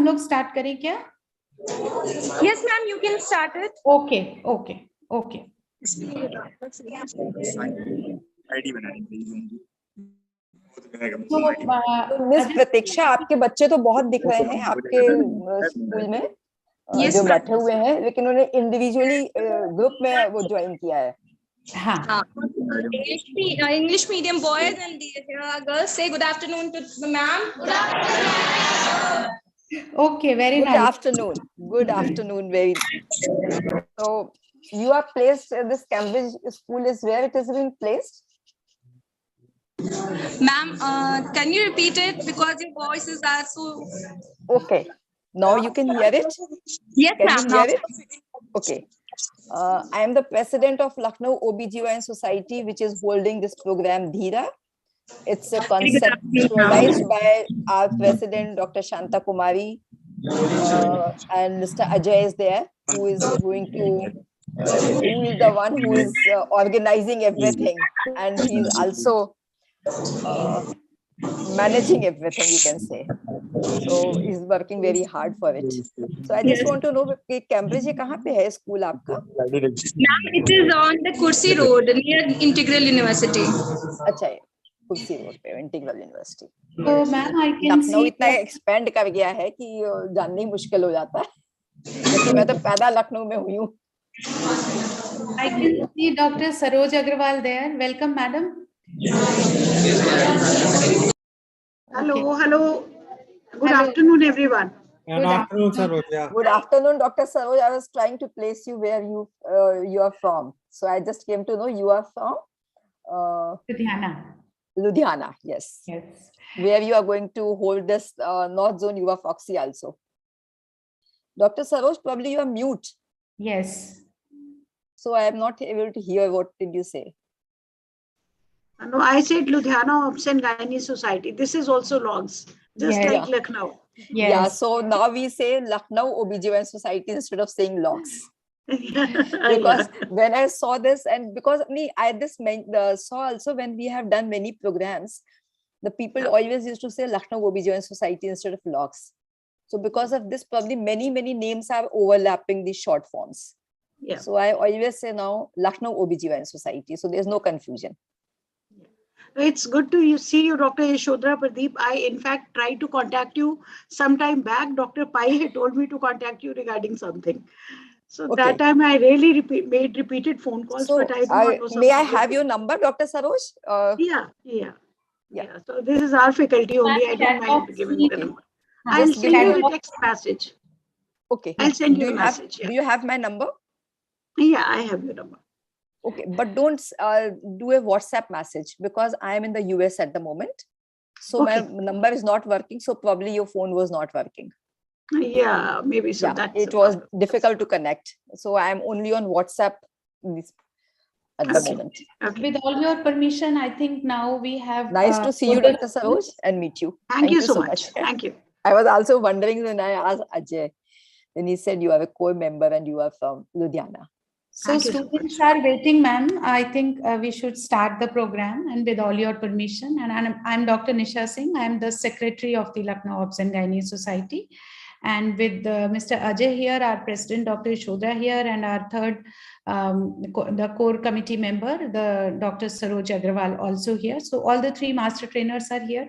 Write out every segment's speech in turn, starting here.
लोग स्टार्ट करें क्या? Yes, ma'am, you can start it. Okay okay okay. Miss Pratiksha, आपके बच्चे तो बहुत दिख रहे हैं आपके स्कूल में जो बैठे हुए हैं, लेकिन उन्होंने इंडिविजुअली ग्रुप में वो ज्वाइन किया है। हाँ, English medium boys and the girls say good afternoon to the ma'am. Good afternoon. okay, very nice. Good afternoon, very. So you are placed, this Cambridge school is where it is being placed? Ma'am, can you repeat it because your voices are so... Okay, now you can hear it? Yes, ma'am. Can you hear it? Okay. I am the president of Lucknow OBGYN Society, which is holding this program Dheera. It's a conceptualized by our president, Dr. Shanta Kumari, and Mr. Ajay is there, who is going to, who is the one who is organizing everything, and he is also managing everything, you can say. So he's working very hard for it. So I just want to know, Cambridge ये कहाँ पे है school आपका? Ma'am, it is on the Kursi Road near Integral University. अच्छा, कुर्सी road पे integral university. तो ma'am I can Lucknow इतना एक्सपेंड कर गया है कि जानना ही मुश्किल हो जाता है, क्योंकि मैं तो पैदा लखनऊ में हुई हूँ। I can see Dr. Saroj Agrawal there. Welcome, madam. Hello. Good afternoon, everyone. Good afternoon, Saroj. Yeah. Good afternoon, Dr. Saroj. I was trying to place you where you are from. So I just came to know you are from Ludhiana, yes. Yes. Where you are going to hold this North Zone Yuva Foxy also. Dr. Saroj, probably you are mute. Yes. So I am not able to hear what did you say. No, I said Ludhiana Obs and Gynae Society. This is also logs, just like Lucknow. Yes. Yeah, so now we say Lucknow OBGYN Society instead of saying logs. Because when I saw this, and because I saw also when we have done many programs, the people always used to say Lucknow OBGYN Society instead of logs. So because of this, probably many names are overlapping these short forms. Yeah. So I always say now Lucknow OBGYN Society. So there's no confusion. It's good to see you, Dr. Yashodhara Pradeep. I, in fact, tried to contact you some time back. Dr. Pai had told me to contact you regarding something. So that time I really made repeated phone calls. So but I do not know may I have your number, Dr. Saroj? Yeah. So this is our faculty only. I don't mind giving the number. I'll send you a text message. Okay. I'll send you a message. Do you have my number? Yeah, I have your number. Okay, but don't do a WhatsApp message because I am in the US at the moment. So my number is not working. So probably your phone was not working. Yeah, maybe so. Yeah, it was difficult to connect. So I am only on WhatsApp at the moment. Okay. With all your permission, I think now we have... Nice to see you, Dr. Saroj, and meet you. Thank you so much. Thank you. I was also wondering when I asked Ajay, then he said you are a core member and you are from Ludhiana. So students are waiting, ma'am. I think we should start the program, and with all your permission. And I'm Dr. Nisha Singh. I'm the secretary of the Lucknow Obs and Gynae Society. And with Mr. Ajay here, our president, Dr. Yashodhara here, and our third, the core committee member, the Dr. Saroj Agrawal also here. So all the three master trainers are here.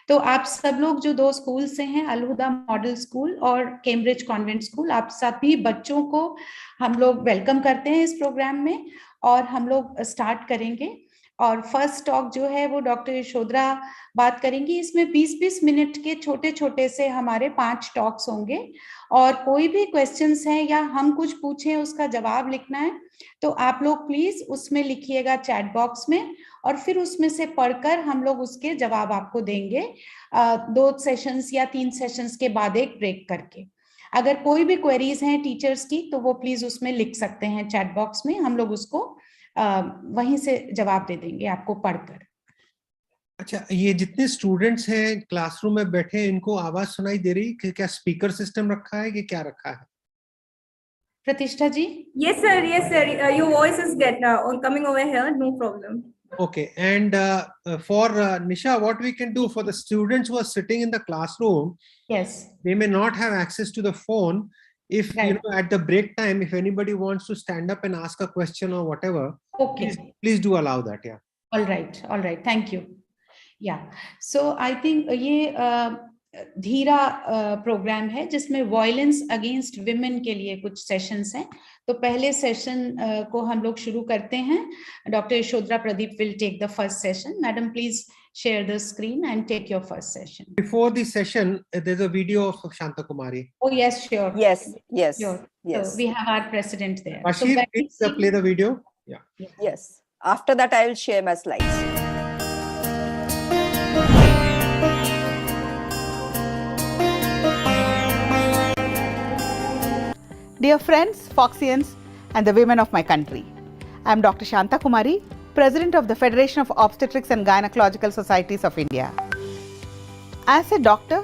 तो आप सब लोग जो दो school से हैं, Al Huda model school और Cambridge convent school, आप सभी बच्चों को हम लोग वेलकम करते हैं इस प्रोग्राम में और हम लोग स्टार्ट करेंगे। और फर्स्ट टॉक जो है वो डॉक्टर यशोधरा बात करेंगी। इसमें 20-20 मिनट के छोटे छोटे से हमारे 5 टॉक्स होंगे और कोई भी क्वेश्चंस हैं या हम कुछ पूछें उसका जवाब लिखना है तो आप लोग प्लीज उसमें लिखिएगा चैट बॉक्स में और फिर उसमें से पढ़कर हम लोग उसके जवाब आपको देंगे 2 सेशंस या 3 सेशंस के बाद एक ब्रेक करके। अगर कोई भी क्वेरीज हैं टीचर्स की तो वो प्लीज उसमें लिख सकते हैं चैट बॉक्स में, हम लोग उसको वहीं से जवाब दे देंगे आपको पढ़कर। अच्छा, ये जितने स्टूडेंट्स हैं क्लासरूम में बैठे हैं इनको आवाज सुनाई दे रही है? क्या स्पीकर सिस्टम रखा है कि क्या रखा है? प्रतिष्ठा जी? Yes sir, your voice is coming over here, no problem. Okay, and for Nisha, what we can do for the students who are sitting in the classroom, Yes. they may not have access to the phone. If you Right. know, at the break time, if anybody wants to stand up and ask a question or whatever, please, Okay. please do allow that. Yeah. All right. All right. Thank you. या सो I think ये धीरा programme है जिसमें violence against women के लिए कुछ sessions हैं। तो पहले सेशन को हम लोग शुरू करते हैं। Doctor Yashodhara Pradeep will take the first session. Madam please share the screen and take your first session. Before the session, there's a video of Shanta Kumari. Oh yes, sure. Yes, yes, Sure. yes. So we have our president there. Bashir, please play the video. Yeah. Yes. After that, I will share my slides. Dear friends, Foxians, and the women of my country, I am Dr. Shanta Kumari, President of the Federation of Obstetrics and Gynecological Societies of India. As a doctor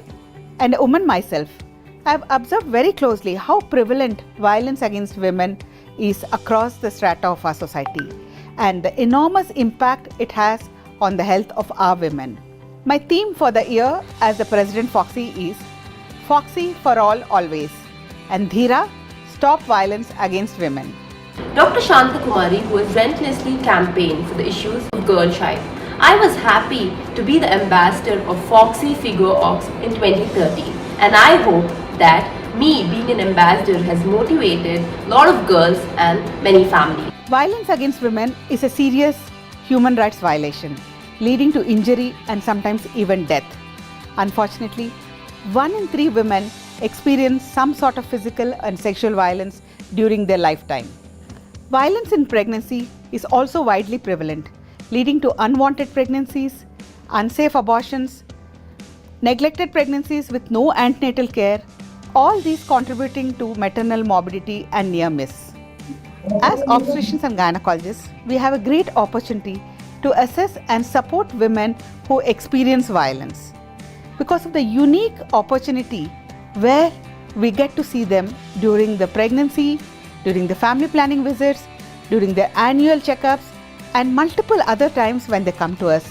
and a woman myself, I have observed very closely how prevalent violence against women is across the strata of our society and the enormous impact it has on the health of our women. My theme for the year as the President Foxy is Foxy for all always and Dheera, stop violence against women. Dr. Shanta Kumari, who has relentlessly campaigned for the issues of girl child. I was happy to be the ambassador of Foxy Figure Ox in 2013, and I hope that me being an ambassador has motivated a lot of girls and many families. Violence against women is a serious human rights violation, leading to injury and sometimes even death. Unfortunately, 1 in 3 women experience some sort of physical and sexual violence during their lifetime. Violence in pregnancy is also widely prevalent, leading to unwanted pregnancies, unsafe abortions, neglected pregnancies with no antenatal care, all these contributing to maternal morbidity and near miss. As obstetricians and gynecologists, we have a great opportunity to assess and support women who experience violence because of the unique opportunity where we get to see them during the pregnancy, during the family planning visits, during their annual checkups, and multiple other times when they come to us.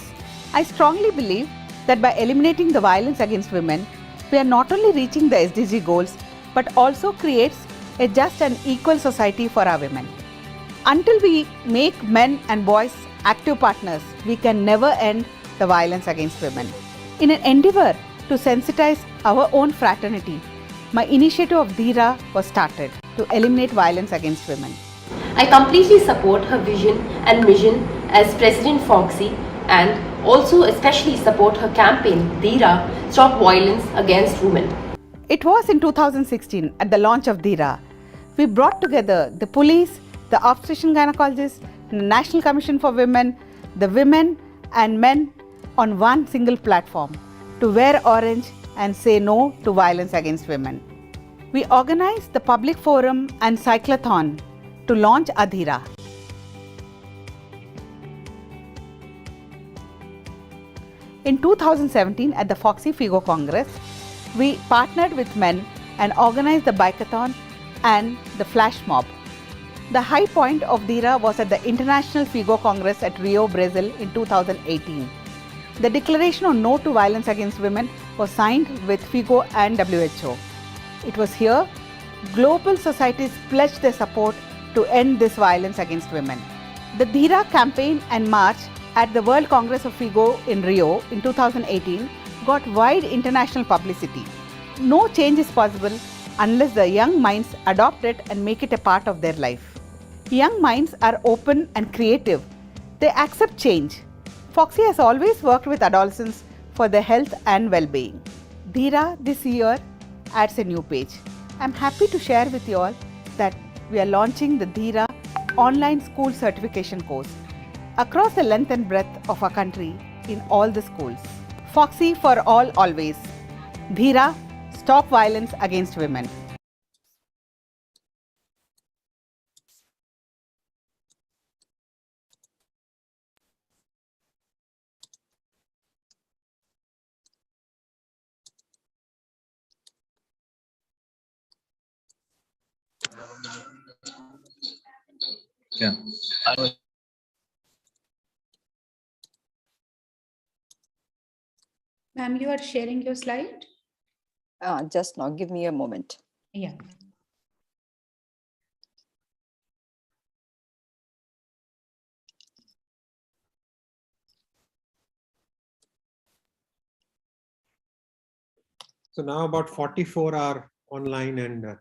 I strongly believe that by eliminating the violence against women, we are not only reaching the SDG goals, but also creates a just and equal society for our women. Until we make men and boys active partners, we can never end the violence against women. In an endeavor to sensitize our own fraternity, my initiative of Dheera was started to eliminate violence against women. I completely support her vision and mission as President Foxy and also especially support her campaign, Dheera, Stop Violence Against Women. It was in 2016 at the launch of Dheera. We brought together the police, the obstetrician gynecologists, the National Commission for Women, the women and men on one single platform to wear orange and say no to violence against women. We organized the public forum and cyclothon to launch Dheera. In 2017 at the Foxy Figo Congress, we partnered with men and organized the bikeathon and the flash mob. The high point of Dheera was at the International Figo Congress at Rio, Brazil in 2018. The declaration on no to violence against women was signed with Figo and WHO. It was here global societies pledged their support to end this violence against women. The Dheera campaign and march at the World Congress of Figo in Rio in 2018 got wide international publicity. No change is possible unless the young minds adopt it and make it a part of their life. Young minds are open and creative. They accept change. Foxy has always worked with adolescents for their health and well-being. Dheera this year adds a new page. I'm happy to share with you all that we are launching the Dheera online school certification course across the length and breadth of our country in all the schools. Foxy for all always. Dheera, stop violence against women. Yeah. Ma'am, you are sharing your slide? Just now, give me a moment. Yeah. So now about 44 are online, and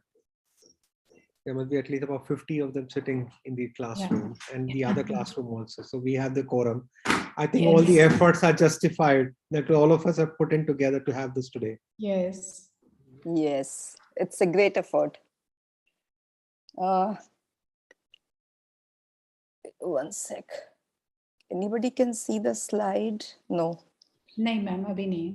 there must be at least about 50 of them sitting in the classroom and the other classroom also. So we have the quorum. I think all the efforts are justified that all of us have put in together to have this today. Yes. Yes, it's a great effort. One sec. Anybody can see the slide? No. नहीं ma'am अभी नहीं.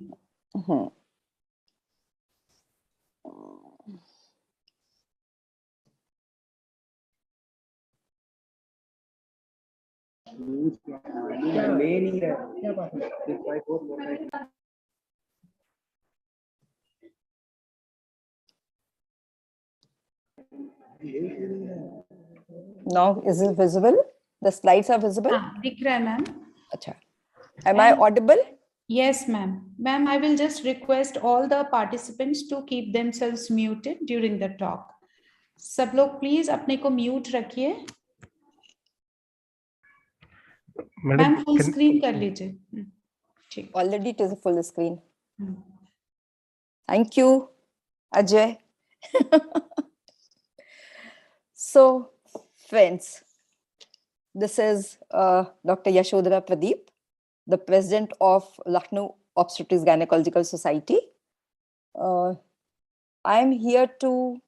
Now, is it visible? The slides are visible? हाँ दिख रहा है ma'am. Acha. Am I audible? Yes, ma'am. Ma'am, I will just request all the participants to keep themselves muted during the talk. सब लोग please अपने को mute रखिए. Ma'am full screen कर लीजिए. ठीक. Already it is a full screen. Thank you, Ajay. So, friends, this is Dr. Yashodhara Pradeep, the president of Lucknow Obstetrics Gynecological Society. I am here to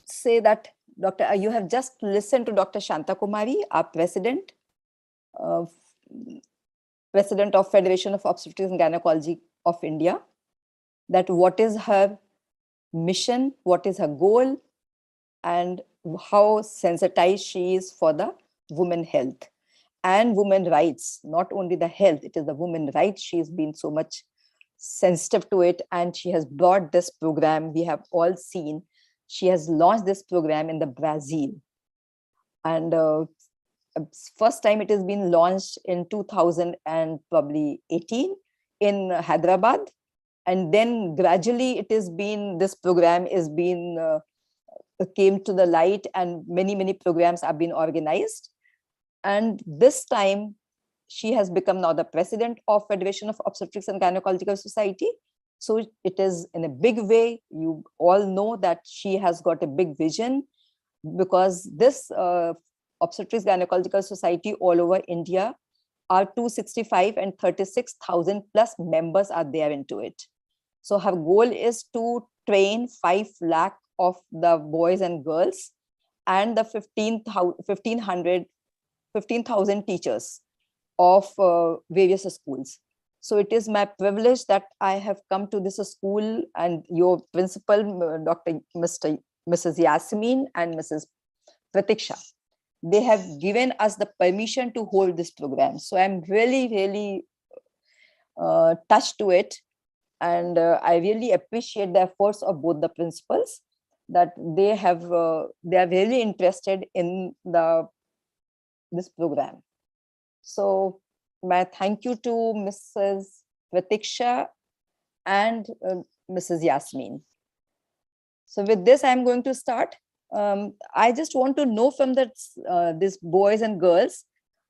say that you have just listened to Dr. Shanta Kumari, our president of Federation of Obstetrics and Gynecology of India, that what is her mission, what is her goal, and how sensitized she is for the women health and women rights. Not only the health, it is the women rights. She has been so much sensitive to it, and she has brought this program. We have all seen she has launched this program in the Brazil, and first time it has been launched in 2018 in Hyderabad, and then gradually it has been, this program is been came to the light, and many programs have been organized. And this time she has become now the president of Federation of Obstetrics and Gynecological Society. So it is in a big way. You all know that she has got a big vision, because this Obstetrics Gynecological Society all over India are 265 and 36,000 plus members are there into it. So her goal is to train 5 lakh of the boys and girls and the 15,000 teachers of various schools. So it is my privilege that I have come to this school, and your principal, Mrs. Yasmin and Mrs. Pratiksha, they have given us the permission to hold this program. So I'm really touched to it. And I really appreciate the efforts of both the principals, that they are really interested in this program. So my thank you to Mrs. Pratiksha and Mrs. Yasmin. So with this, I'm going to start. I just want to know from these boys and girls,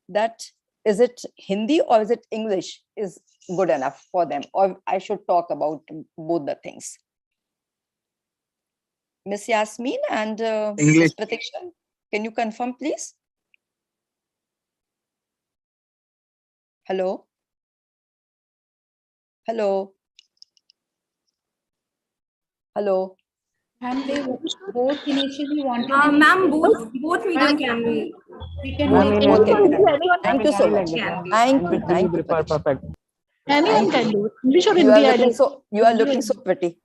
that is it Hindi or is it English is good enough for them, or I should talk about both the things? Miss Yasmin and Miss Pratiksha, can you confirm, please? Hello? Hello? Hello? And they both initially wanted. Ma'am, both medium can be. We can Thank you so much. Thank you. Perfect. Anyone can do it. English or You Hindi. are looking so pretty.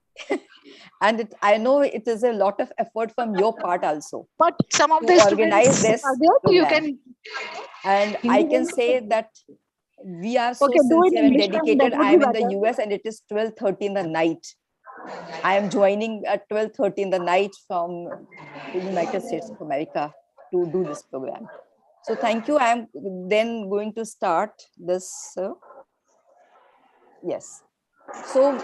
And I know it is a lot of effort from your part also. But some of to the organize students this are there, so you program. can. And I can say that we are so Okay, do it sincere and English, ma'am, dedicated. that would I am be in the better. US and it is 12:30 in the night. I am joining at 12:30 in the night from the United States of America to do this program. So thank you. I am then going to start this. Yes. So,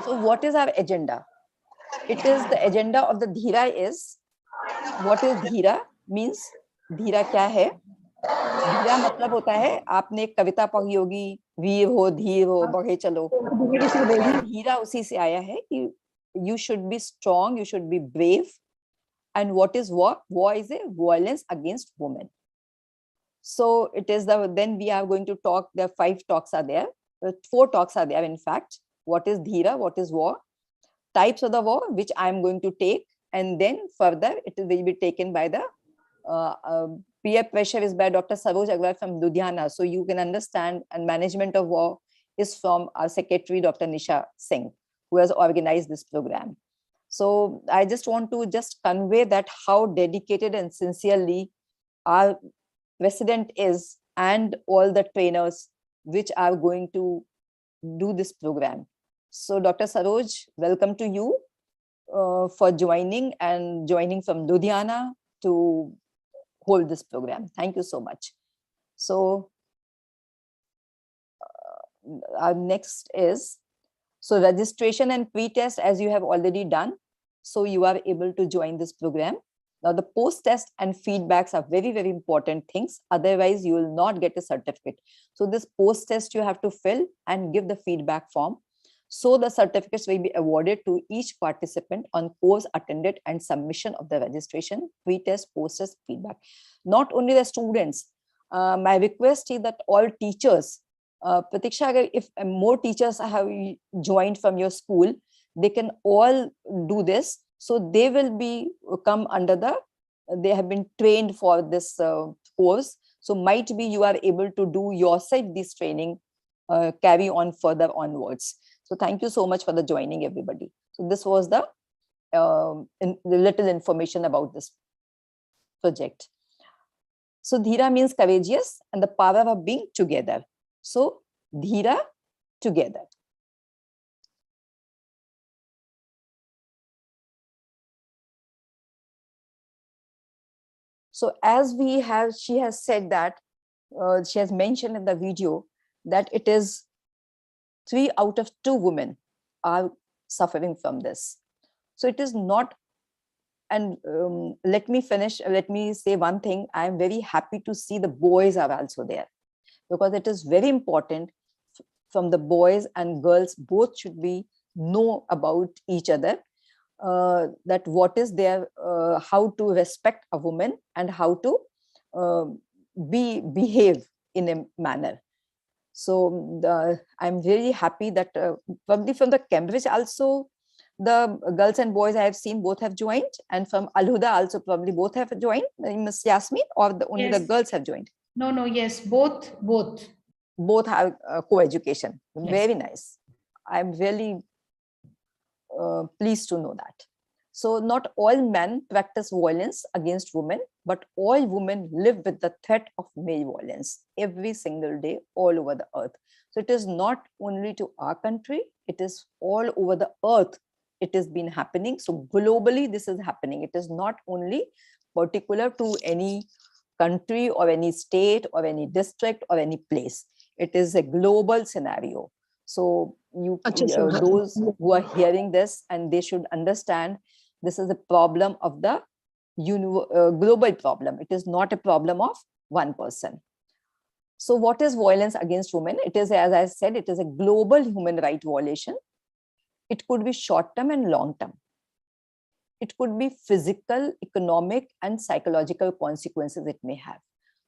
so what is our agenda? It is the agenda of the Dheera is, what is Dheera means, Dheera क्या है? धीरा मतलब होता है, आपने एक कविता पढ़ी होगी, वीर हो धीर हो बढ़े चलो, धीरा उसी से आया है कि you should be strong, you should be brave. And what is war? War is a violence against women. So it is then we are going to talk, there are 5 talks are there, 4 talks are there in fact. What is Dheera, what is war, types of the war, which I am going to take, and then further it will be taken by the peer pressure is by Dr. Saroj Agrawal from Ludhiana. So you can understand, and management of war is from our secretary, Dr. Nisha Singh, who has organized this program. So I just want to just convey that how dedicated and sincerely our president is, and all the trainers which are going to do this program. So Dr. Saroj, welcome to you for joining from Ludhiana to hold this program. Thank you so much. So our next is, so registration and pre-test as you have already done. So you are able to join this program. Now the post-test and feedbacks are very, very important things. Otherwise you will not get a certificate. So this post-test you have to fill and give the feedback form. So the certificates will be awarded to each participant on course attended and submission of the registration, pre-test, post-test, feedback. Not only the students, my request is that all teachers, Pratiksha, if more teachers have joined from your school, they can all do this. So they will be come under they have been trained for this course. So might be you are able to do yourself this training, carry on further onwards. So thank you so much for the joining, everybody. So this was the little information about this project. So Dheera means courageous and the power of being together. So Dheera, together. So as she has said that, she has mentioned in the video that it is 3 out of 2 women are suffering from this. So it is not, and let me say one thing. I am very happy to see the boys are also there, because it is very important from the boys and girls, both should be know about each other, that what is their, how to respect a woman and how to behave in a manner. So I'm very happy that probably from the Cambridge also, the girls and boys I have seen both have joined, and from Al-Huda also probably both have joined, Ms. Yasmin, or only the girls have joined? No, yes, both. Both have co-education. Yes. Very nice. I'm really pleased to know that. So not all men practice violence against women, but all women live with the threat of male violence every single day all over the earth. So it is not only to our country, it is all over the earth. It has been happening. So globally, this is happening. It is not only particular to any country or any state or any district or any place. It is a global scenario. So those who are hearing this, and they should understand this is a problem of the global problem. It is not a problem of one person. So what is violence against women? It is, as I said, it is a global human right violation. It could be short-term and long-term. It could be physical, economic, and psychological consequences it may have.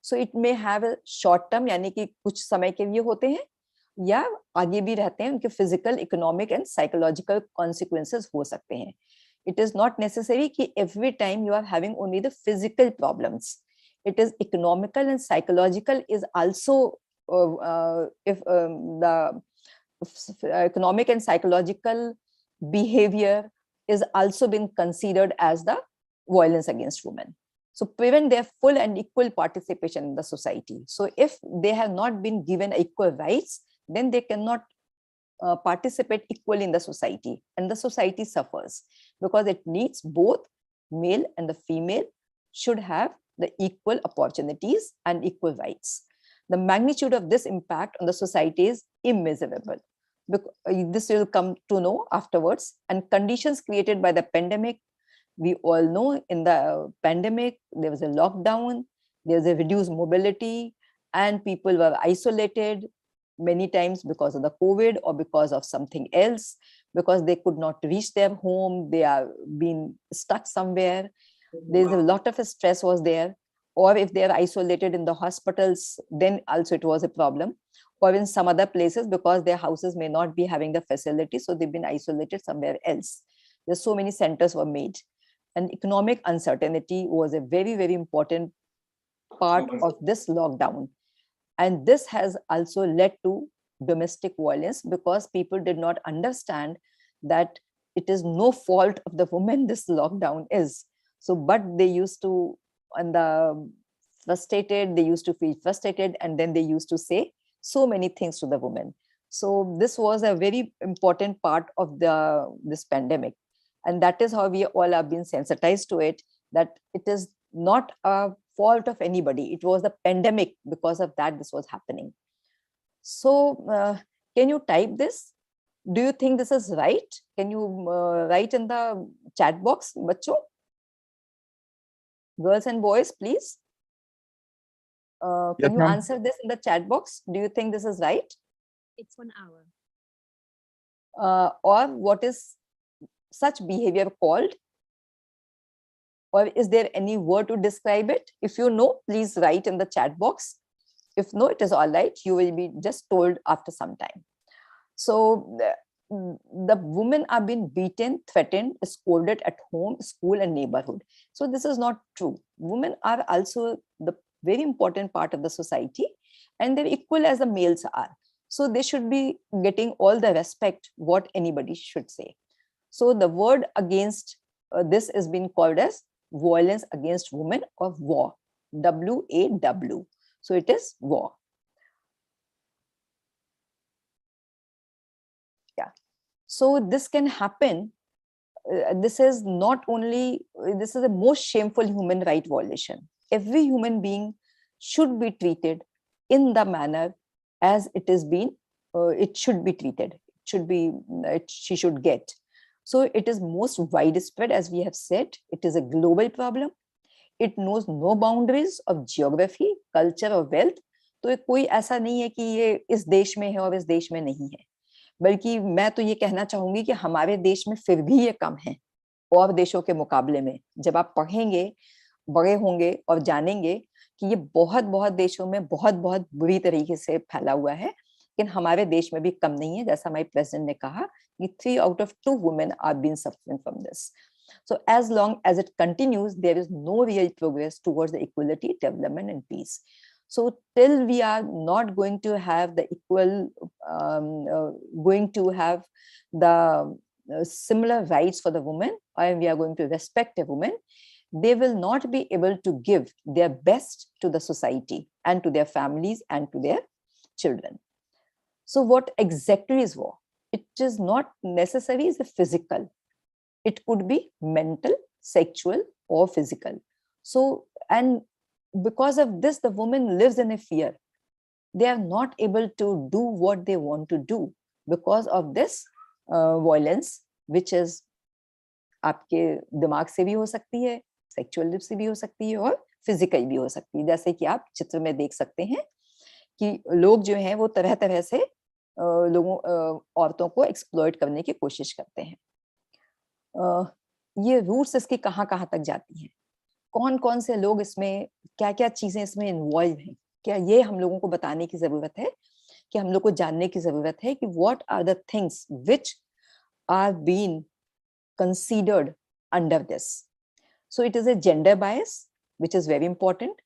So it may have a short-term, यानी कि कुछ समय के लिए होते हैं, या आगे भी रहते हैं, उनके physical, economic, and psychological consequences हो सकते हैं. It is not necessary कि every time you are having only the physical problems. It is economical and psychological is also, if the economic and psychological behavior is also been considered as the violence against women. So prevent their full and equal participation in the society. So if they have not been given equal rights, then they cannot participate equally in the society, and the society suffers, because it needs both male and the female should have the equal opportunities and equal rights. The magnitude of this impact on the society is immeasurable. This will come to know afterwards. And conditions created by the pandemic, we all know in the pandemic, there was a lockdown, there was a reduced mobility, and people were isolated many times because of the COVID or because of something else, because they could not reach their home, they are being stuck somewhere. There's a lot of stress was there. Or if they are isolated in the hospitals, then also it was a problem. Or in some other places, because their houses may not be having the facility, so they've been isolated somewhere else. There's so many centers were made. And economic uncertainty was a very, very important part of this lockdown. And this has also led to domestic violence, because people did not understand that it is no fault of the woman this lockdown is. So, but they used to, and the frustrated, they used to feel frustrated, and then they used to say so many things to the woman. So this was a very important part of this pandemic. And that is how we all have been sensitized to it, that it is not a fault of anybody. It was the pandemic. Because of that, this was happening. So can you type this? Do you think this is right? Can you write in the chat box, bacho? Girls and boys, please. Can you answer this in the chat box? Do you think this is right? It's 1 hour. Or what is such behavior called? Or is there any word to describe it? If you know, please write in the chat box. If no, it is all right. You will be just told after some time. So the women are being beaten, threatened, scolded at home, school, and neighborhood. So this is not true. Women are also the very important part of the society, and they're equal as the males are. So they should be getting all the respect what anybody should say. So the word against this is being called as violence against women, or war. W-A-W. So it is war. Yeah. So this can happen. This is not only, this is the most shameful human right violation. Every human being should be treated in the manner as it is being, it should be treated. It should be, she should get. So it is most widespread, as we have said. It is a global problem. It knows no boundaries of geography, culture or wealth. तो कोई ऐसा नहीं है कि ये इस देश में है और इस देश में नहीं है, बल्कि मैं तो ये कहना चाहूंगी कि हमारे देश में फिर भी ये कम है और देशों के मुकाबले में. जब आप पढ़ेंगे, बड़े होंगे और जानेंगे कि ये बहुत बहुत देशों में बहुत बहुत बुरी तरीके से फैला हुआ है, लेकिन हमारे देश में भी कम नहीं है. जैसा हमारे प्रेसिडेंट ने कहा कि 3 out of 2 women are being suffering from this. So as long as it continues, there is no real progress towards the equality, development, and peace. So till we are not going to have the equal, going to have the similar rights for the woman, and we are going to respect a woman, they will not be able to give their best to the society and to their families and to their children. So what exactly is war? It is not necessarily the physical. It could be mental, sexual, or physical. So, and because of this, the woman lives in a fear. They are not able to do what they want to do because of this violence, which is आपके दिमाग से भी हो सकती है, sexual से भी हो सकती है और फिजिकल भी हो सकती है. जैसे कि आप चित्र में देख सकते हैं कि लोग जो हैं वो तरह तरह से लोगों औरतों को एक्सप्लॉइट करने की कोशिश करते हैं. ये रूट्स इसकी कहाँ कहाँ तक जाती हैं, कौन कौन से लोग इसमें, क्या क्या चीजें इसमें इन्वॉल्व हैं, क्या ये हम लोगों को बताने की जरूरत है, कि हम लोग को जानने की जरूरत है कि what are the things which are been considered under this. So it is a gender bias, which is very important.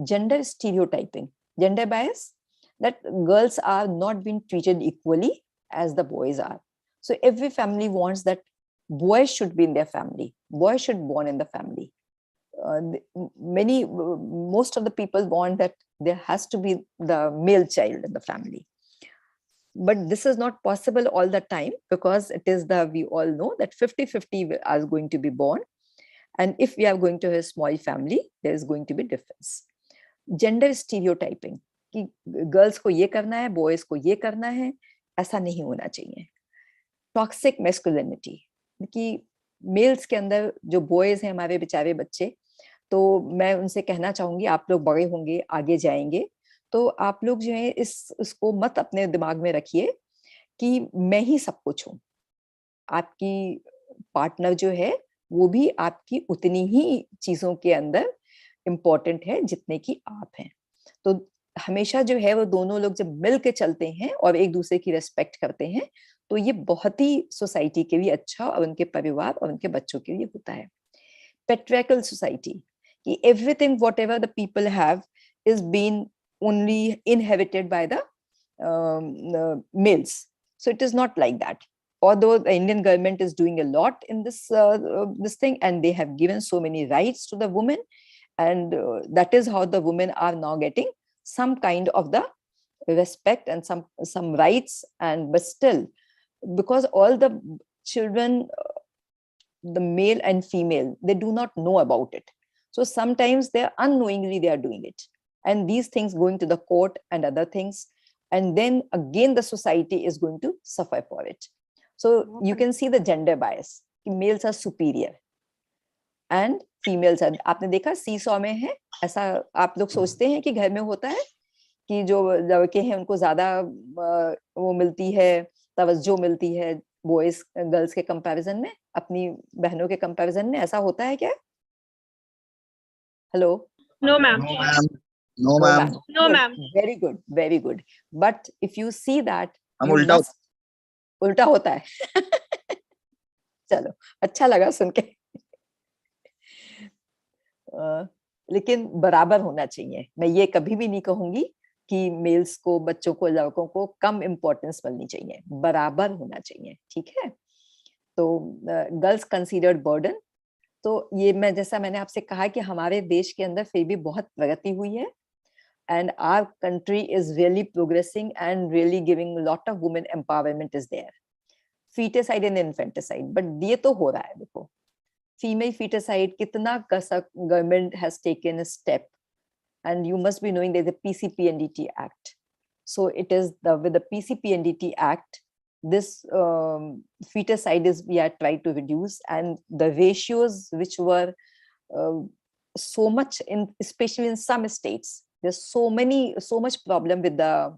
Gender stereotyping, gender bias, that girls are not being treated equally as the boys are. So every family wants that boys should be in their family, boys should born in the family. Most of the people want that there has to be the male child in the family. But this is not possible all the time, because it is we all know that 50-50 are going to be born. And if we are going to have a small family, there is going to be difference. Gender stereotyping, कि girls को ये करना है, boys को ये करना है, ऐसा नहीं होना चाहिए. टॉक्सिक मैस्कुलिनिटी, कि मेल्स के अंदर जो बॉयज हैं हमारे बेचारे बच्चे, तो मैं उनसे कहना चाहूंगी, आप लोग बड़े होंगे, आगे जाएंगे, तो आप लोग जो है इसको मत अपने दिमाग में रखिए कि मैं ही सब कुछ हूँ. आपकी पार्टनर जो है वो भी आपकी उतनी ही चीजों के अंदर इम्पोर्टेंट है जितने की आप हैं. तो हमेशा जो है वो दोनों लोग जब मिल के चलते हैं और एक दूसरे की रेस्पेक्ट करते हैं, तो ये बहुत ही सोसाइटी के लिए अच्छा और उनके परिवार और उनके बच्चों के लिए होता है. पेट्रियार्कल सोसाइटी, कि everything whatever the people have is been only inherited by the males. So it is not like that. Although the Indian government is doing a lot in this thing, and they have given so many rights to the women, and that is how the women are now getting some kind of the respect and some rights. And but still, because all the children, the male and female, they do not know about it. So sometimes they unknowingly they are doing it, and these things going to the court and other things, and then again the society is going to suffer for it. So you can see the gender bias. Males are superior and females are. आपने देखा seesaw में है ऐसा, आप लोग सोचते हैं कि घर में होता है कि जो लड़के हैं उनको ज्यादा वो मिलती है, तवज्जो मिलती है बॉयज गर्ल्स के कंपैरिजन में, अपनी बहनों के कंपैरिजन में, ऐसा होता है क्या? Hello? No, ma'am. No, ma'am. No, ma'am. Very good, very good. But if you see that, हम you must, उल्टा होता है. चलो, अच्छा लगा सुन के. लेकिन बराबर होना चाहिए. मैं ये कभी भी नहीं कहूंगी कि मेल्स को, बच्चों को, लड़कों को कम इम्पोर्टेंस मिलनी चाहिए, बराबर होना चाहिए. ठीक है? तो गर्ल्स कंसीडर्ड बर्डन, तो ये मैं जैसा मैंने आपसे कहा कि हमारे देश के अंदर फिर भी बहुत प्रगति हुई है, and our country is really progressing and really giving a lot of women empowerment is there. Feticide and infanticide, but ये तो हो रहा है. देखो female feticide कितना government has taken a step, and you must be knowing there's a PCPNDT Act. So it is with the PCPNDT Act, this feticide is we are trying to reduce, and the ratios which were so much in, especially in some states, there's so much problem with the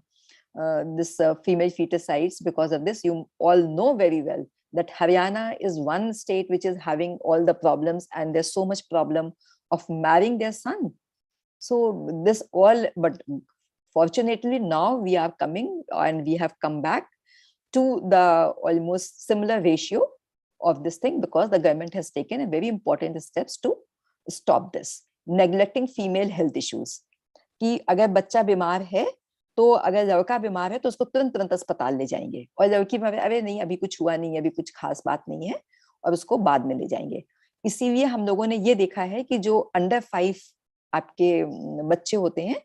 this female feticides. Because of this, you all know very well that Haryana is one state which is having all the problems, and there's so much problem of marrying their son. So this all, but fortunately now we are coming and we have come back to the almost similar ratio of this thing, because the government has taken a very important steps to stop this. Neglecting female health issues, कि अगर बच्चा बीमार है, तो अगर लड़का बीमार है तो उसको तुरंत अस्पताल ले जाएंगे, और लड़की में अरे नहीं अभी कुछ हुआ नहीं है, अभी कुछ खास बात नहीं है, और उसको बाद में ले जाएंगे. इसीलिए हम लोगों ने ये देखा है कि जो अंडर 5 आपके बच्चे होते हैं,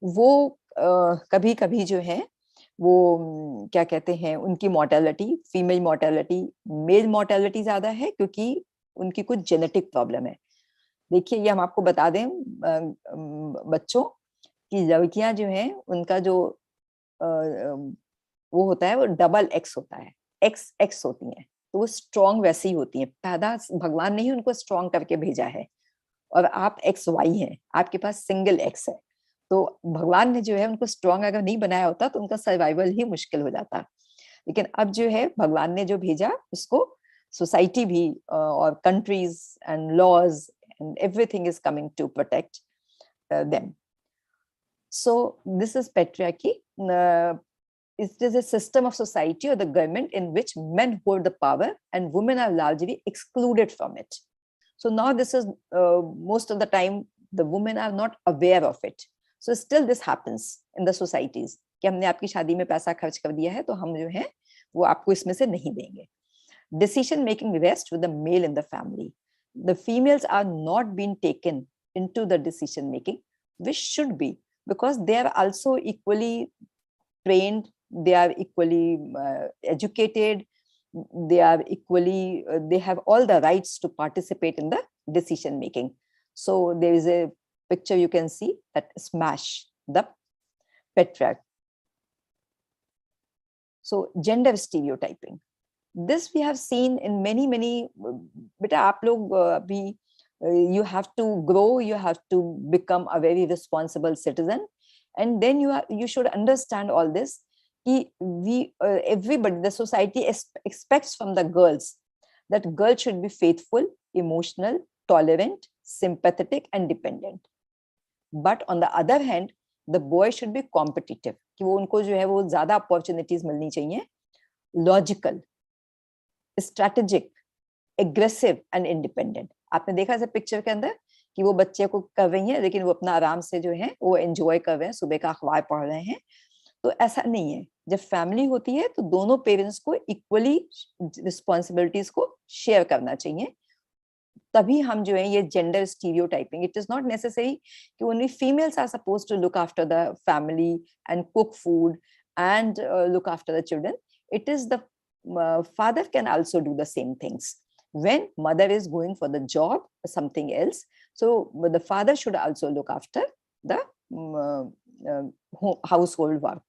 वो कभी कभी जो है वो क्या कहते हैं, उनकी mortality, female mortality, male mortality ज्यादा है, क्योंकि उनकी कुछ जेनेटिक प्रॉब्लम है. देखिए ये हम आपको बता दें बच्चों कि लड़कियां जो हैं उनका जो वो होता है वो डबल एक्स होता है, एक्स होती हैं, तो वो स्ट्रॉन्ग वैसी ही होती हैं. पैदा भगवान ने ही उनको स्ट्रॉन्ग करके भेजा है, और आप XY हैं, आपके पास सिंगल एक्स है, तो भगवान ने जो है उनको स्ट्रॉन्ग अगर नहीं बनाया होता तो उनका सर्वाइवल ही मुश्किल हो जाता. लेकिन अब जो है भगवान ने जो भेजा उसको सोसाइटी भी और countries and laws and everything is coming to protect them. So this is patriarchy. It is a system of society or the government in which men hold the power and women are largely excluded from it. So now this is most of the time the women are not aware of it. So still this happens in the societies कि हमने आपकी शादी में पैसा खर्च कर दिया है तो हम जो है वो आपको इसमें से नहीं देंगे. Decision making rests with the male in the family. The females are not being taken into the decision making, which should be, because they are also equally trained, they are equally educated, they are equally, they have all the rights to participate in the decision making. So there is a picture you can see that smash the patriarch. So gender stereotyping, this we have seen in many beta aap log abhi, you have to grow, you have to become a very responsible citizen, and then you should understand all this. Everybody, the society expects from the girls that girls should be faithful, emotional, tolerant, sympathetic, and dependent. But on the other hand, the boy should be competitive, कि वो उनको जो है वो ज़्यादा opportunities मिलनी चाहिए, logical, strategic, aggressive and independent. आपने देखा ऐसे पिक्चर के अंदर कि वो बच्चे को कर रही हैं, लेकिन वो अपना आराम से जो है वो एंजॉय कर रहे हैं, सुबह का अखबार पढ़ रहे हैं. तो ऐसा नहीं है. जब फैमिली होती है तो दोनों पेरेंट्स को इक्वली रिस्पॉन्सिबिलिटीज को शेयर करना चाहिए. तभी हम जो है ये gender stereotyping, it is not necessary कि only females are supposed to look after the family and cook food and look after the children. It is the father can also do the same things when mother is going for the job or something else. So the father should also look after the household work.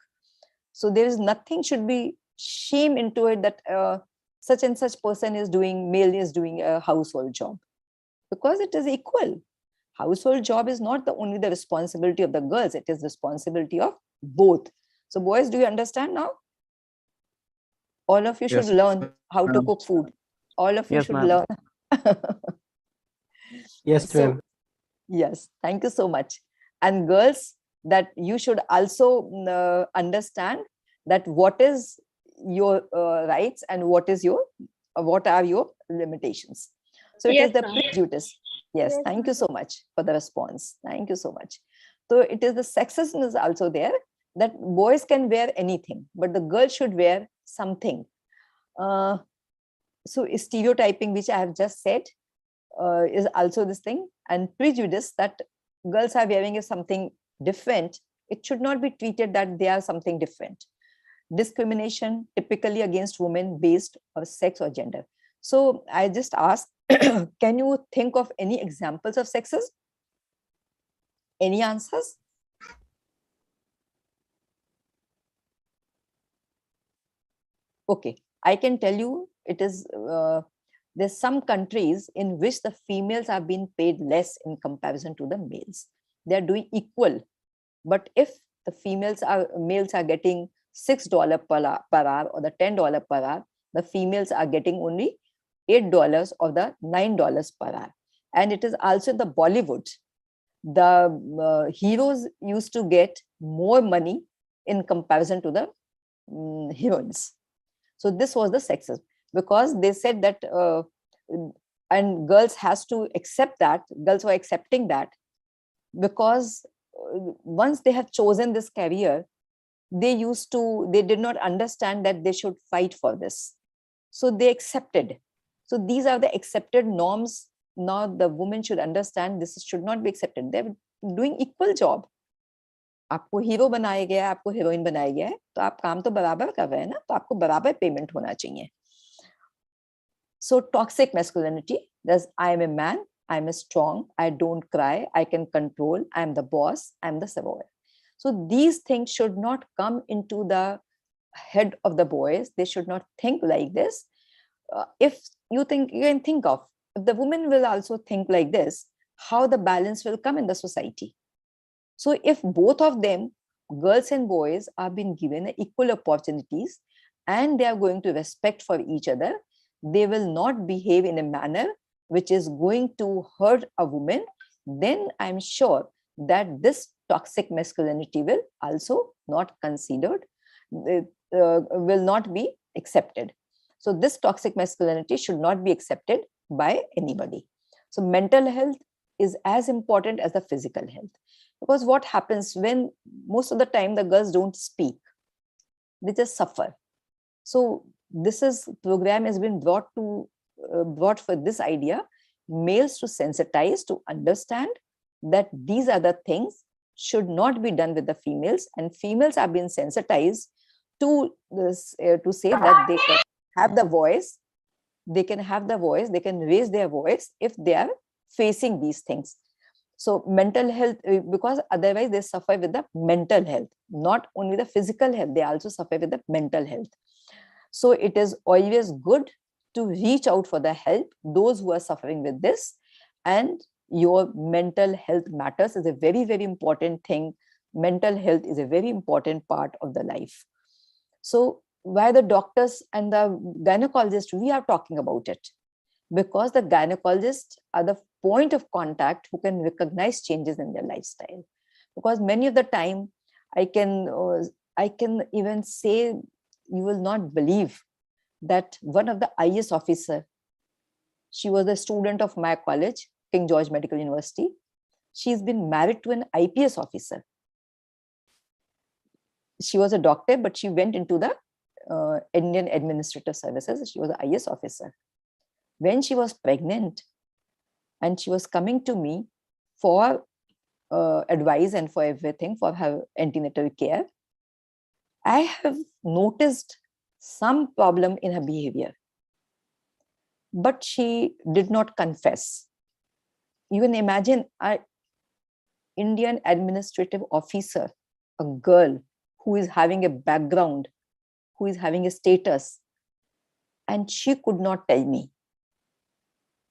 So there is nothing should be shame into it that such and such person is doing, male is doing a household job, because it is equal. Household job is not only the responsibility of the girls, it is responsibility of both. So boys, do you understand now? All of you should learn how to cook food. All of you should learn. Yes, ma'am. Yes, thank you so much. And girls, that you should also understand that what is your rights and what are your limitations. So it is the prejudice. Yes, thank you so much for the response. Thank you so much. So it is the sexism is also there, that boys can wear anything, but the girl should wear something. So stereotyping, which I have just said, is also this thing, and prejudice that girls are wearing is something different. It should not be treated that they are something different. Discrimination typically against women based on sex or gender. So I just ask, can you think of any examples of sexism? Any answers? Okay, I can tell you it is, there's some countries in which the females are being paid less in comparison to the males. They're doing equal. But if the males are getting $6 per hour or the $10 per hour, the females are getting only $8 or the $9 per hour. And it is also in the Bollywood. The heroes used to get more money in comparison to the heroines. So this was the sexism, because they said that, and girls has to accept that, girls were accepting that, because once they have chosen this career, they did not understand that they should fight for this. So they accepted. So these are the accepted norms. Now the women should understand this should not be accepted. They're doing equal job. आपको hero बनाया गया है, आपको heroine बनाया गया है, तो आप काम तो बराबर कर रहे हैं ना, तो आपको बराबर पेमेंट होना चाहिए. So toxic masculinity, there's I am a man, I am strong, I don't cry, I can control, I am the boss, I am the survivor. So these things should not come into the head of the boys. They should not think like this. If you think, you can think of, if the women will also think like this, how the balance will come in the society. So if both of them, girls and boys, are being given equal opportunities and they are going to respect for each other, they will not behave in a manner which is going to hurt a woman, then I'm sure that this toxic masculinity will also not considered, will not be accepted. So this toxic masculinity should not be accepted by anybody. So mental health is as important as the physical health. Because what happens when most of the time the girls don't speak, they just suffer. So this program has been brought for this idea, males to sensitize, to understand that these are the things should not be done with the females, and females are being sensitized to say that they can. have the voice. They can have the voice, they can raise their voice if they are facing these things. So mental health, because otherwise they suffer with the mental health, not only the physical health, they also suffer with the mental health. So it is always good to reach out for the help, those who are suffering with this. And your mental health matters, is a very, very important thing. Mental health is a very important part of the life. So why the doctors and the gynecologists, we are talking about it? Because the gynecologists are the point of contact who can recognize changes in their lifestyle. Because many of the time, I can even say, you will not believe that one of the IS officer, she was a student of my college, King George Medical University. She's been married to an IPS officer. She was a doctor, but she went into the Indian Administrative Services. She was an IS officer. When she was pregnant and she was coming to me for advice and for everything, for her antenatal care, I have noticed some problem in her behavior. But she did not confess. You can imagine an Indian administrative officer, a girl who is having a background, who is having a status, and she could not tell me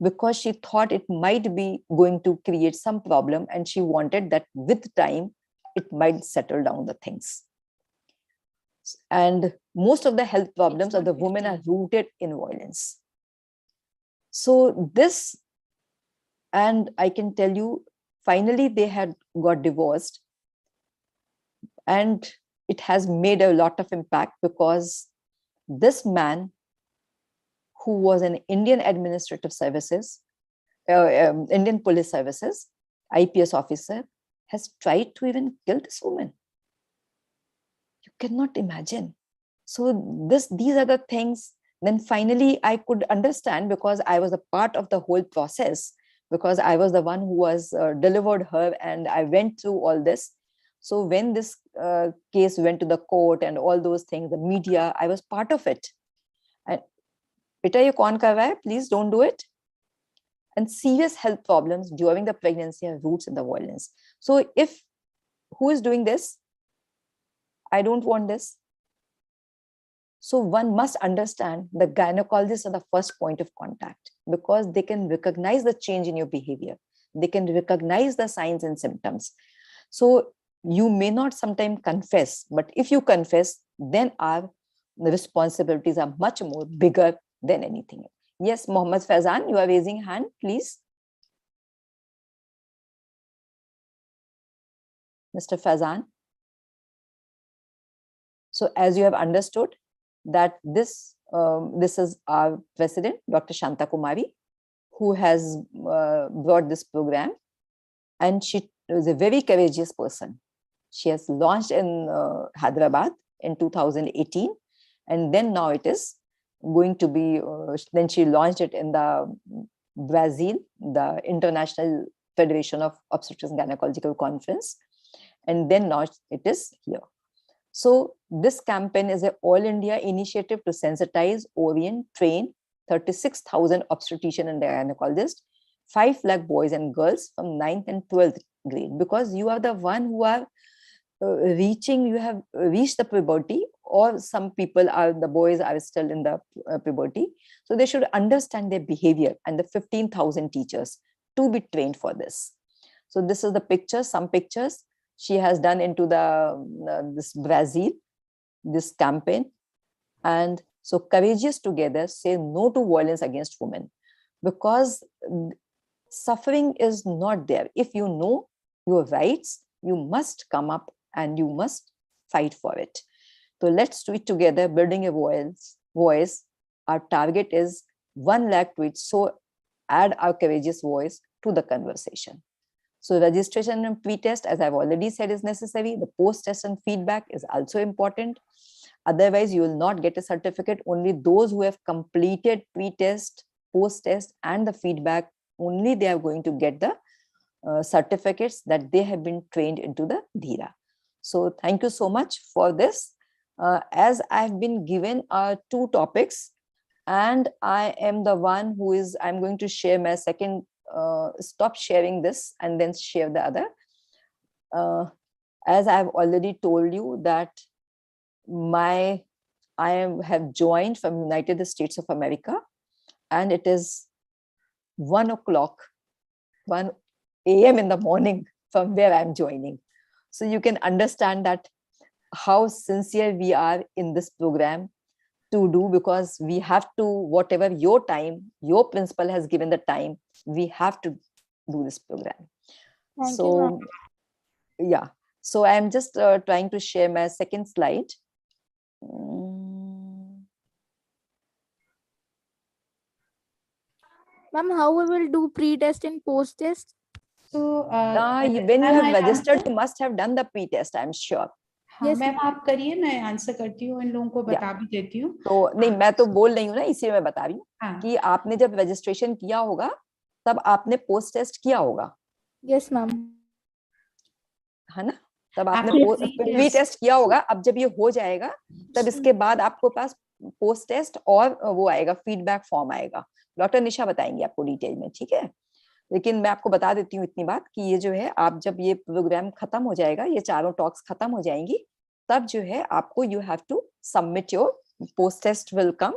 because she thought it might be going to create some problem, and she wanted that with time it might settle down the things. And most of the health problems of the women are rooted in violence. So this, and I can tell you, finally they had got divorced, and it has made a lot of impact because this man, who was an Indian Administrative Services, Indian Police Services, IPS officer, has tried to even kill this woman. You cannot imagine. So these are the things. Then finally I could understand, because I was a part of the whole process, because I was the one who was delivered her, and I went through all this. So when this case went to the court and all those things, the media, I was part of it. And Beta, ye kaun kar raha hai? Please don't do it. And serious health problems during the pregnancy are roots in the violence. So who is doing this? I don't want this. So one must understand the gynecologists are the first point of contact, because they can recognize the change in your behavior. They can recognize the signs and symptoms. So you may not sometimes confess, but if you confess, then our responsibilities are much more bigger than anything. Yes, Mohammed Faizan, you are raising hand, please. Mr. Faizan. So as you have understood that this is our president, Dr. Shanta Kumari, who has brought this program, and she is a very courageous person. She has launched in Hyderabad in 2018, and then now it is going to be, then she launched it in the Brazil, the International Federation of Obstetrics and Gynecological Conference, and then now it is here. So this campaign is an all-India initiative to sensitize, orient, train 36,000 obstetrician and gynecologists, 5 lakh boys and girls from 9th and 12th grade, because you are the one who are you have reached the puberty, or some people are, the boys are still in the puberty. So they should understand their behavior, and the 15,000 teachers to be trained for this. So this is the picture, some pictures she has done into this Brazil, this campaign. And so Courageous Together say no to violence against women, because suffering is not there. If you know your rights, you must come up and you must fight for it. So let's do it together, building a voice. Our target is 1 lakh tweets. So add our courageous voice to the conversation. So registration and pre-test, as I've already said, is necessary. The post-test and feedback is also important. Otherwise, you will not get a certificate. Only those who have completed pre-test, post-test, and the feedback, only they are going to get the certificates that they have been trained into the Dheera. So thank you so much for this. As I've been given 2 topics, And I am the one who is, I'm going to share my second, stop sharing this and then share the other. As I've already told you that have joined from United States of America, and it is 1 o'clock, 1 a.m. in the morning from where I'm joining. So you can understand that how sincere we are in this program to do, because we have to, whatever your time, your principal has given the time, we have to do this program. Thank So, you, yeah. So I'm just trying to share my second slide. ma'am. How we will do pre-test and post-test? So when you have registered, you must have done the pre-test, I'm sure. हाँ ma'am आप करिए, मैं answer करती हूँ, इन लोगों को बता भी देती हूँ. तो नहीं, मैं तो बोल रही हूँ ना, इसीलिए मैं बता रही हूँ कि आपने जब रजिस्ट्रेशन किया होगा तब आपने पोस्ट टेस्ट किया होगा. Yes ma'am. है ना, तब आपने प्री टेस्ट किया होगा. अब जब ये हो जाएगा तब इसके बाद आपको पास पोस्ट टेस्ट और वो आएगा, फीडबैक फॉर्म आएगा. डॉक्टर निशा बताएंगे आपको डिटेल में, ठीक है. लेकिन मैं आपको बता देती हूँ इतनी बात कि ये जो है, आप जब ये प्रोग्राम खत्म हो जाएगा, ये चारों टॉक्स खत्म हो जाएंगी, तब जो है आपको, you have to submit your post test will come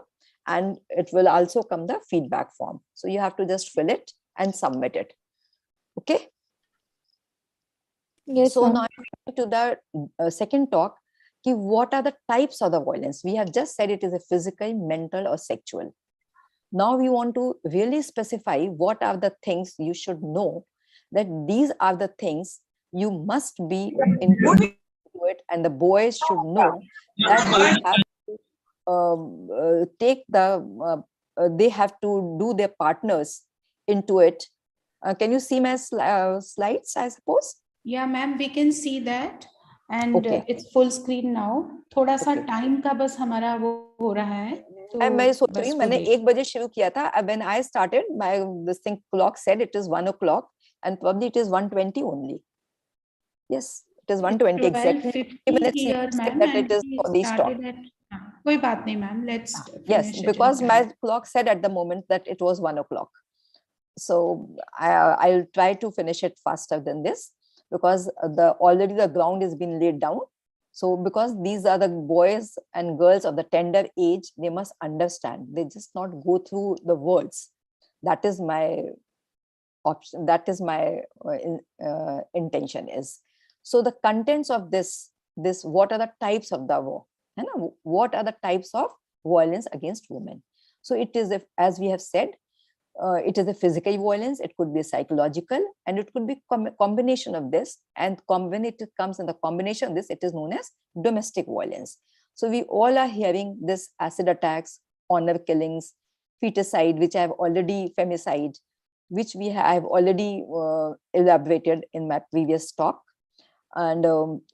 and it will also come the feedback form. So you have to just fill it and submit it. Okay. Yes. So now to the second talk, ki what are the types of the violence? We have just said it is a physical, mental, or sexual. Now we want to really specify what are the things you should know, that these are the things you must be into it, and the boys should know that they have to take the, they have to do their partners into it. Can you see my slides, I suppose? Yeah, ma'am, we can see that. And it's full screen now. थोड़ा सा time का बस हमारा वो हो रहा है. तो मैं सोच रही हूँ, मैंने 1 बजे शुरू किया था. When I started, this thing clock said it is 1 o'clock, and probably it is 1:20 only. Yes, it is 1:20 exactly. Here, ma'am, that it is for these talk. कोई बात नहीं, ma'am. Let's yes, because my clock said at the moment that it was 1 o'clock. So I'll try to finish it faster than this, because already the ground has been laid down. So because these are the boys and girls of the tender age, they must understand. They just not go through the words. That is my option. That is my intention is. So the contents of this, what are the types of the war? What are the types of violence against women? So it is, as we have said, it is a physical violence, it could be psychological, and it could be combination of this. And when it comes in the combination of this, it is known as domestic violence. So we all are hearing this acid attacks, honor killings, feticide, which I have already, femicide, which I have already elaborated in my previous talk, and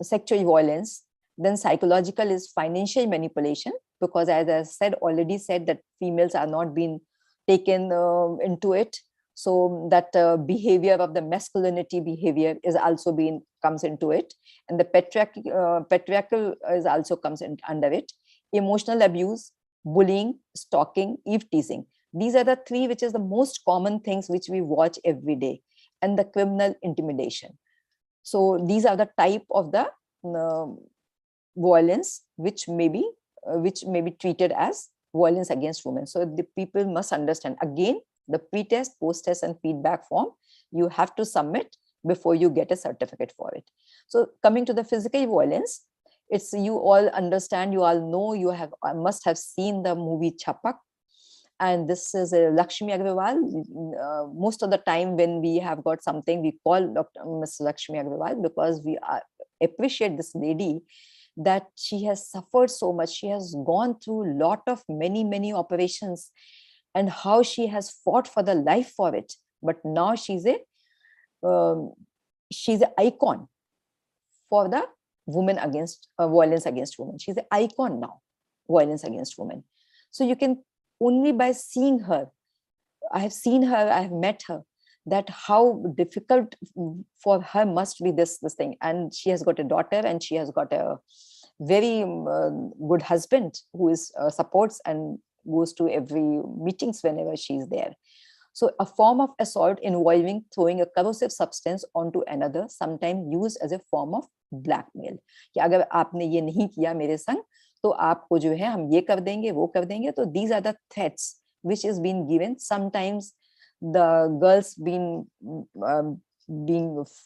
sexual violence. Then psychological is financial manipulation, because as I said, already said that females are not being taken into it. So that behavior of the masculinity behavior is also comes into it. And the patriarchal is also comes in under it. Emotional abuse, bullying, stalking, eve teasing. These are the three which is the most common things which we watch every day. And the criminal intimidation. So these are the type of the violence which may be treated as violence against women. So the people must understand, again, the pre-test, post-test, and feedback form you have to submit before you get a certificate for it. So coming to the physical violence, it's, you all understand, you all know, you must have seen the movie Chapak. And this is Lakshmi Agrawal. Most of the time when we have got something, we call Ms. Lakshmi Agrawal, because we appreciate this lady, that she has suffered so much. She has gone through a lot of many operations, and how she has fought for the life for it. But now she's an icon for the women against violence against women. She's an icon now, violence against women. So you can only by seeing her, I have seen her, I have met her, that how difficult for her must be this thing. And she has got a daughter, and she has got a very good husband who is supports and goes to every meetings whenever she's there. So a form of assault involving throwing a corrosive substance onto another, sometimes used as a form of blackmail. कि अगर आपने ये नहीं किया मेरे संग, तो आपको जो है हम ये कर देंगे, वो कर देंगे. तो these are the threats which is being given. Sometimes the girls being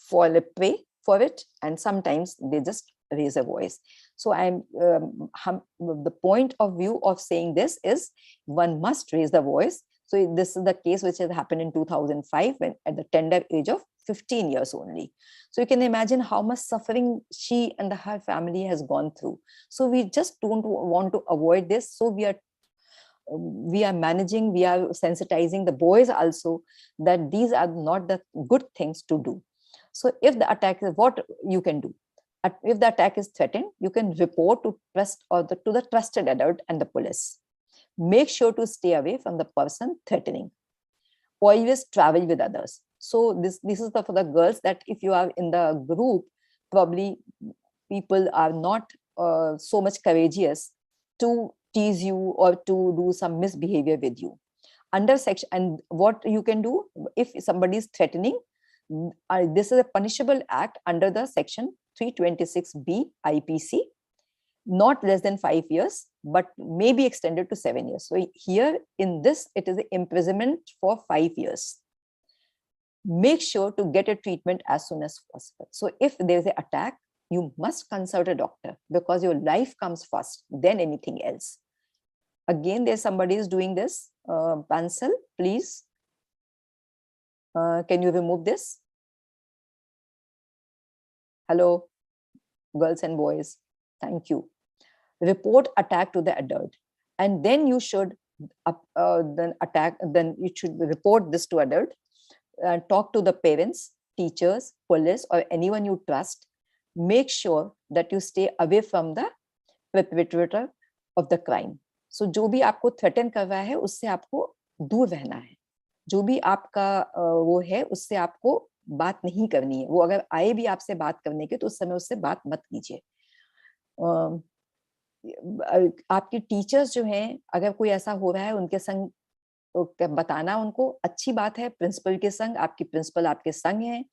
fall a prey for it, and sometimes they just raise a voice. So the point of view of saying this is one must raise the voice. So this is the case which has happened in 2005, when at the tender age of 15 years only. So you can imagine how much suffering she and her family has gone through. So we just don't want to avoid this. So we are managing, we are sensitizing the boys also that these are not the good things to do. So if the attack is, what you can do? If the attack is threatened, you can report to the trusted adult and the police. Make sure to stay away from the person threatening. Always travel with others. So this is for the girls, that if you are in the group, probably people are not so much courageous to tease you or to do some misbehavior with you. Under section, and what you can do if somebody is threatening, this is a punishable act under the section 326B IPC. Not less than 5 years, but may be extended to 7 years. So here in this, it is imprisonment for 5 years. Make sure to get a treatment as soon as possible. So if there is an attack, you must consult a doctor, because your life comes first, then anything else. Again, there's somebody is doing this. Pansal, please. Can you remove this? Hello, girls and boys. Thank you. Report attack to the adult, and then you should then you should report this to adult, talk to the parents, teachers, police, or anyone you trust. Make sure that you stay away from the perpetrator of the crime. So जो भी आपको threaten कर रहा है, उससे आपको दूर रहना है. जो भी आपका वो है, उससे आपको बात नहीं करनी है. वो अगर आए भी आपसे बात करने के, तो उस समय उससे बात मत कीजिए. आपके टीचर्स जो हैं, अगर कोई ऐसा हो रहा है उनके संग बताना उनको, अच्छी बात है. प्रिंसिपल के संग, आपकी प्रिंसिपल आपके संग है,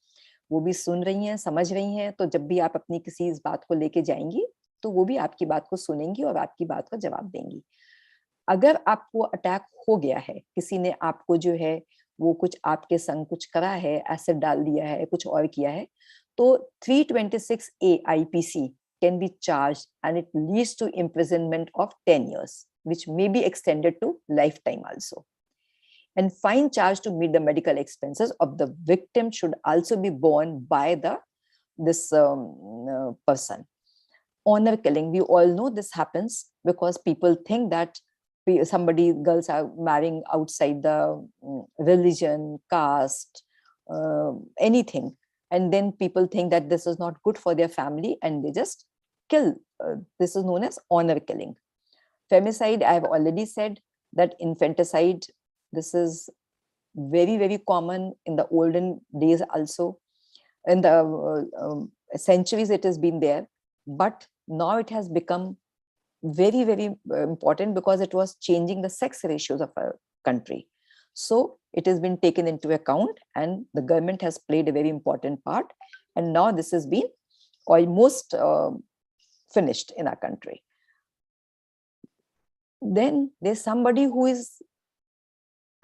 वो भी सुन रही हैं, समझ रही हैं. तो जब भी आप अपनी किसी इस बात को लेके जाएंगी, तो वो भी आपकी बात को सुनेंगी और आपकी बात का जवाब देंगी. अगर आपको अटैक हो गया है, किसी ने आपको जो है वो कुछ आपके संग कुछ करा है, एसिड डाल दिया है, कुछ और किया है, तो 326A IPC can be charged, and it leads to imprisonment of 10 years, which may be extended to lifetime also. And fine charge to meet the medical expenses of the victim should also be borne by this person. Honor killing, we all know this happens because people think that girls are marrying outside the religion, caste, anything. And then people think that this is not good for their family, and they just kill. This is known as honor killing. Femicide, I have already said that infanticide, this is very, very common in the olden days also. In the centuries it has been there, but now it has become very, very important because it was changing the sex ratios of our country. So it has been taken into account, and the government has played a very important part. And now this has been almost finished in our country. Then there's somebody who is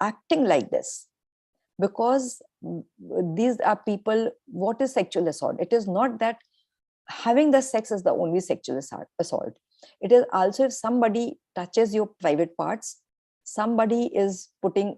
acting like this, because these are people. What is sexual assault? It is not that having the sex is the only sexual assault. It is also if somebody touches your private parts, somebody is putting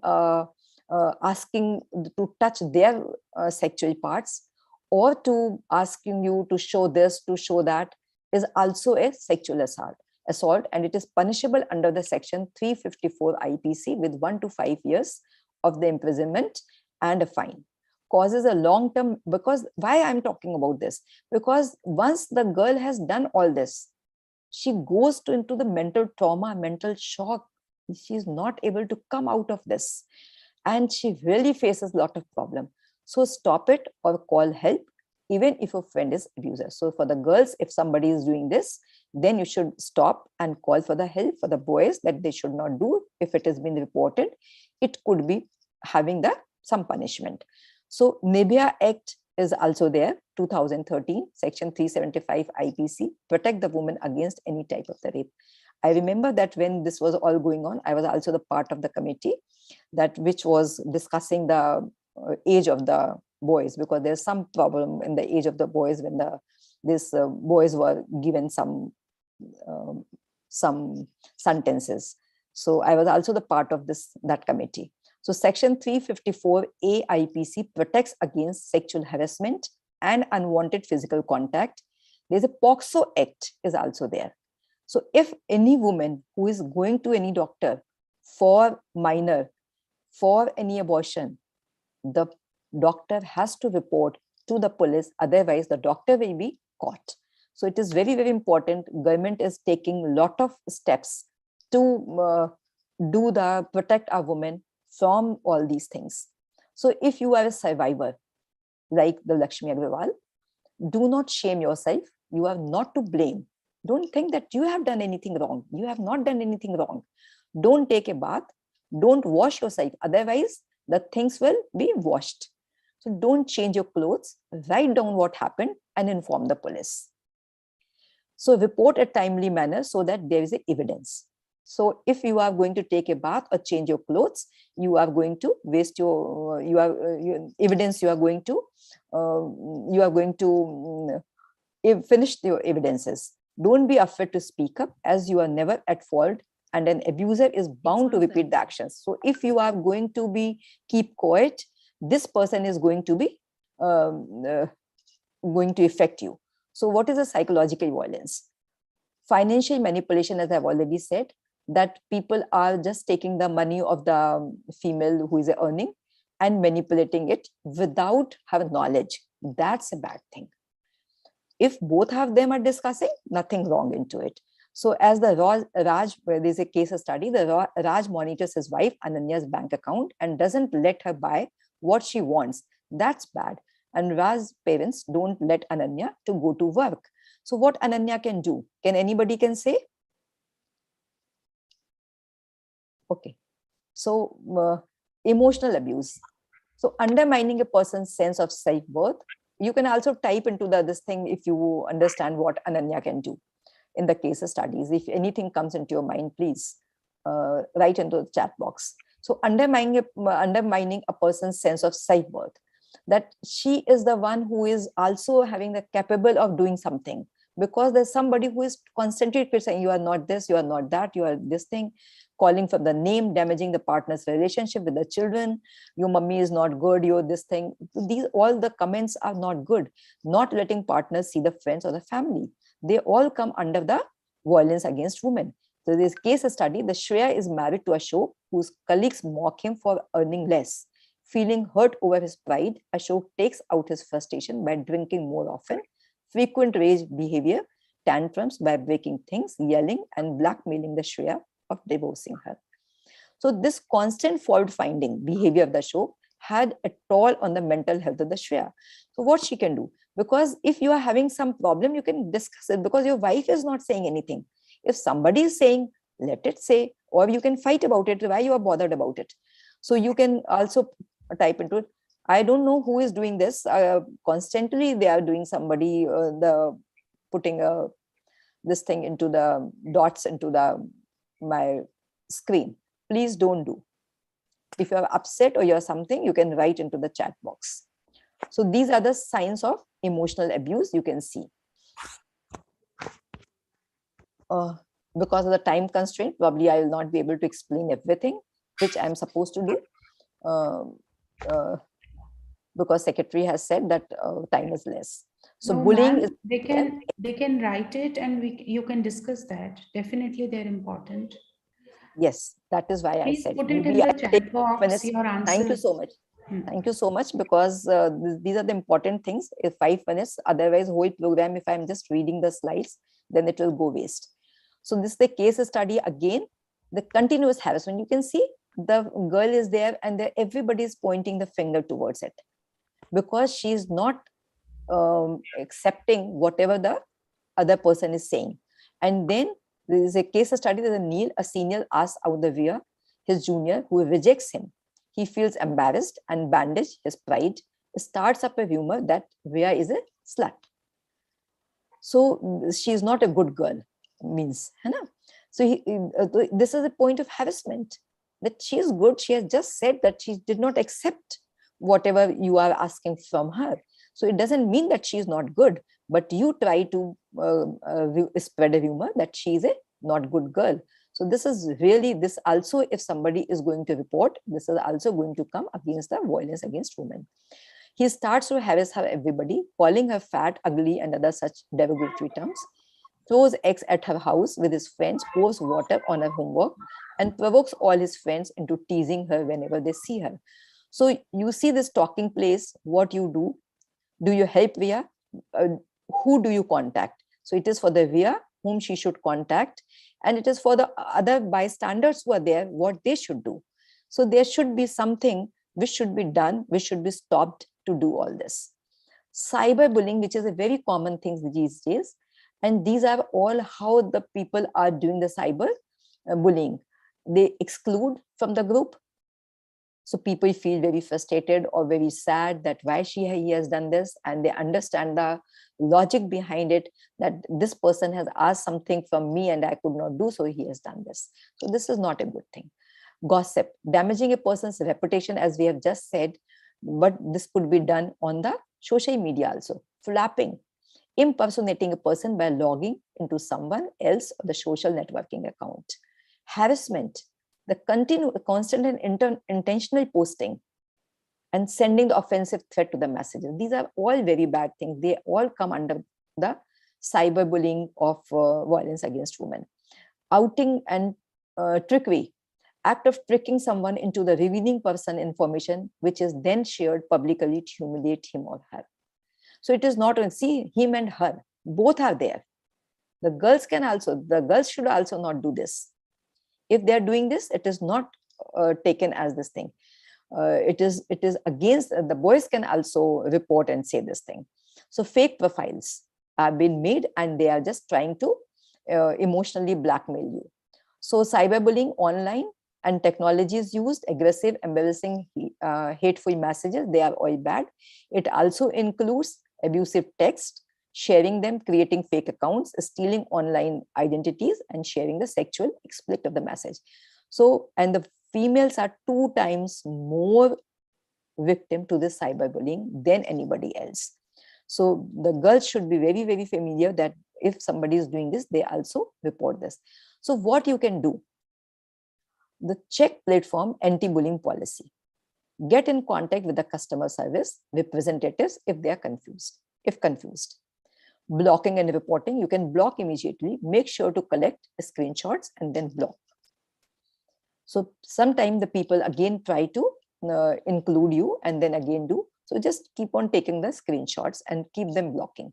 asking to touch their sexual parts, or to asking you to show this, to show that, is also a sexual assault, and it is punishable under the section 354 IPC with 1 to 5 years of the imprisonment and a fine. Causes a long-term, because why I'm talking about this? Because once the girl has done all this, she goes into the mental trauma, mental shock. She is not able to come out of this, and she really faces a lot of problem. So stop it or call help. even if a friend is abuser. So for the girls, if somebody is doing this, then you should stop and call for the help. For the boys, that they should not do. If it has been reported, it could be having some punishment. So Nirbhaya Act is also there, 2013, section 375 IPC, protect the woman against any type of the rape. I remember that when this was all going on, I was also the part of the committee that which was discussing the age of the boys, because there's some problem in the age of the boys when these boys were given some sentences. So I was also the part of that committee. So section 354 AIPC protects against sexual harassment and unwanted physical contact. There's a POXO Act is also there. So if any woman who is going to any doctor for minor, for any abortion, the doctor has to report to the police, otherwise the doctor will be caught. So it is very, very important. Government is taking a lot of steps to protect our women from all these things. So if you are a survivor, like the Lakshmi Agrawal, do not shame yourself. You are not to blame. Don't think that you have done anything wrong. You have not done anything wrong. Don't take a bath. Don't wash yourself. Otherwise, the things will be washed. So don't change your clothes. Write down what happened and inform the police. So report a timely manner so that there is a evidence. So if you are going to take a bath or change your clothes, you are going to waste your evidence. You are going to finish your evidences. Don't be afraid to speak up, as you are never at fault, and an abuser is bound to repeat the actions. So if you are going to keep quiet, this person is going to affect you. So what is a psychological violence? Financial manipulation, as I've already said, that people are just taking the money of the female who is earning and manipulating it without having knowledge. That's a bad thing. If both of them are discussing, nothing wrong into it. So as the Raj, where there's a case study, the Raj monitors his wife Ananya's bank account and doesn't let her buy what she wants. That's bad. And Raj's parents don't let Ananya to go to work. So what Ananya can do? Can anybody say? Okay. So emotional abuse. So undermining a person's sense of self-worth. You can also type into this thing if you understand what Ananya can do in the case studies. If anything comes into your mind, please write into the chat box. So undermining a person's sense of self-worth, that she is the one who is also having the capable of doing something, because there's somebody who is constantly saying you are not this, you are not that, you are this thing, calling from the name, damaging the partner's relationship with the children, your mummy is not good, you're this thing. These all the comments are not good. Not letting partners see the friends or the family, they all come under the violence against women. So this case study, the Shreya is married to Ashok, whose colleagues mock him for earning less. Feeling hurt over his pride, Ashok takes out his frustration by drinking more often, frequent rage behavior, tantrums by breaking things, yelling and blackmailing the Shreya of divorcing her. So this constant fault-finding behavior of the show had a toll on the mental health of the Shreya. So what she can do? Because if you are having some problem, you can discuss it, because your wife is not saying anything. If somebody is saying, let it say, or you can fight about it, why you are bothered about it. So you can also type into it. I don't know who is doing this. Constantly they are doing somebody, putting this thing into the dots into my screen. Please don't do. If you are upset or you're something, you can write into the chat box. So these are the signs of emotional abuse you can see. Because of the time constraint, probably I will not be able to explain everything which I'm supposed to do, because secretary has said that time is less. So no, bullying is they can write it and you can discuss that. Definitely they're important. Yes, that is why Please I said put it in the chat box, your answers. Thank you so much. Thank you so much, because these are the important things. If 5 minutes, otherwise whole program, if I'm just reading the slides, then it will go waste. So this is the case study again, the continuous harassment. You can see the girl is there and everybody is pointing the finger towards it, because she is not accepting whatever the other person is saying. And then there is a case study that Neil, a senior, asks out the Veer, his junior, who rejects him. He feels embarrassed and bandaged his pride, starts up a rumor that Veer is a slut. So she is not a good girl, means, है ना? So this is a point of harassment, that she is good. She has just said that she did not accept whatever you are asking from her. So it doesn't mean that she is not good, but you try to spread a rumor that she is a not good girl. So this is really, this also, if somebody is going to report, this is also going to come against the violence against women. He starts to harass her everybody, calling her fat, ugly, and other such derogatory terms, throws eggs at her house with his friends, pours water on her homework, and provokes all his friends into teasing her whenever they see her. So you see this talking place, what you do. Do you help Veer? Who do you contact? So it is for the Veer whom she should contact, and it is for the other bystanders who are there, what they should do. So there should be something which should be done, which should be stopped to do all this. Cyberbullying, which is a very common thing these days, and these are all how the people are doing the cyber bullying. They exclude from the group. So people feel very frustrated or very sad that why he has done this, and they understand the logic behind it, that this person has asked something from me and I could not do, so he has done this. So this is not a good thing. Gossip, damaging a person's reputation, as we have just said, but this could be done on the social media also. Flapping, impersonating a person by logging into someone else or the social networking account. Harassment, the constant and intentional posting and sending the offensive threat to the messages. These are all very bad things. They all come under the cyberbullying of violence against women. Outing and trickery, act of tricking someone into the revealing person information, which is then shared publicly to humiliate him or her. So it is not only, see, him and her, both are there. The girls should also not do this. If they are doing this, it is not taken as this thing. It is against, the boys can also report and say this thing. So fake profiles are being made and they are just trying to emotionally blackmail you. So cyberbullying online and technology is used, aggressive, embarrassing, hateful messages, they are all bad. It also includes abusive text, sharing them, creating fake accounts, stealing online identities, and sharing the sexual explicit of the message. So, and the females are 2 times more victim to this cyberbullying than anybody else. So the girls should be very, very familiar that if somebody is doing this, they also report this. So what you can do? The check platform anti-bullying policy. Get in contact with the customer service representatives if they are confused. Blocking and reporting, you can block immediately. Make sure to collect screenshots and then block. So sometimes the people again try to include you and then again do. So just keep on taking the screenshots and keep them blocking.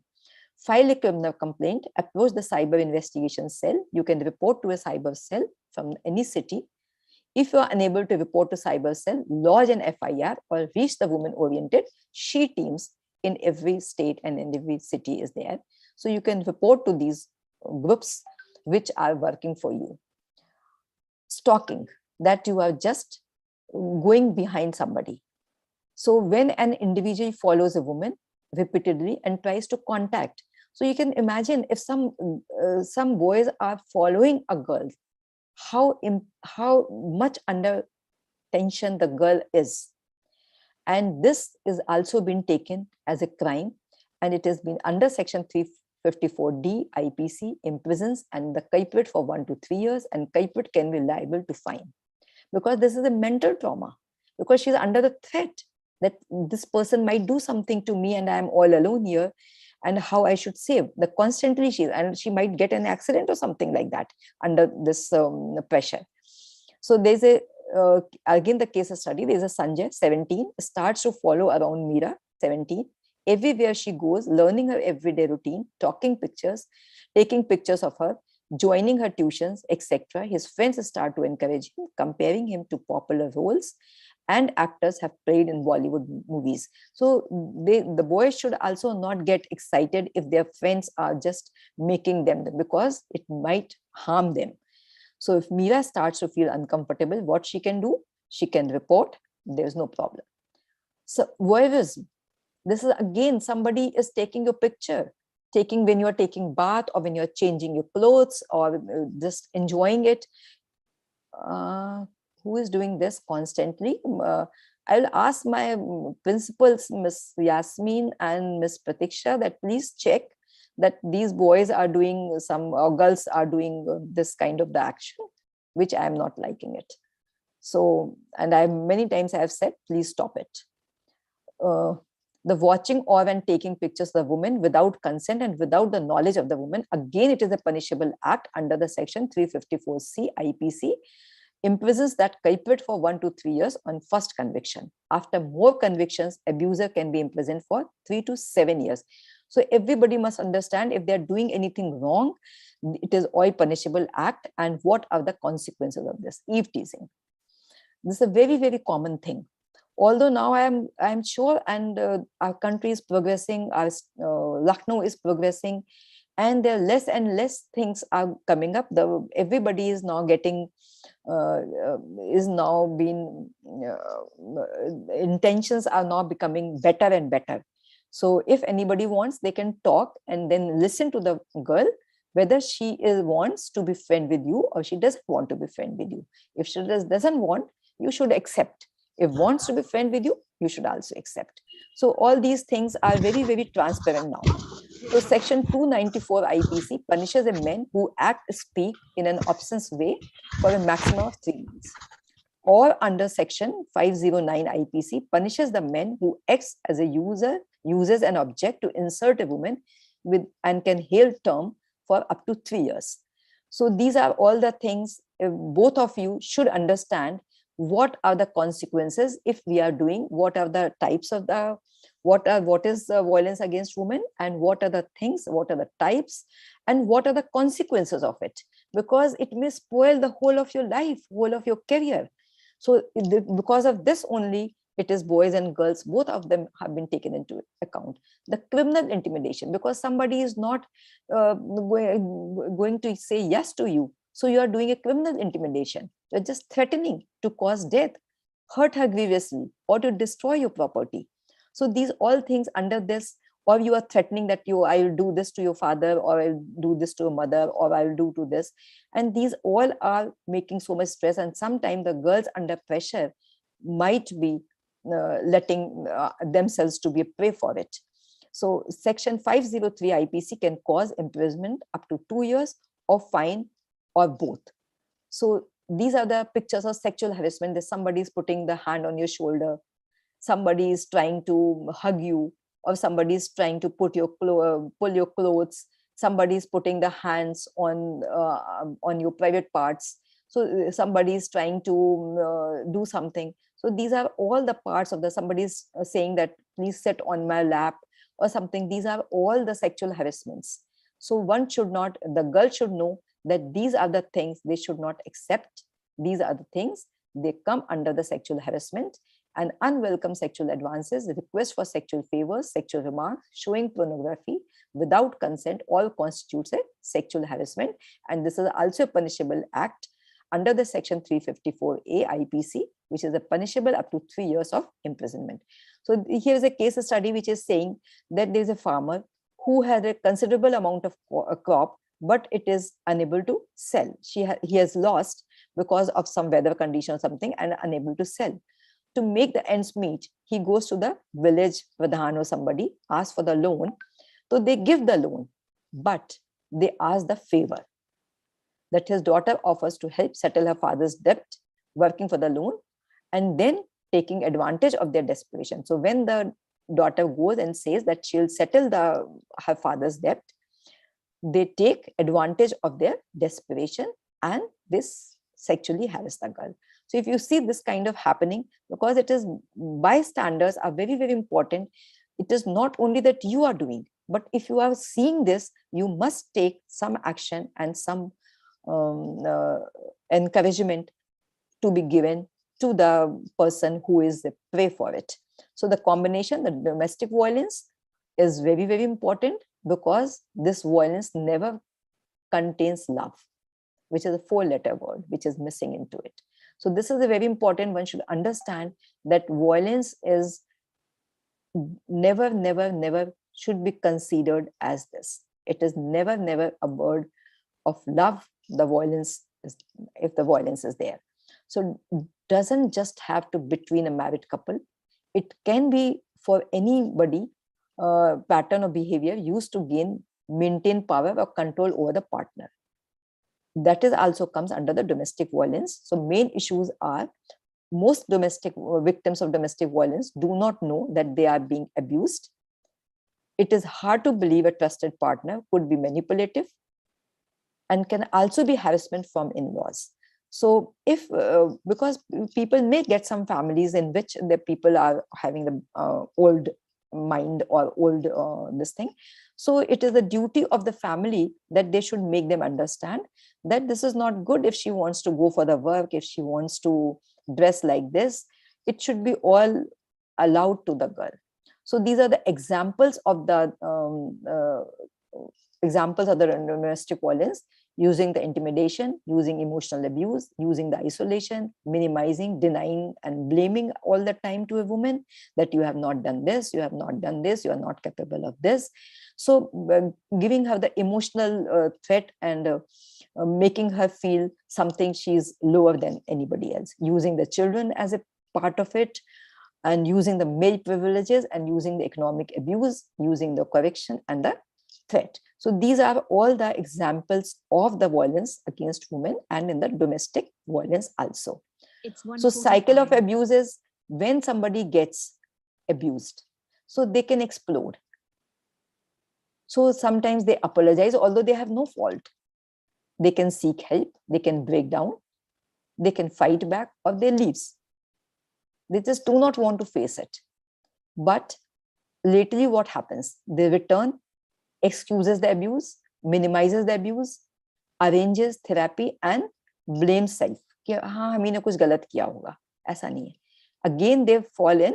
File a criminal complaint, approach the cyber investigation cell. You can report to a cyber cell from any city. If you are unable to report to cyber cell, lodge an FIR or reach the women-oriented SHE teams in every state and in every city is there. So you can report to these groups which are working for you. Stalking, that you are just going behind somebody. So when an individual follows a woman repeatedly and tries to contact, so you can imagine if some boys are following a girl, how much under tension the girl is. And this is also been taken as a crime, and it has been under section 354D IPC, imprisons and the culprit for 1 to 3 years, and culprit can be liable to fine, because this is a mental trauma, because she's under the threat that this person might do something to me and I'm all alone here, and how I should save. The constantly she might get an accident or something like that under this pressure. So there's a again the case study. There's a Sanjay, 17, starts to follow around Meera, 17. Everywhere she goes, learning her everyday routine, taking pictures of her, joining her tuitions, etc. His friends start to encourage him, comparing him to popular roles, and actors have played in Bollywood movies. So the boys should also not get excited if their friends are just making them, because it might harm them. So if Meera starts to feel uncomfortable, what she can do? She can report. There's no problem. So voyeurism. This is again, somebody is taking your picture, taking when you're taking bath or when you're changing your clothes or just enjoying it. Who is doing this constantly? I'll ask my principals, Miss Yasmin and Miss Pratiksha, that please check that these boys are doing some, or girls are doing this kind of the action, which I'm not liking it. So, and many times I have said, please stop it. The watching or and taking pictures of the woman without consent and without the knowledge of the woman, again, it is a punishable act under the section 354C IPC, imprisons that culprit for 1 to 3 years on first conviction. After more convictions, abuser can be imprisoned for 3 to 7 years. So everybody must understand, if they're doing anything wrong, it is all punishable act, and what are the consequences of this? Eve teasing. This is a very, very common thing. Although now I'm sure, and our country is progressing, our Lucknow is progressing, and there are less and less things are coming up. Everybody is now getting, intentions are now becoming better and better. So if anybody wants, they can talk and then listen to the girl, whether she wants to be friend with you or she doesn't want to be friend with you. If she doesn't want, you should accept. If wants to be friend with you, you should also accept. So all these things are very, very transparent now. So section 294 IPC punishes a man who act, speak in an obscene way for a maximum of 3 months. Or under section 509 IPC punishes the man who acts as a user, uses an object to insert a woman with, and can hail term for up to 3 years. So these are all the things both of you should understand. What are the consequences if we are doing? What are the types of the, what is violence against women, and what are the things, what are the types, and what are the consequences of it? Because it may spoil the whole of your life, whole of your career. So because of this only, it is boys and girls, both of them have been taken into account. The criminal intimidation, because somebody is not going to say yes to you, so you are doing a criminal intimidation. You're just threatening to cause death, hurt her grievously, or to destroy your property. So these all things under this, or you are threatening that I will do this to your father, or I'll do this to your mother, or I'll do to this. And these all are making so much stress. And sometimes the girls under pressure might be letting themselves to be a prey for it. So section 503 IPC can cause imprisonment up to 2 years or fine or both. So these are the pictures of sexual harassment. There's somebody is putting the hand on your shoulder, somebody is trying to hug you, or somebody is trying to pull your clothes, somebody is putting the hands on your private parts. So somebody is trying to do something. So these are all the parts of somebody is saying that please sit on my lap or something. These are all the sexual harassments. So one should not, the girl should know that these are the things they should not accept. These are the things, they come under the sexual harassment. And unwelcome sexual advances, request for sexual favors, sexual remarks, showing pornography without consent all constitutes a sexual harassment. And this is also a punishable act under the section 354A IPC, which is a punishable up to 3 years of imprisonment. So here's a case study which is saying that there's a farmer who had a considerable amount of crop, but it is unable to sell. He has lost because of some weather condition or something and unable to sell. To make the ends meet, he goes to the village pradhan or somebody, asks for the loan. So they give the loan, but they ask the favor that his daughter offers to help settle her father's debt, working for the loan, and then taking advantage of their desperation. So when the daughter goes and says that she'll settle her father's debt, they take advantage of their desperation and this sexually harass the girl. So if you see this kind of happening, because it is bystanders are very, very important. It is not only that you are doing, but if you are seeing this, you must take some action and some encouragement to be given to the person who is the prey for it. So the combination, the domestic violence is very, very important, because this violence never contains love, which is a 4-letter word, which is missing into it. So this is a very important, one should understand that violence is never, never, never should be considered as this. It is never, never a word of love. The violence is, if the violence is there. So it doesn't just have to between a married couple. It can be for anybody, pattern of behavior used to maintain power or control over the partner. That is also comes under the domestic violence. So main issues are, most domestic victims of domestic violence do not know that they are being abused. It is hard to believe a trusted partner could be manipulative, and can also be harassment from in-laws. So if, because people may get some families in which the people are having the old mind or old this thing. So it is the duty of the family that they should make them understand that this is not good. If she wants to go for the work, if she wants to dress like this, it should be all allowed to the girl. So these are the examples of the domestic violence: using the intimidation, using emotional abuse, using the isolation, minimizing, denying, and blaming all the time to a woman that you have not done this, you have not done this, you are not capable of this. So giving her the emotional threat, and making her feel something she's lower than anybody else, using the children as a part of it, and using the male privileges, and using the economic abuse, using the correction and the threat. So these are all the examples of the violence against women, and in the domestic violence also. So cycle of abuse is when somebody gets abused, so they can explode. So sometimes they apologize, although they have no fault. They can seek help, they can break down, they can fight back, or they leave. They just do not want to face it. But lately what happens? They return, excuses the abuse, minimizes the abuse, arranges therapy, and blames self. कि हाँ हमने कुछ गलत किया होगा, ऐसा नहीं है. Again they fall in,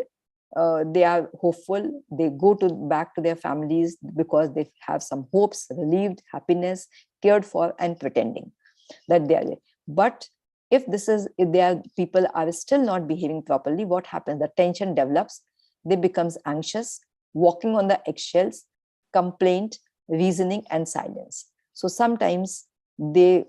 they are hopeful, they go back to their families because they have some hopes, relieved, happiness, cared for, and pretending that they are there. But if people are still not behaving properly, what happens? The tension develops, they becomes anxious, walking on the eggshells, complaint, reasoning, and silence. So sometimes they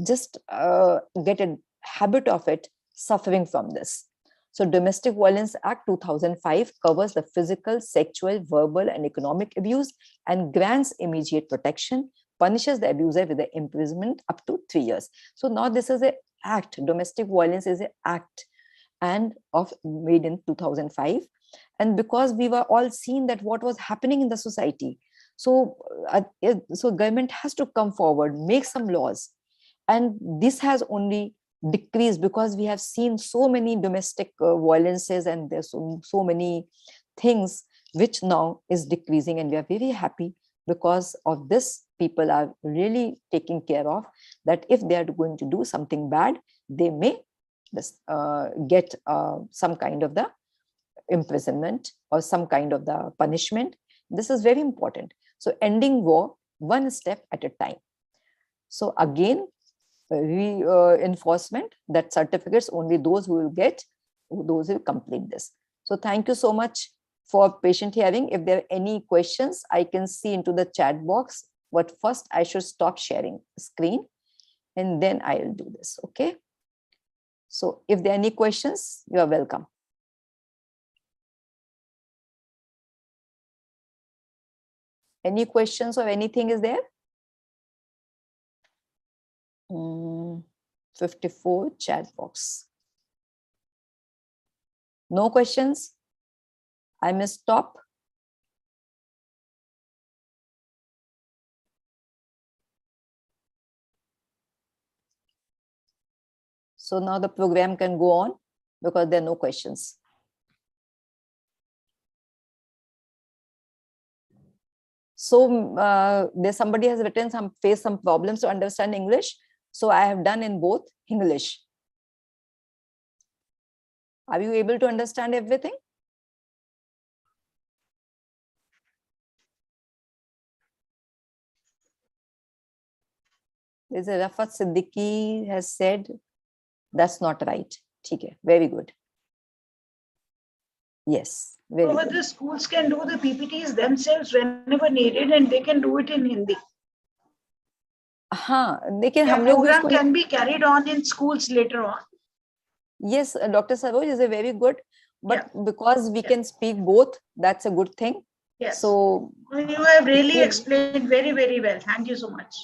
just get a habit of it, suffering from this. So Domestic Violence Act 2005 covers the physical, sexual, verbal, and economic abuse, and grants immediate protection, punishes the abuser with the imprisonment up to 3 years. So now this is an act. Domestic violence is an act, and made in 2005. And because we were all seeing that what was happening in the society, so government has to come forward, make some laws, and this has only decreased because we have seen so many domestic violences, and there's so many things which now is decreasing, and we are very happy because of this. People are really taking care of that. If they are going to do something bad, they may get some kind of the imprisonment or some kind of the punishment. This is very important. So ending war one step at a time. So again, reinforcement that certificates only those who will get, those who complete this. So thank you so much for patient hearing. If there are any questions, I can see into the chat box. But first I should stop sharing screen and then I will do this. Okay. So if there are any questions, you are welcome. Any questions or anything is there? 54 chat box. No questions? I may stop. So now the program can go on because there are no questions. So there's somebody has written face some problems to understand English. So I have done in both English. Are you able to understand everything? There's a Rafat Siddiqui has said, that's not right. Okay, very good. Yes, very So good. the schools can do the PPTs themselves whenever needed, and they can do it in Hindi. हाँ, लेकिन Yeah, हम लोग program उसको can be carried on in schools later on. Yes, Dr. Saroj is a very good, but Yeah. because we can speak both, that's a good thing. Yes. So You have really explained very, very well. Thank you so much.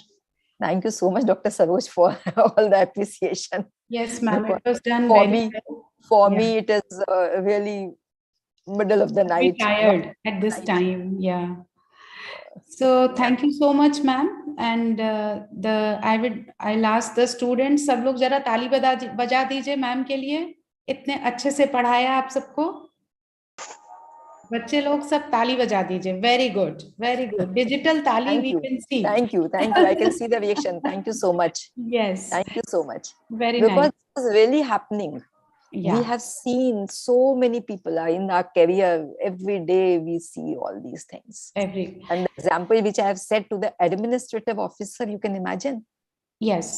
thank you so much, Dr. Saroj, for all the appreciation. Yes, ma'am, it was done For very me, well. for Yeah. me, it is really middle of the night. Tired at this time. Yeah. So thank you so much, ma'am. And I'll ask the students, सब लोग जरा ताली बजा दीजिए ma'am के लिए, इतने अच्छे से पढ़ाया आप सबको। बच्चे लोग सब ताली बजा दीजिए। Very good, very good. Digital ताली Thank we you. can see. Thank you. Thank you. I can see the reaction. Thank you so much. Yes. Thank you so much. Very Because nice. it's really happening. Yeah. We have seen so many people in our career. Every day we see all these things. And the example which I have said to the administrative officer, you can imagine. Yes.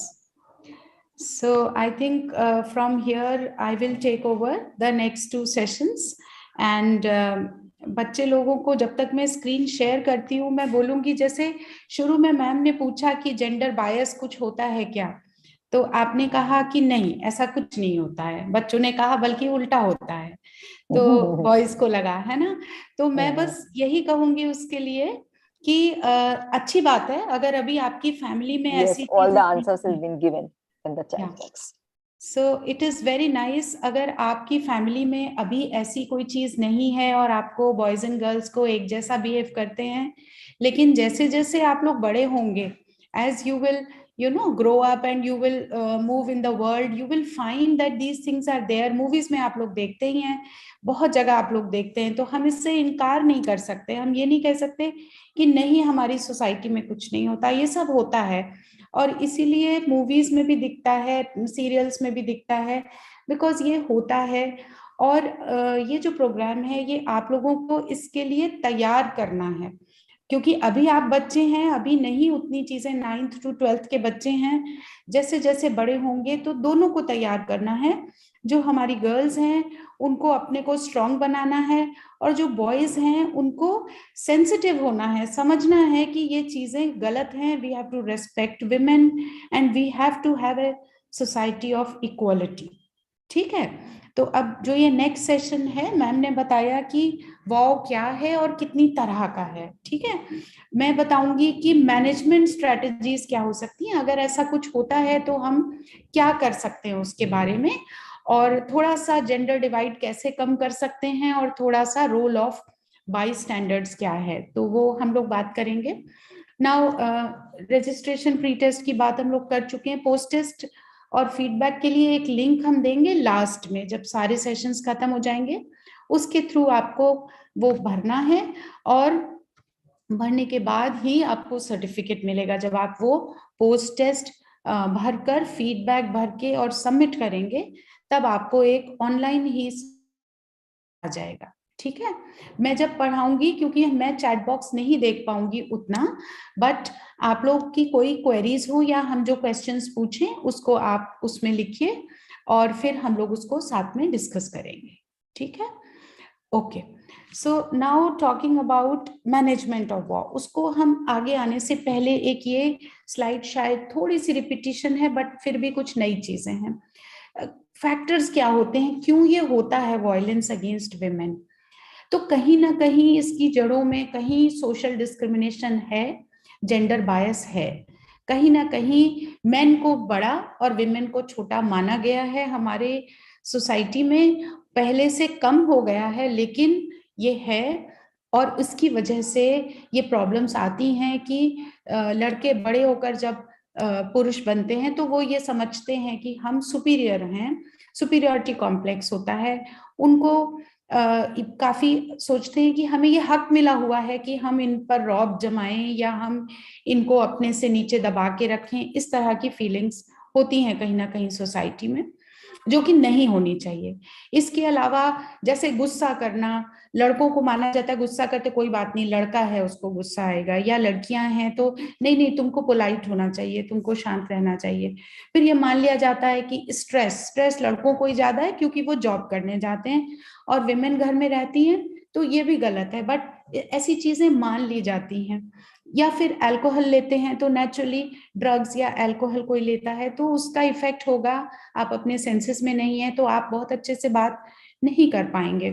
So I think from here I will take over the next two sessions. And बच्चे लोगों को जब तक मैं screen share करती हूँ, मैं बोलूँगी, जैसे शुरू में मैम ने पूछा कि जेंडर बायस कुछ होता है क्या, तो आपने कहा कि नहीं, ऐसा कुछ नहीं होता है। बच्चों ने कहा बल्कि उल्टा होता है, तो बॉयज को लगा, है ना। तो मैं बस यही कहूंगी उसके लिए कि अच्छी बात है अगर अभी आपकी फैमिली में ऐसी all the answers have been given in the chat box. So it is very nice अगर आपकी फैमिली में अभी ऐसी कोई चीज़ नहीं है और आपको बॉयज़ एंड गर्ल्स को एक जैसा बिहेव करते हैं, लेकिन जैसे जैसे आप लोग बड़े होंगे, as you will grow up and you will move in the world, you will find that these things are there. Movies में आप लोग देखते ही हैं, बहुत जगह आप लोग देखते हैं, तो हम इससे इनकार नहीं कर सकते। हम ये नहीं कह सकते कि नहीं हमारी सोसाइटी में कुछ नहीं होता, ये सब होता है। और इसीलिए मूवीज में भी दिखता है, सीरियल्स में भी दिखता है, बिकॉज ये होता है। और ये जो प्रोग्राम है ये आप लोगों को इसके लिए तैयार करना है, क्योंकि अभी आप बच्चे हैं, अभी नहीं उतनी चीजें, 9th to 12th के बच्चे हैं। जैसे जैसे बड़े होंगे तो दोनों को तैयार करना है। जो हमारी गर्ल्स हैं उनको अपने को स्ट्रांग बनाना है, और जो बॉयज हैं उनको सेंसिटिव होना है, समझना है कि ये चीजें गलत हैं। We have to respect women and we have to have a society of equality. ठीक है, तो अब जो ये नेक्स्ट सेशन है, मैम ने बताया कि वो क्या है और कितनी तरह का है। ठीक है, मैं बताऊंगी कि मैनेजमेंट स्ट्रेटजीज क्या हो सकती हैं, अगर ऐसा कुछ होता है तो हम क्या कर सकते हैं उसके बारे में, और थोड़ा सा जेंडर डिवाइड कैसे कम कर सकते हैं, और थोड़ा सा रोल ऑफ बाई स्टैंडर्ड्स क्या है, तो वो हम लोग बात करेंगे। नाउ रजिस्ट्रेशन प्री टेस्ट की बात हम लोग कर चुके हैं। पोस्ट टेस्ट और फीडबैक के लिए एक लिंक हम देंगे लास्ट में, जब सारे सेशंस खत्म हो जाएंगे, उसके थ्रू आपको वो भरना है, और भरने के बाद ही आपको सर्टिफिकेट मिलेगा। जब आप वो पोस्ट टेस्ट भरकर, फीडबैक भर के और सबमिट करेंगे, तब आपको एक ऑनलाइन ही आ जाएगा। ठीक है, मैं जब पढ़ाऊंगी, क्योंकि मैं चैट बॉक्स नहीं देख पाऊंगी उतना, बट आप लोग की कोई क्वेरीज हो या हम जो क्वेश्चंस पूछें उसको आप उसमें लिखिए, और फिर हम लोग उसको साथ में डिस्कस करेंगे। ठीक है, okay. So now talking about management of war, उसको हम आगे आने से पहले एक ये स्लाइड शायद थोड़ी सी रिपीटिशन है, बट फिर भी कुछ नई चीजें हैं। फैक्टर्स क्या होते हैं, क्यों ये होता है वायलेंस अगेंस्ट विमेन, तो कहीं ना कहीं इसकी जड़ों में कहीं सोशल डिस्क्रिमिनेशन है, जेंडर बायस है, कहीं ना कहीं मेन को बड़ा और विमेन को छोटा माना गया है। हमारे सोसाइटी में पहले से कम हो गया है, लेकिन ये है, और उसकी वजह से ये प्रॉब्लम्स आती हैं कि लड़के बड़े होकर जब पुरुष बनते हैं तो वो ये समझते हैं कि हम सुपीरियर हैं, सुपीरियरिटी कॉम्प्लेक्स होता है उनको। काफी सोचते हैं कि हमें ये हक मिला हुआ है कि हम इन पर रौब जमाएं या हम इनको अपने से नीचे दबा के रखें, इस तरह की फीलिंग्स होती हैं कहीं ना कहीं सोसाइटी में। जो कि नहीं होनी चाहिए। इसके अलावा जैसे गुस्सा करना, लड़कों को माना जाता है गुस्सा करते कोई बात नहीं, लड़का है उसको गुस्सा आएगा, या लड़कियां हैं तो नहीं नहीं तुमको पोलाइट होना चाहिए, तुमको शांत रहना चाहिए। फिर ये मान लिया जाता है कि स्ट्रेस लड़कों को ही ज्यादा है क्योंकि वो जॉब करने जाते हैं और विमेन घर में रहती हैं, तो ये भी गलत है। बट ऐसी चीजें मान ली जाती हैं। या फिर अल्कोहल लेते हैं तो नेचुरली ड्रग्स या अल्कोहल कोई लेता है तो उसका इफेक्ट होगा, आप अपने सेंसेस में नहीं है तो आप बहुत अच्छे से बात नहीं कर पाएंगे।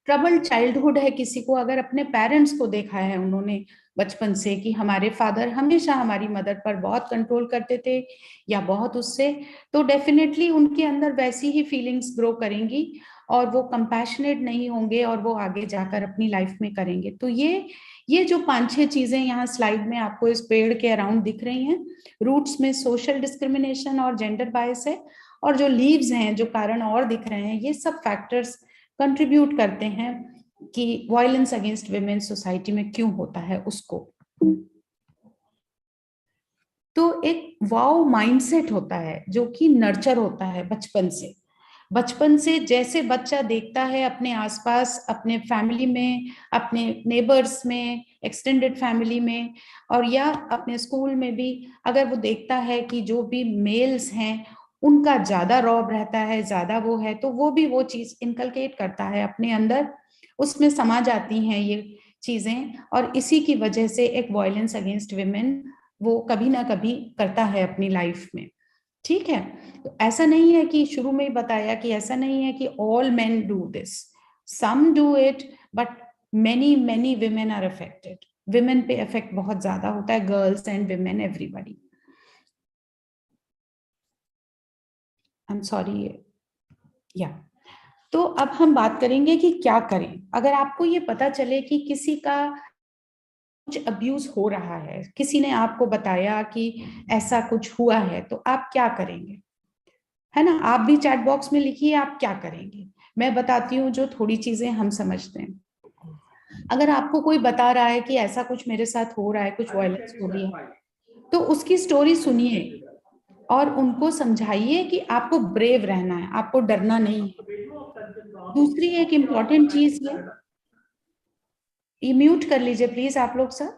ट्रबल्ड चाइल्डहुड है किसी को, अगर अपने पेरेंट्स को देखा है उन्होंने बचपन से कि हमारे फादर हमेशा हमारी मदर पर बहुत कंट्रोल करते थे या बहुत उससे, तो डेफिनेटली उनके अंदर वैसी ही फीलिंग्स ग्रो करेंगी और वो कंपैशनेट नहीं होंगे और वो आगे जाकर अपनी लाइफ में करेंगे। तो ये जो 5-6 चीजें यहाँ स्लाइड में आपको इस पेड़ के अराउंड दिख रही हैं, रूट्स में सोशल डिस्क्रिमिनेशन और जेंडर बायस है, और जो लीव्स हैं जो कारण और दिख रहे हैं, ये सब फैक्टर्स कंट्रीब्यूट करते हैं कि वायलेंस अगेंस्ट विमेन सोसाइटी में क्यों होता है उसको। तो एक वाओ माइंडसेट होता है जो कि नर्चर होता है बचपन से जैसे बच्चा देखता है अपने आसपास, अपने फैमिली में, अपने नेबर्स में, एक्सटेंडेड फैमिली में, और या अपने स्कूल में भी, अगर वो देखता है कि जो भी मेल्स हैं उनका ज्यादा रौब रहता है, ज्यादा वो है, तो वो भी वो चीज इनकलकेट करता है अपने अंदर, उसमें समा जाती हैं ये चीजें, और इसी की वजह से एक वायलेंस अगेंस्ट विमेन वो कभी ना कभी करता है अपनी लाइफ में। ठीक है, तो ऐसा नहीं है कि शुरू में ही बताया कि ऐसा नहीं है कि all men do this, some do it, but many many women are affected. Women पे इफेक्ट बहुत ज्यादा होता है, girls and women everybody. I am sorry yeah. तो अब हम बात करेंगे कि क्या करें अगर आपको ये पता चले कि किसी का कुछ अब्यूज हो रहा है, किसी ने आपको बताया कि ऐसा कुछ हुआ है, तो आप क्या करेंगे, है ना। आप भी चैट बॉक्स में लिखिए आप क्या करेंगे, मैं बताती हूँ जो थोड़ी चीजें हम समझते हैं। अगर आपको कोई बता रहा है कि ऐसा कुछ मेरे साथ हो रहा है, कुछ वायलेंस हो रही है, तो उसकी स्टोरी सुनिए और उनको समझाइए कि आपको ब्रेव रहना है, आपको डरना नहीं है। दूसरी एक इम्पॉर्टेंट चीज ये म्यूट कर लीजिए प्लीज आप लोग सर।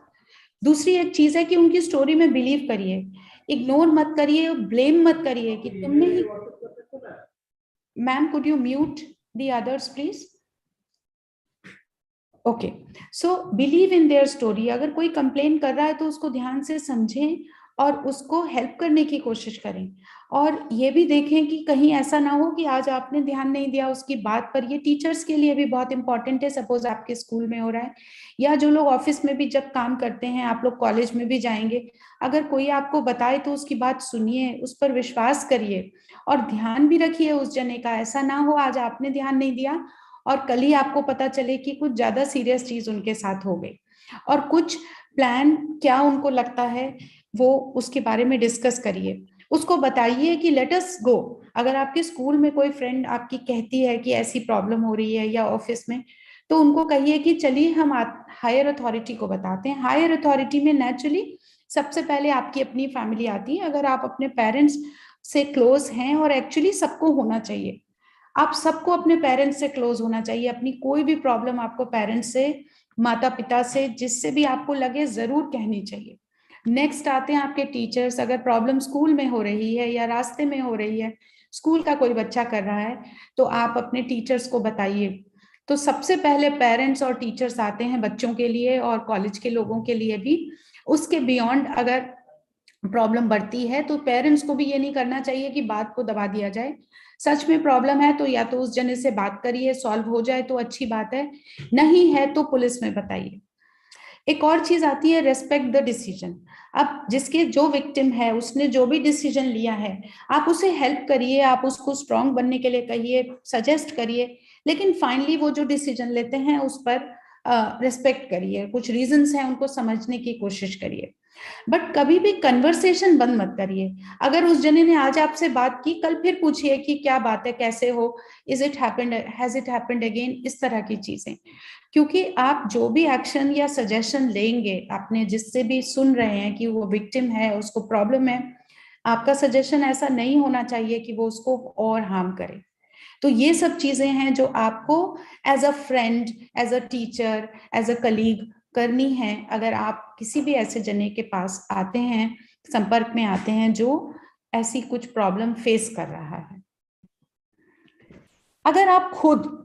दूसरी एक चीज है कि उनकी स्टोरी में बिलीव करिए, इग्नोर मत करिए, ब्लेम मत करिए कि तुमने ही। Ma'am could you mute the others please. Okay, so believe in their story. अगर कोई कंप्लेन कर रहा है तो उसको ध्यान से समझें और उसको हेल्प करने की कोशिश करें, और ये भी देखें कि कहीं ऐसा ना हो कि आज आपने ध्यान नहीं दिया उसकी बात पर। ये टीचर्स के लिए भी बहुत इंपॉर्टेंट है, सपोज आपके स्कूल में हो रहा है या जो लोग ऑफिस में भी जब काम करते हैं, आप लोग कॉलेज में भी जाएंगे, अगर कोई आपको बताए तो उसकी बात सुनिए, उस पर विश्वास करिए और ध्यान भी रखिए उस जने का। ऐसा ना हो आज आपने ध्यान नहीं दिया और कल ही आपको पता चले कि कुछ ज्यादा सीरियस चीज उनके साथ हो गई। और कुछ प्लान क्या उनको लगता है वो उसके बारे में डिस्कस करिए, उसको बताइए कि लेट अस गो। अगर आपके स्कूल में कोई फ्रेंड आपकी कहती है कि ऐसी प्रॉब्लम हो रही है या ऑफिस में, तो उनको कहिए कि चलिए हम हायर अथॉरिटी को बताते हैं। हायर अथॉरिटी में नेचुरली सबसे पहले आपकी अपनी फैमिली आती है। अगर आप अपने पेरेंट्स से क्लोज हैं, और एक्चुअली सबको होना चाहिए, आप सबको अपने पेरेंट्स से क्लोज होना चाहिए, अपनी कोई भी प्रॉब्लम आपको पेरेंट्स से, माता पिता से, जिससे भी आपको लगे जरूर कहनी चाहिए। नेक्स्ट आते हैं आपके टीचर्स। अगर प्रॉब्लम स्कूल में हो रही है या रास्ते में हो रही है, स्कूल का कोई बच्चा कर रहा है, तो आप अपने टीचर्स को बताइए। तो सबसे पहले पेरेंट्स और टीचर्स आते हैं बच्चों के लिए और कॉलेज के लोगों के लिए भी। उसके बियॉन्ड अगर प्रॉब्लम बढ़ती है तो पेरेंट्स को भी ये नहीं करना चाहिए कि बात को दबा दिया जाए। सच में प्रॉब्लम है तो या तो उस जने से बात करिए, सॉल्व हो जाए तो अच्छी बात है, नहीं है तो पुलिस में बताइए। एक और चीज आती है रेस्पेक्ट द डिसीजन। अब जिसके जो विक्टिम है उसने जो भी डिसीजन लिया है, आप उसे हेल्प करिए, आप उसको स्ट्रांग बनने के लिए कहिए, सजेस्ट करिए, लेकिन फाइनली वो जो डिसीजन लेते हैं उस पर रेस्पेक्ट करिए। कुछ रीजंस हैं उनको समझने की कोशिश करिए, बट कभी भी कन्वर्सेशन बंद मत करिए। अगर उस जने ने आज आपसे बात की, कल फिर पूछिए कि क्या बात है, कैसे हो, is it happened, has it happened again, इस तरह की चीजें। क्योंकि आप जो भी एक्शन या सजेशन लेंगे, आपने जिससे भी सुन रहे हैं कि वो विक्टिम है, उसको प्रॉब्लम है, आपका सजेशन ऐसा नहीं होना चाहिए कि वो उसको और हार्म करे। तो ये सब चीजें हैं जो आपको as a friend, as a teacher, as a colleague करनी है अगर आप किसी भी ऐसे जने के पास आते हैं, संपर्क में आते हैं जो ऐसी कुछ प्रॉब्लम फेस कर रहा है। अगर आप खुद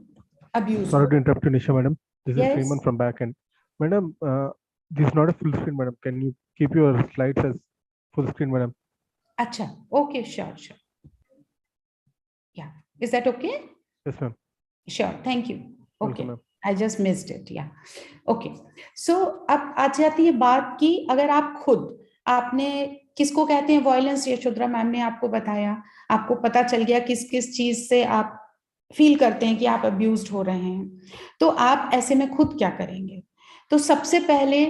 abuse, sorry to interrupt you, Nisha madam, this Yes. is Freeman from back end. Madam, this is not a full screen, madam. Can you keep your slides as full screen, madam? अच्छा, okay, sure. Yeah, is that okay? Yes, ma'am. Sure, thank you. Okay, Welcome, ma'am. I just missed it. Yeah, okay. So अब आ जाती है बात की, अगर आप खुद, आपने किसको कहते हैं वायलेंस, यशोधरा मैम ने आपको बताया, आपको पता चल गया किस किस चीज से आप फील करते हैं कि आप अब्यूज्ड हो रहे हैं, तो आप ऐसे में खुद क्या करेंगे? तो सबसे पहले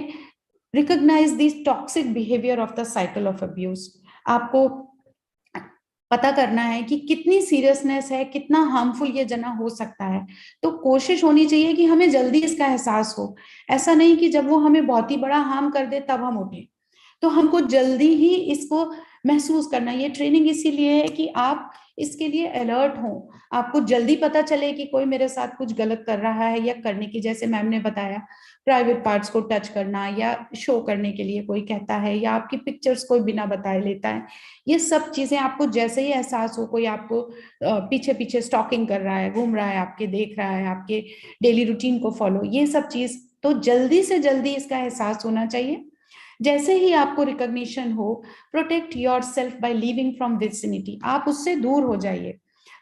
recognise this toxic behaviour of the cycle of abuse. आपको पता करना है कि कितनी सीरियसनेस है, कितना हार्मफुल ये जना हो सकता है। तो कोशिश होनी चाहिए कि हमें जल्दी इसका एहसास हो, ऐसा नहीं कि जब वो हमें बहुत ही बड़ा हार्म कर दे तब हम उठें। तो हमको जल्दी ही इसको महसूस करना, ये ट्रेनिंग इसीलिए है कि आप इसके लिए अलर्ट हो, आपको जल्दी पता चले कि कोई मेरे साथ कुछ गलत कर रहा है या करने की, जैसे मैम ने बताया प्राइवेट पार्ट्स को टच करना या शो करने के लिए कोई कहता है या आपकी पिक्चर्स कोई बिना बताए लेता है, ये सब चीजें आपको जैसे ही एहसास हो, कोई आपको पीछे पीछे स्टॉकिंग कर रहा है, घूम रहा है, आपके देख रहा है, आपके डेली रूटीन को फॉलो, ये सब चीज तो जल्दी से जल्दी इसका एहसास होना चाहिए। जैसे ही आपको रिकॉग्निशन हो, protect your self by living from vicinity, आप उससे दूर हो जाइए।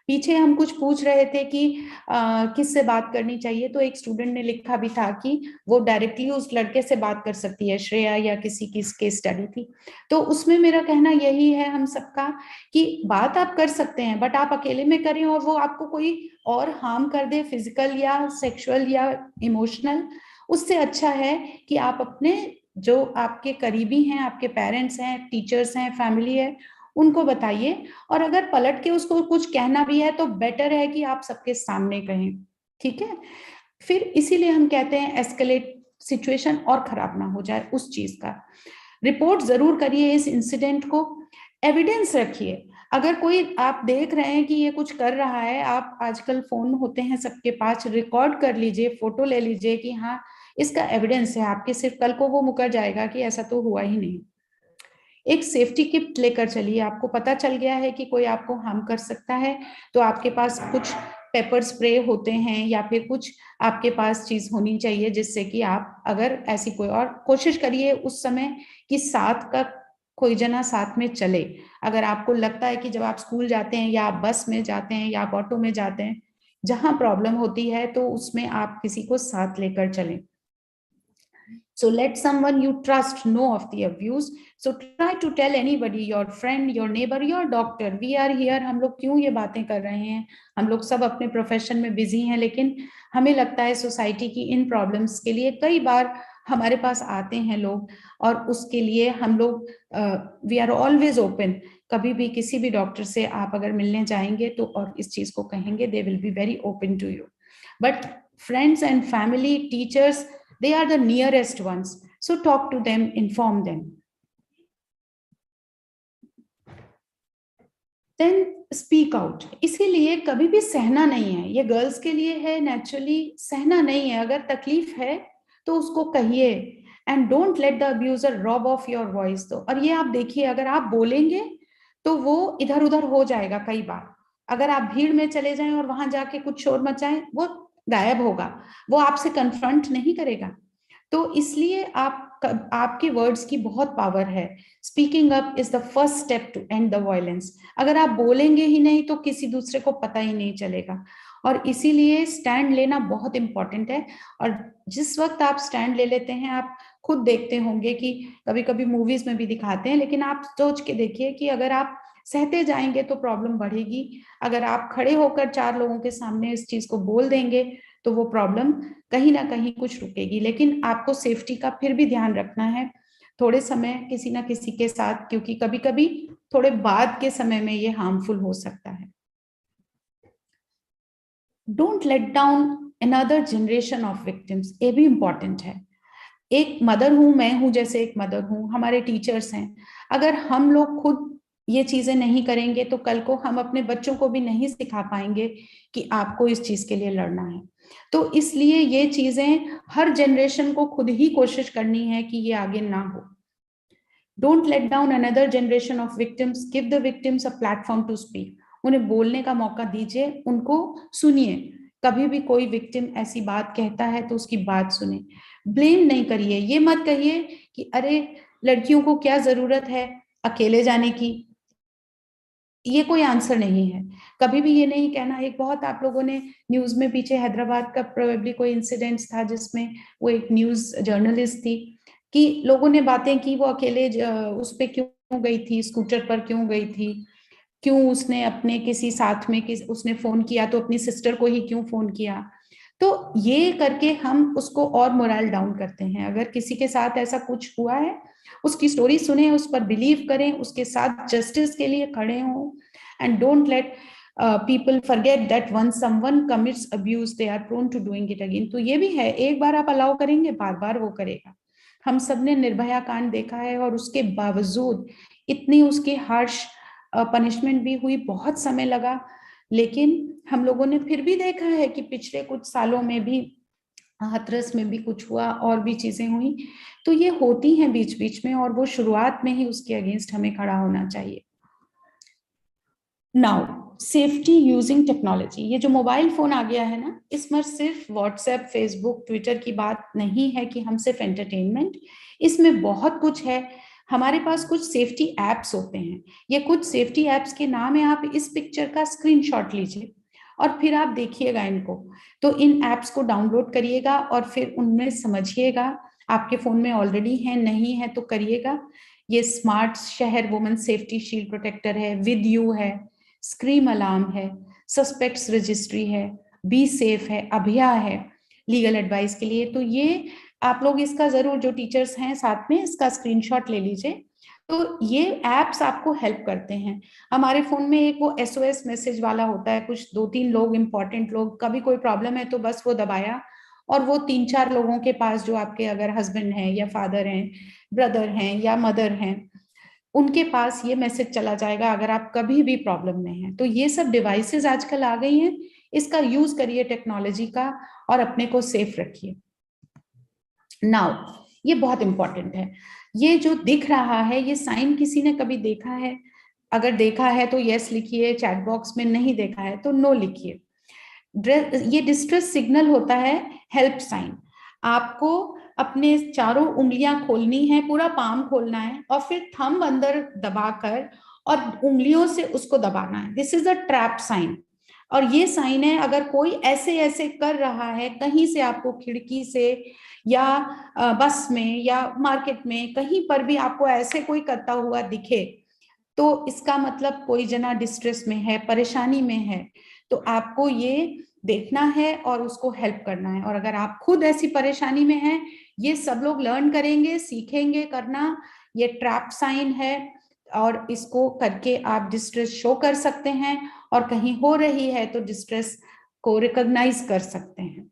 पीछे हम कुछ पूछ रहे थे कि किससे बात करनी चाहिए, तो एक स्टूडेंट ने लिखा भी था कि वो डायरेक्टली उस लड़के से बात कर सकती है, श्रेया या किसी की केस स्टडी थी। तो उसमें मेरा कहना यही है हम सबका कि बात आप कर सकते हैं, बट आप अकेले में करें और वो आपको कोई और हार्म कर दे, फिजिकल या सेक्सुअल या इमोशनल, उससे अच्छा है कि आप अपने जो आपके करीबी हैं, आपके पेरेंट्स हैं, टीचर्स हैं, फैमिली है, उनको बताइए। और अगर पलट के उसको कुछ कहना भी है तो बेटर है कि आप सबके सामने कहें, ठीक है? फिर इसीलिए हम कहते हैं एस्केलेट सिचुएशन और खराब ना हो जाए उस चीज का। रिपोर्ट जरूर करिए इस इंसिडेंट को, एविडेंस रखिए। अगर कोई आप देख रहे हैं कि ये कुछ कर रहा है, आप आजकल फोन होते हैं सबके पास, रिकॉर्ड कर लीजिए, फोटो ले लीजिए कि हाँ इसका एविडेंस है आपके, सिर्फ कल को वो मुकर जाएगा कि ऐसा तो हुआ ही नहीं। एक सेफ्टी किट लेकर चलिए, आपको पता चल गया है कि कोई आपको हार्म कर सकता है, तो आपके पास कुछ पेपर स्प्रे होते हैं या फिर कुछ आपके पास चीज होनी चाहिए जिससे कि आप अगर ऐसी कोई, और कोशिश करिए उस समय कि साथ का कोई जना साथ में चले। अगर आपको लगता है कि जब आप स्कूल जाते हैं या आप बस में जाते हैं या आप ऑटो में जाते हैं, जहां प्रॉब्लम होती है तो उसमें आप किसी को साथ लेकर चलें। So let someone you trust know of the abuse. So try to tell anybody, your friend, your neighbor, your doctor. We are here. हम लोग क्यों ये बातें कर रहे हैं? हम लोग सब अपने प्रोफेशन में बिजी हैं, लेकिन हमें लगता है सोसाइटी की इन प्रॉब्लम्स के लिए कई बार हमारे पास आते हैं लोग, और उसके लिए हम लोग वी आर ऑलवेज ओपन। कभी भी किसी भी डॉक्टर से आप अगर मिलने जाएंगे तो और इस चीज को कहेंगे, they will be very open to you. But friends and family, teachers, they are the nearest ones, so talk to them, inform them. Then speak out. इसीलिए कभी भी सहना नहीं है, ये गर्ल्स के लिए है, नेचुरली सहना नहीं है। अगर तकलीफ है तो उसको कहिए, and don't let the abuser rob of your voice. तो और ये आप देखिए, अगर आप बोलेंगे तो वो इधर उधर हो जाएगा कई बार। अगर आप भीड़ में चले जाएं और वहां जाके कुछ शोर मचाएं, वो गायब होगा, वो आपसे कन्फ्रंट नहीं करेगा। तो इसलिए आपके वर्ड्स की बहुत पावर है। Speaking up is the first step to end the violence. अगर आप बोलेंगे ही नहीं तो किसी दूसरे को पता ही नहीं चलेगा, और इसीलिए स्टैंड लेना बहुत इंपॉर्टेंट है। और जिस वक्त आप स्टैंड ले लेते हैं, आप खुद देखते होंगे कि कभी कभी मूवीज में भी दिखाते हैं, लेकिन आप सोच के देखिए कि अगर आप सहते जाएंगे तो प्रॉब्लम बढ़ेगी। अगर आप खड़े होकर 4 लोगों के सामने इस चीज को बोल देंगे तो वो प्रॉब्लम कहीं ना कहीं कुछ रुकेगी। लेकिन आपको सेफ्टी का फिर भी ध्यान रखना है थोड़े समय किसी ना किसी के साथ, क्योंकि कभी कभी थोड़े बाद के समय में ये हार्मफुल हो सकता है। Don't let down another generation of victims, ये भी इंपॉर्टेंट है। एक मदर हूं, मैं हूं, जैसे एक मदर हूं, हमारे टीचर्स हैं, अगर हम लोग खुद ये चीजें नहीं करेंगे तो कल को हम अपने बच्चों को भी नहीं सिखा पाएंगे कि आपको इस चीज के लिए लड़ना है। तो इसलिए ये चीजें हर जनरेशन को खुद ही कोशिश करनी है कि ये आगे ना हो। Don't let down another generation of victims, give the victims a platform to speak. उन्हें बोलने का मौका दीजिए, उनको सुनिए। कभी भी कोई विक्टिम ऐसी बात कहता है तो उसकी बात सुने, ब्लेम नहीं करिए। ये मत कहिए कि अरे लड़कियों को क्या जरूरत है अकेले जाने की, ये कोई आंसर नहीं है। कभी भी ये नहीं कहना। एक बहुत आप लोगों ने न्यूज में पीछे हैदराबाद का प्रोबेबली कोई इंसिडेंट था जिसमें वो एक न्यूज जर्नलिस्ट थी कि लोगों ने बातें की, वो अकेले उस पे क्यों गई थी, स्कूटर पर क्यों गई थी, क्यों उसने अपने किसी साथ में उसने फोन किया तो अपनी सिस्टर को ही क्यों फोन किया। तो ये करके हम उसको और मोरल डाउन करते हैं। अगर किसी के साथ ऐसा कुछ हुआ है, उसकी स्टोरी सुने, उस पर बिलीव करें, उसके साथ जस्टिस के लिए खड़े हों। And don't late people forget that once someone commits abuse they are prone to doing it again। तो ये भी है, एक बार आप अलाउ करेंगे, बार बार वो करेगा। हम सबने निर्भया कांड देखा है और उसके बावजूद इतनी उसकी हार्श पनिशमेंट भी हुई, बहुत समय लगा, लेकिन हम लोगों ने फिर भी देखा है कि पिछले कुछ सालों में भी हाथरस में भी कुछ हुआ और भी चीजें हुई। तो ये होती हैं बीच बीच में, और वो शुरुआत में ही उसके अगेंस्ट हमें खड़ा होना चाहिए। Now safety using technology. ये जो मोबाइल फोन आ गया है ना, इसमें सिर्फ व्हाट्सएप, फेसबुक, ट्विटर की बात नहीं है कि हम सिर्फ एंटरटेनमेंट, इसमें बहुत कुछ है। हमारे पास कुछ सेफ्टी एप्स होते हैं। ये कुछ सेफ्टी एप्स के नाम है, आप इस पिक्चर का स्क्रीनशॉट लीजिए और फिर आप देखिएगा इनको। तो इन एप्स को डाउनलोड करिएगा और फिर उनमें समझिएगा। आपके फोन में ऑलरेडी है, नहीं है तो करिएगा। ये स्मार्ट शहर वुमेन सेफ्टी शील्ड प्रोटेक्टर है, विद यू है, स्क्रीम अलार्म है, सस्पेक्ट्स रजिस्ट्री है, बी सेफ है, अभया है लीगल एडवाइस के लिए। तो ये आप लोग इसका जरूर, जो टीचर्स हैं साथ में, इसका स्क्रीनशॉट ले लीजिए। तो ये एप्स आपको हेल्प करते हैं। हमारे फोन में एक वो SOS मैसेज वाला होता है, कुछ 2-3 लोग, इंपॉर्टेंट लोग, कभी कोई प्रॉब्लम है तो बस वो दबाया और वो 3-4 लोगों के पास, जो आपके अगर हस्बैंड हैं या फादर हैं, ब्रदर हैं या मदर हैं, उनके पास ये मैसेज चला जाएगा अगर आप कभी भी प्रॉब्लम में हैं। तो ये सब डिवाइसेस आजकल आ गई हैं, इसका यूज करिए टेक्नोलॉजी का और अपने को सेफ रखिए। नाउ ये बहुत इंपॉर्टेंट है। ये जो दिख रहा है, ये साइन किसी ने कभी देखा है? अगर देखा है तो यस लिखिए चैट बॉक्स में, नहीं देखा है तो नो लिखिए। ये डिस्ट्रेस सिग्नल होता है, हेल्प साइन। आपको अपने चारों उंगलियां खोलनी है, पूरा पाम खोलना है और फिर थंब अंदर दबाकर और उंगलियों से उसको दबाना है। This is a trap sign. और ये साइन है, अगर कोई ऐसे ऐसे कर रहा है कहीं से, आपको खिड़की से या बस में या मार्केट में कहीं पर भी आपको ऐसे कोई करता हुआ दिखे, तो इसका मतलब कोई जना डिस्ट्रेस में है, परेशानी में है। तो आपको ये देखना है और उसको हेल्प करना है। और अगर आप खुद ऐसी परेशानी में हैं, ये सब लोग लर्न करेंगे, सीखेंगे करना। ये ट्रैप साइन है और इसको करके आप डिस्ट्रेस शो कर सकते हैं, और कहीं हो रही है तो डिस्ट्रेस को रिकॉग्नाइज कर सकते हैं।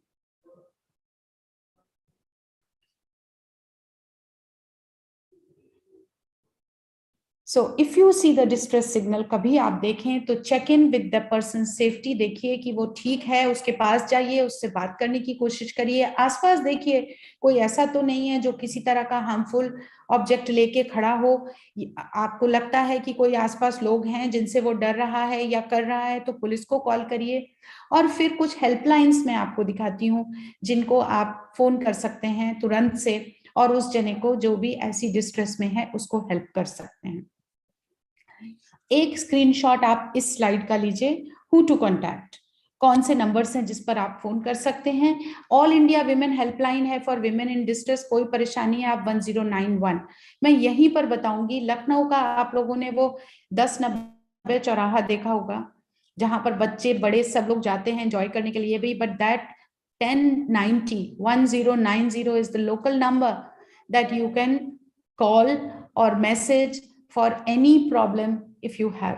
So if you see the distress signal, कभी आप देखें तो check in with the person safety, देखिए कि वो ठीक है, उसके पास जाइए, उससे बात करने की कोशिश करिए, आसपास देखिए कोई ऐसा तो नहीं है जो किसी तरह का हार्मफुल ऑब्जेक्ट लेके खड़ा हो। आपको लगता है कि कोई आसपास लोग हैं जिनसे वो डर रहा है या कर रहा है, तो पुलिस को कॉल करिए। और फिर कुछ हेल्पलाइंस मैं आपको दिखाती हूँ जिनको आप फोन कर सकते हैं तुरंत से, और उस जने को जो भी ऐसी डिस्ट्रेस में है उसको हेल्प कर सकते हैं। एक स्क्रीनशॉट आप इस स्लाइड का लीजिए, हु टू कॉन्टैक्ट, कौन से नंबर्स हैं जिस पर आप फोन कर सकते हैं। ऑल इंडिया विमेन हेल्पलाइन है फॉर विमेन इन डिस्ट्रेस, कोई परेशानी है आप 1091। मैं यहीं पर बताऊंगी, लखनऊ का आप लोगों ने वो 1090 चौराहा देखा होगा जहां पर बच्चे बड़े सब लोग जाते हैं एंजॉय करने के लिए भी, but that 1090 is the local number that you can call or message for any problem if you have।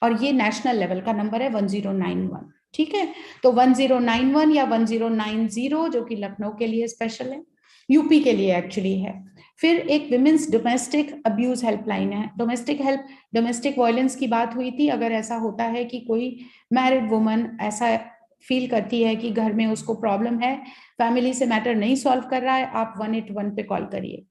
और ये नेशनल लेवल का नंबर है 1091, ठीक है। तो 1091 या 1090 जो कि लखनऊ के लिए स्पेशल है, यूपी के लिए एक्चुअली है, फिर एक विमेंस डोमेस्टिक अब्यूज हेल्पलाइन है। डोमेस्टिक वायलेंस की बात हुई थी। अगर ऐसा होता है कि कोई मैरिड वुमन ऐसा फील करती है कि घर में उसको प्रॉब्लम है, फैमिली से मैटर नहीं सॉल्व कर रहा है, आप 181 पे कॉल करिए।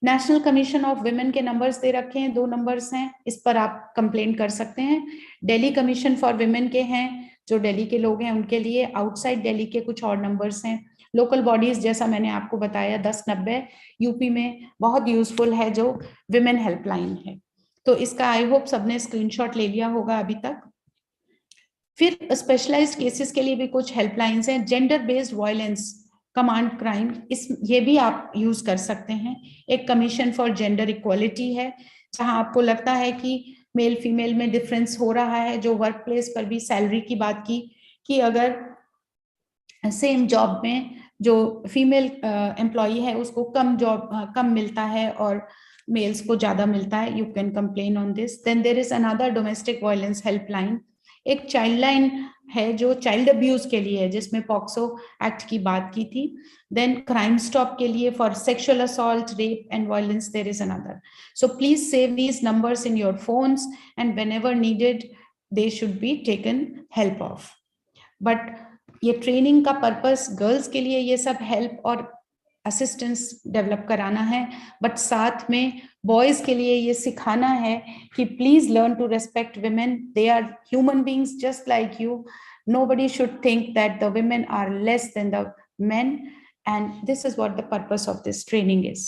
नेशनल कमीशन ऑफ विमेन के नंबर्स दे रखे हैं, 2 नंबर्स हैं, इस पर आप कंप्लेंट कर सकते हैं। दिल्ली कमीशन फॉर विमेन के हैं, जो दिल्ली के लोग हैं उनके लिए। आउटसाइड दिल्ली के कुछ और नंबर्स हैं। लोकल बॉडीज जैसा मैंने आपको बताया 1090 यूपी में बहुत यूजफुल है, जो विमेन हेल्पलाइन है। तो इसका आई होप सबने स्क्रीनशॉट ले लिया होगा अभी तक। फिर स्पेशलाइज्ड केसेस के लिए भी कुछ हेल्पलाइंस हैं। Gender based violence command crime, ये भी आप यूज कर सकते हैं। एक कमीशन फॉर जेंडर इक्वालिटी है, जहां आपको लगता है कि मेल फीमेल में डिफरेंस हो रहा है। जो वर्क प्लेस पर भी सैलरी की बात की कि अगर सेम जॉब में जो फीमेल एम्प्लॉई है उसको कम मिलता है और मेल्स को ज्यादा मिलता है, you can complain on this. Then there is another domestic violence helpline. एक चाइल्ड लाइन है जो चाइल्ड अब्यूज के लिए है, जिसमें पॉक्सो एक्ट की बात की थी। देन क्राइम स्टॉप के लिए for sexual assault, rape and violence there is another. So please save these numbers in your phones and whenever needed they should be taken help of. But ये training का purpose girls के लिए ये सब help और assistance develop कराना है, but साथ में बॉयज के लिए ये सिखाना है कि please learn to respect women. They are human beings just like you. Nobody should think that the women are less than the men, and this is what the purpose of this training is.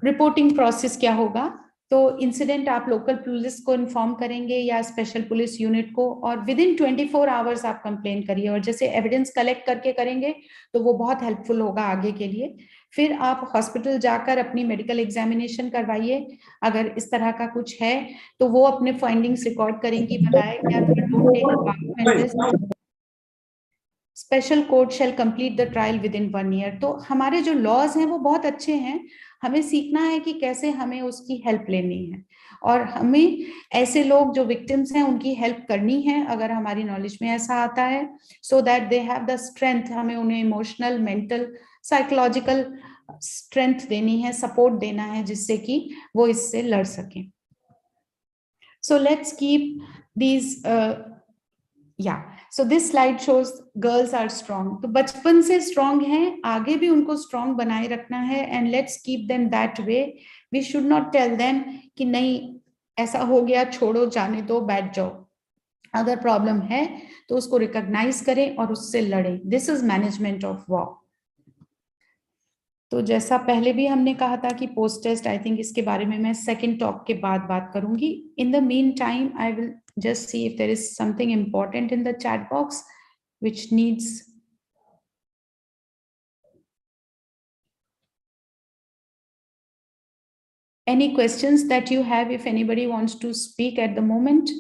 Reporting process क्या होगा? तो incident आप local police को inform करेंगे या special police unit को, और with in 24 hours आप कंप्लेन करिए। और जैसे एविडेंस कलेक्ट करके करेंगे तो वो बहुत हेल्पफुल होगा आगे के लिए। फिर आप हॉस्पिटल जाकर अपनी मेडिकल एग्जामिनेशन करवाइए। अगर इस तरह का कुछ है तो वो अपने फाइंडिंग्स रिकॉर्ड करेंगी, बताएगा special court shell complete the trial with in 1 year. तो हमारे जो लॉज हैं वो बहुत अच्छे हैं, हमें सीखना है कि कैसे हमें उसकी हेल्प लेनी है, और हमें ऐसे लोग जो विक्टिम्स हैं उनकी हेल्प करनी है अगर हमारी नॉलेज में ऐसा आता है, so that they have the strength. हमें उन्हें इमोशनल, मेंटल, साइकोलॉजिकल स्ट्रेंथ देनी है, सपोर्ट देना है, जिससे कि वो इससे लड़ सकें। So let's keep these so this slide shows girls are strong. तो बचपन से strong हैं, आगे भी उनको strong बनाए रखना है, and let's keep them that way. We should not tell them कि नहीं ऐसा हो गया, छोड़ो, जाने दो, बैठ जाओ। अगर प्रॉब्लम है तो उसको रिकॉग्नाइज करें और उससे लड़ें। This is management of war. तो जैसा पहले भी हमने कहा था कि पोस्ट टेस्ट, आई थिंक इसके बारे में मैं सेकंड टॉक के बाद बात करूंगी। In the mean time I will just see if there is something important in the chat box which needs any questions that you have, if anybody wants to speak at the moment.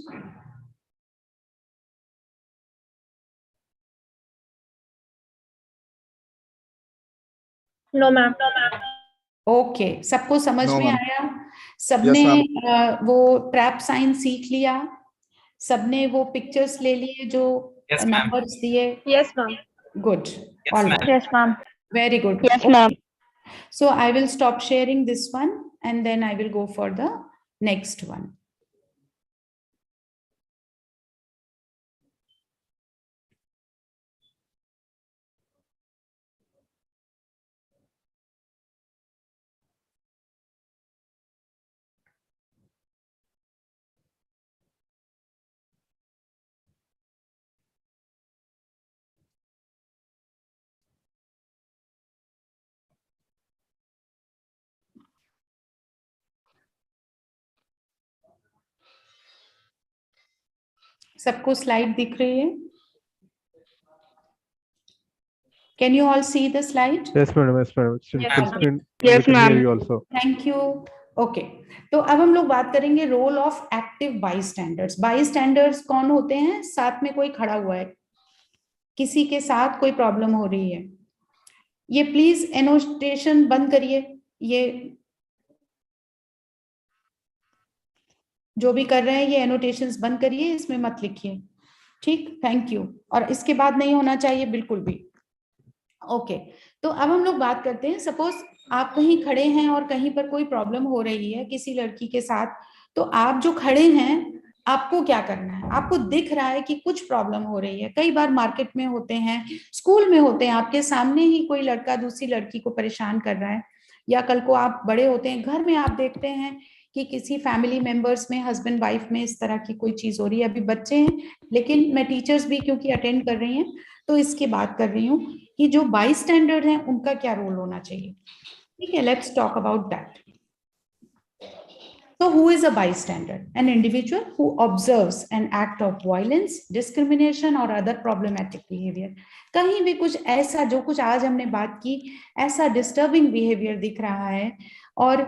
No ma'am. Okay, सबको समझ No, में ma'am. आया? सबने Yes, वो trap sign सीख लिया? सबने वो पिक्चर्स ले लिए जो नंबर्स दिए? Yes ma'am. Good, all right, Yes ma'am. Very good. Yes ma'am. So I will stop sharing this one and then I will go for the next one. सबको slide दिख रही है? Can you all see the slide? Yes, madam. Yes, madam. Yes, Screen, Yes, we can hear ma'am. you also. Thank you. Okay. तो अब हम लोग बात करेंगे रोल ऑफ एक्टिव बाईस्टैंडर्स। बाईस्टैंडर्स कौन होते हैं? साथ में कोई खड़ा हुआ है, किसी के साथ कोई प्रॉब्लम हो रही है। ये प्लीज एनोटेशन बंद करिए, ये जो भी कर रहे हैं ये एनोटेशंस बंद करिए, इसमें मत लिखिए, ठीक? Thank you. और इसके बाद नहीं होना चाहिए बिल्कुल भी। ओके, तो अब हम लोग बात करते हैं, सपोज आप कहीं खड़े हैं और कहीं पर कोई प्रॉब्लम हो रही है किसी लड़की के साथ, तो आप जो खड़े हैं आपको क्या करना है? आपको दिख रहा है कि कुछ प्रॉब्लम हो रही है, कई बार मार्केट में होते हैं, स्कूल में होते हैं, आपके सामने ही कोई लड़का दूसरी लड़की को परेशान कर रहा है, या कल को आप बड़े होते हैं, घर में आप देखते हैं कि किसी फैमिली मेंबर्स में, हस्बैंड वाइफ में इस तरह की कोई चीज हो रही है। अभी बच्चे हैं, लेकिन मैं टीचर्स भी क्योंकि अटेंड कर रही हैं तो इसकी बात कर रही हूँ कि जो बाई स्टैंडर्ड हैं उनका क्या रोल होना चाहिए। ठीक है, let's talk about that. So who is a bystander? An individual who observes an act of violence, discrimination or other problematic behavior. कहीं भी कुछ ऐसा, जो कुछ आज हमने बात की, ऐसा डिस्टर्बिंग बिहेवियर दिख रहा है और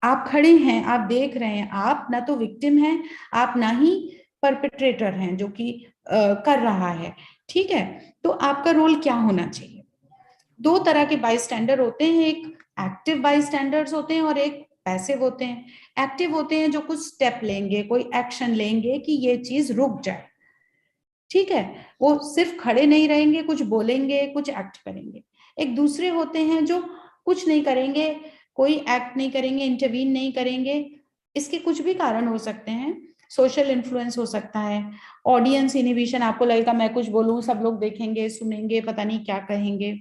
आप खड़े हैं, आप देख रहे हैं, आप ना तो विक्टिम हैं, आप ना ही परपेट्रेटर हैं जो कि कर रहा है। ठीक है, तो आपका रोल क्या होना चाहिए? दो तरह के बाईस्टैंडर होते हैं, एक एक्टिव बाईस्टैंडर्स होते हैं और एक पैसिव होते हैं। एक्टिव होते हैं जो कुछ स्टेप लेंगे, कोई एक्शन लेंगे कि ये चीज रुक जाए। ठीक है, वो सिर्फ खड़े नहीं रहेंगे, कुछ बोलेंगे, कुछ एक्ट करेंगे। एक दूसरे होते हैं जो कुछ नहीं करेंगे, कोई एक्ट नहीं करेंगे, इंटरवीन नहीं करेंगे। इसके कुछ भी कारण हो सकते हैं, सोशल इन्फ्लुएंस हो सकता है, ऑडियंस इनहिबिशन, आपको लगेगा मैं कुछ बोलूं सब लोग देखेंगे, सुनेंगे, पता नहीं क्या कहेंगे।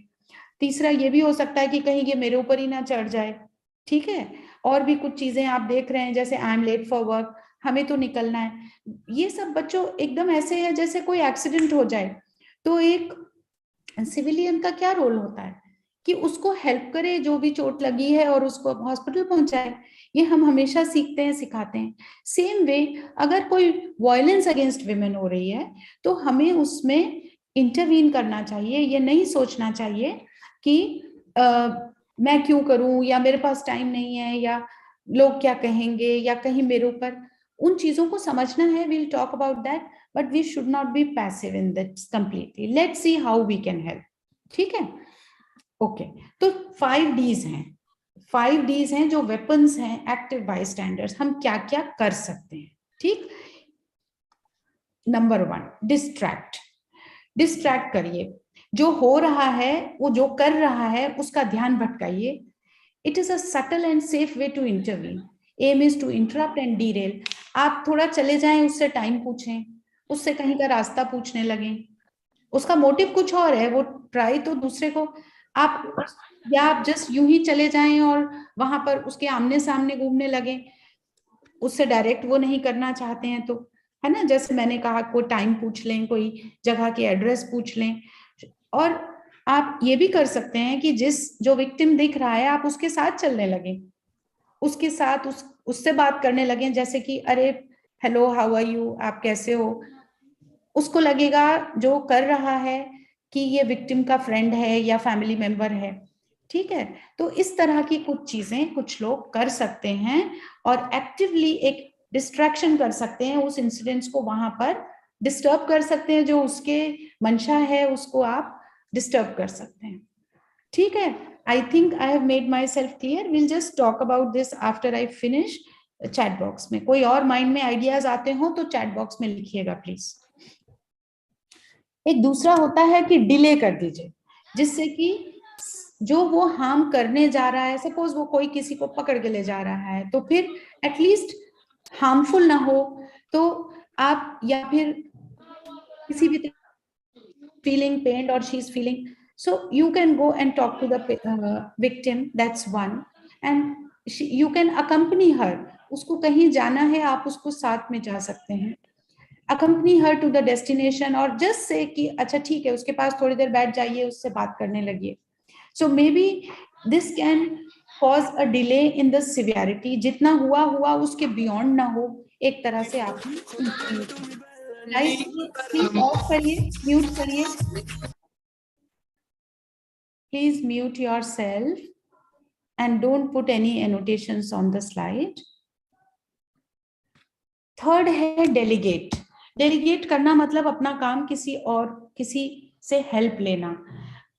तीसरा ये भी हो सकता है कि कहीं ये मेरे ऊपर ही ना चढ़ जाए। ठीक है, और भी कुछ चीजें आप देख रहे हैं, जैसे I am late for work, हमें तो निकलना है। ये सब बच्चों एकदम ऐसे है जैसे कोई एक्सीडेंट हो जाए तो एक सिविलियन का क्या रोल होता है कि उसको हेल्प करे, जो भी चोट लगी है, और उसको हॉस्पिटल पहुंचाए। ये हम हमेशा सीखते हैं, सिखाते हैं। सेम वे अगर कोई वायलेंस अगेंस्ट विमेन हो रही है तो हमें उसमें इंटरवीन करना चाहिए। ये नहीं सोचना चाहिए कि मैं क्यों करूं, या मेरे पास टाइम नहीं है, या लोग क्या कहेंगे, या कहीं मेरे ऊपर, उन चीजों को समझना है। Will talk about that, but we should not be passive in that completely. Let's see how we can help. ठीक है, ओके। तो 5 Ds हैं, 5 Ds हैं जो वेपन्स हैं एक्टिव बाईस्टैंडर्स, हम क्या क्या कर सकते हैं। ठीक, नंबर 1, डिस्ट्रैक्ट। डिस्ट्रैक्ट करिए, जो हो रहा है, वो जो कर रहा है उसका ध्यान भटकाइए। It is a subtle and safe way to intervene. Aim is to interrupt and derail. आप थोड़ा चले जाएं, उससे टाइम पूछें, उससे कहीं का रास्ता पूछने लगे, उसका मोटिव कुछ और है, वो ट्राई तो दूसरे को, आप, या आप जस्ट यूं ही चले जाएं और वहां पर उसके आमने सामने घूमने लगे, उससे डायरेक्ट वो नहीं करना चाहते हैं तो, है ना, जैसे मैंने कहा, कोई टाइम पूछ लें, कोई जगह की एड्रेस पूछ लें। और आप ये भी कर सकते हैं कि जो विक्टिम दिख रहा है आप उसके साथ चलने लगे, उसके साथ उससे बात करने लगे, जैसे कि अरे हेलो, हाउ आर यू, आप कैसे हो। उसको लगेगा जो कर रहा है कि ये विक्टिम का फ्रेंड है या फैमिली मेंबर है। ठीक है, तो इस तरह की कुछ चीजें कुछ लोग कर सकते हैं और एक्टिवली एक डिस्ट्रैक्शन कर सकते हैं, उस इंसिडेंट्स को वहां पर डिस्टर्ब कर सकते हैं, जो उसके मंशा है उसको आप डिस्टर्ब कर सकते हैं। ठीक है, आई think I have made my self clear. Will just talk about this after I finish. Chat box में कोई और माइंड में आइडियाज आते हो तो चैट बॉक्स में लिखिएगा प्लीज। एक दूसरा होता है कि डिले कर दीजिए, जिससे कि जो वो हार्म करने जा रहा है, सपोज वो कोई किसी को पकड़ के ले जा रहा है, तो फिर एटलीस्ट हार्मफुल ना हो, तो आप, या फिर किसी भी feeling pained or she's feeling, so you can go and talk to the victim, that's one. And you can accompany her, उसको कहीं जाना है आप उसको साथ में जा सकते हैं, accompany her to the destination, और just say कि अच्छा ठीक है, उसके पास थोड़ी देर बैठ जाइए, उससे बात करने लगिए। So maybe this can cause a delay in the severity, जितना हुआ उसके beyond ना हो, एक तरह से आप प्लीज ऑफ करिए, म्यूट करिए, please mute yourself and don't put any annotations on the slide. Third है डेलीगेट। डेलीगेट करना मतलब अपना काम किसी से हेल्प लेना।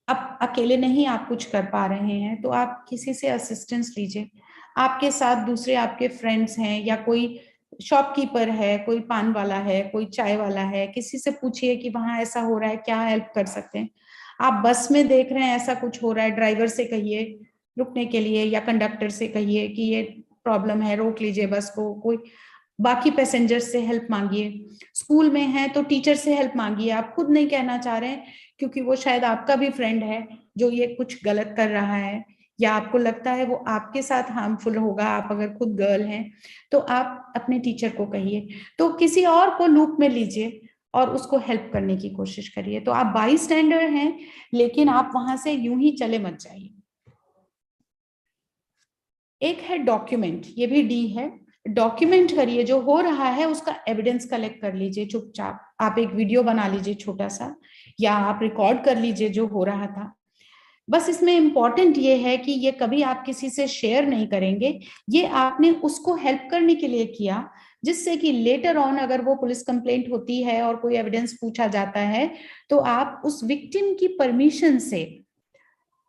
अब अकेले नहीं आप कुछ कर पा रहे हैं तो आप किसी से असिस्टेंस लीजिए। आपके साथ दूसरे आपके फ्रेंड्स हैं, या कोई शॉपकीपर है, कोई पान वाला है, कोई चाय वाला है, किसी से पूछिए कि वहां ऐसा हो रहा है, क्या हेल्प कर सकते हैं। आप बस में देख रहे हैं ऐसा कुछ हो रहा है, ड्राइवर से कहिए रुकने के लिए, या कंडक्टर से कहिए कि ये प्रॉब्लम है, रोक लीजिए बस को। कोई बाकी पैसेंजर से हेल्प मांगिए। स्कूल में है तो टीचर से हेल्प मांगिए। आप खुद नहीं कहना चाह रहे हैं क्योंकि वो शायद आपका भी फ्रेंड है जो ये कुछ गलत कर रहा है, या आपको लगता है वो आपके साथ हार्मफुल होगा, आप अगर खुद गर्ल हैं तो आप अपने टीचर को कहिए। तो किसी और को लूप में लीजिए और उसको हेल्प करने की कोशिश करिए। तो आप बाई स्टैंडर्ड हैं, लेकिन आप वहां से यूं ही चले मत जाइए। एक है डॉक्यूमेंट, ये भी डी है। डॉक्यूमेंट करिए जो हो रहा है, उसका एविडेंस कलेक्ट कर लीजिए चुपचाप। आप एक वीडियो बना लीजिए छोटा सा, या आप रिकॉर्ड कर लीजिए जो हो रहा था। बस इसमें इंपॉर्टेंट ये है कि ये कभी आप किसी से शेयर नहीं करेंगे, ये आपने उसको हेल्प करने के लिए किया, जिससे कि लेटर ऑन अगर वो पुलिस कंप्लेंट होती है और कोई एविडेंस पूछा जाता है तो आप उस विक्टिम की परमिशन से,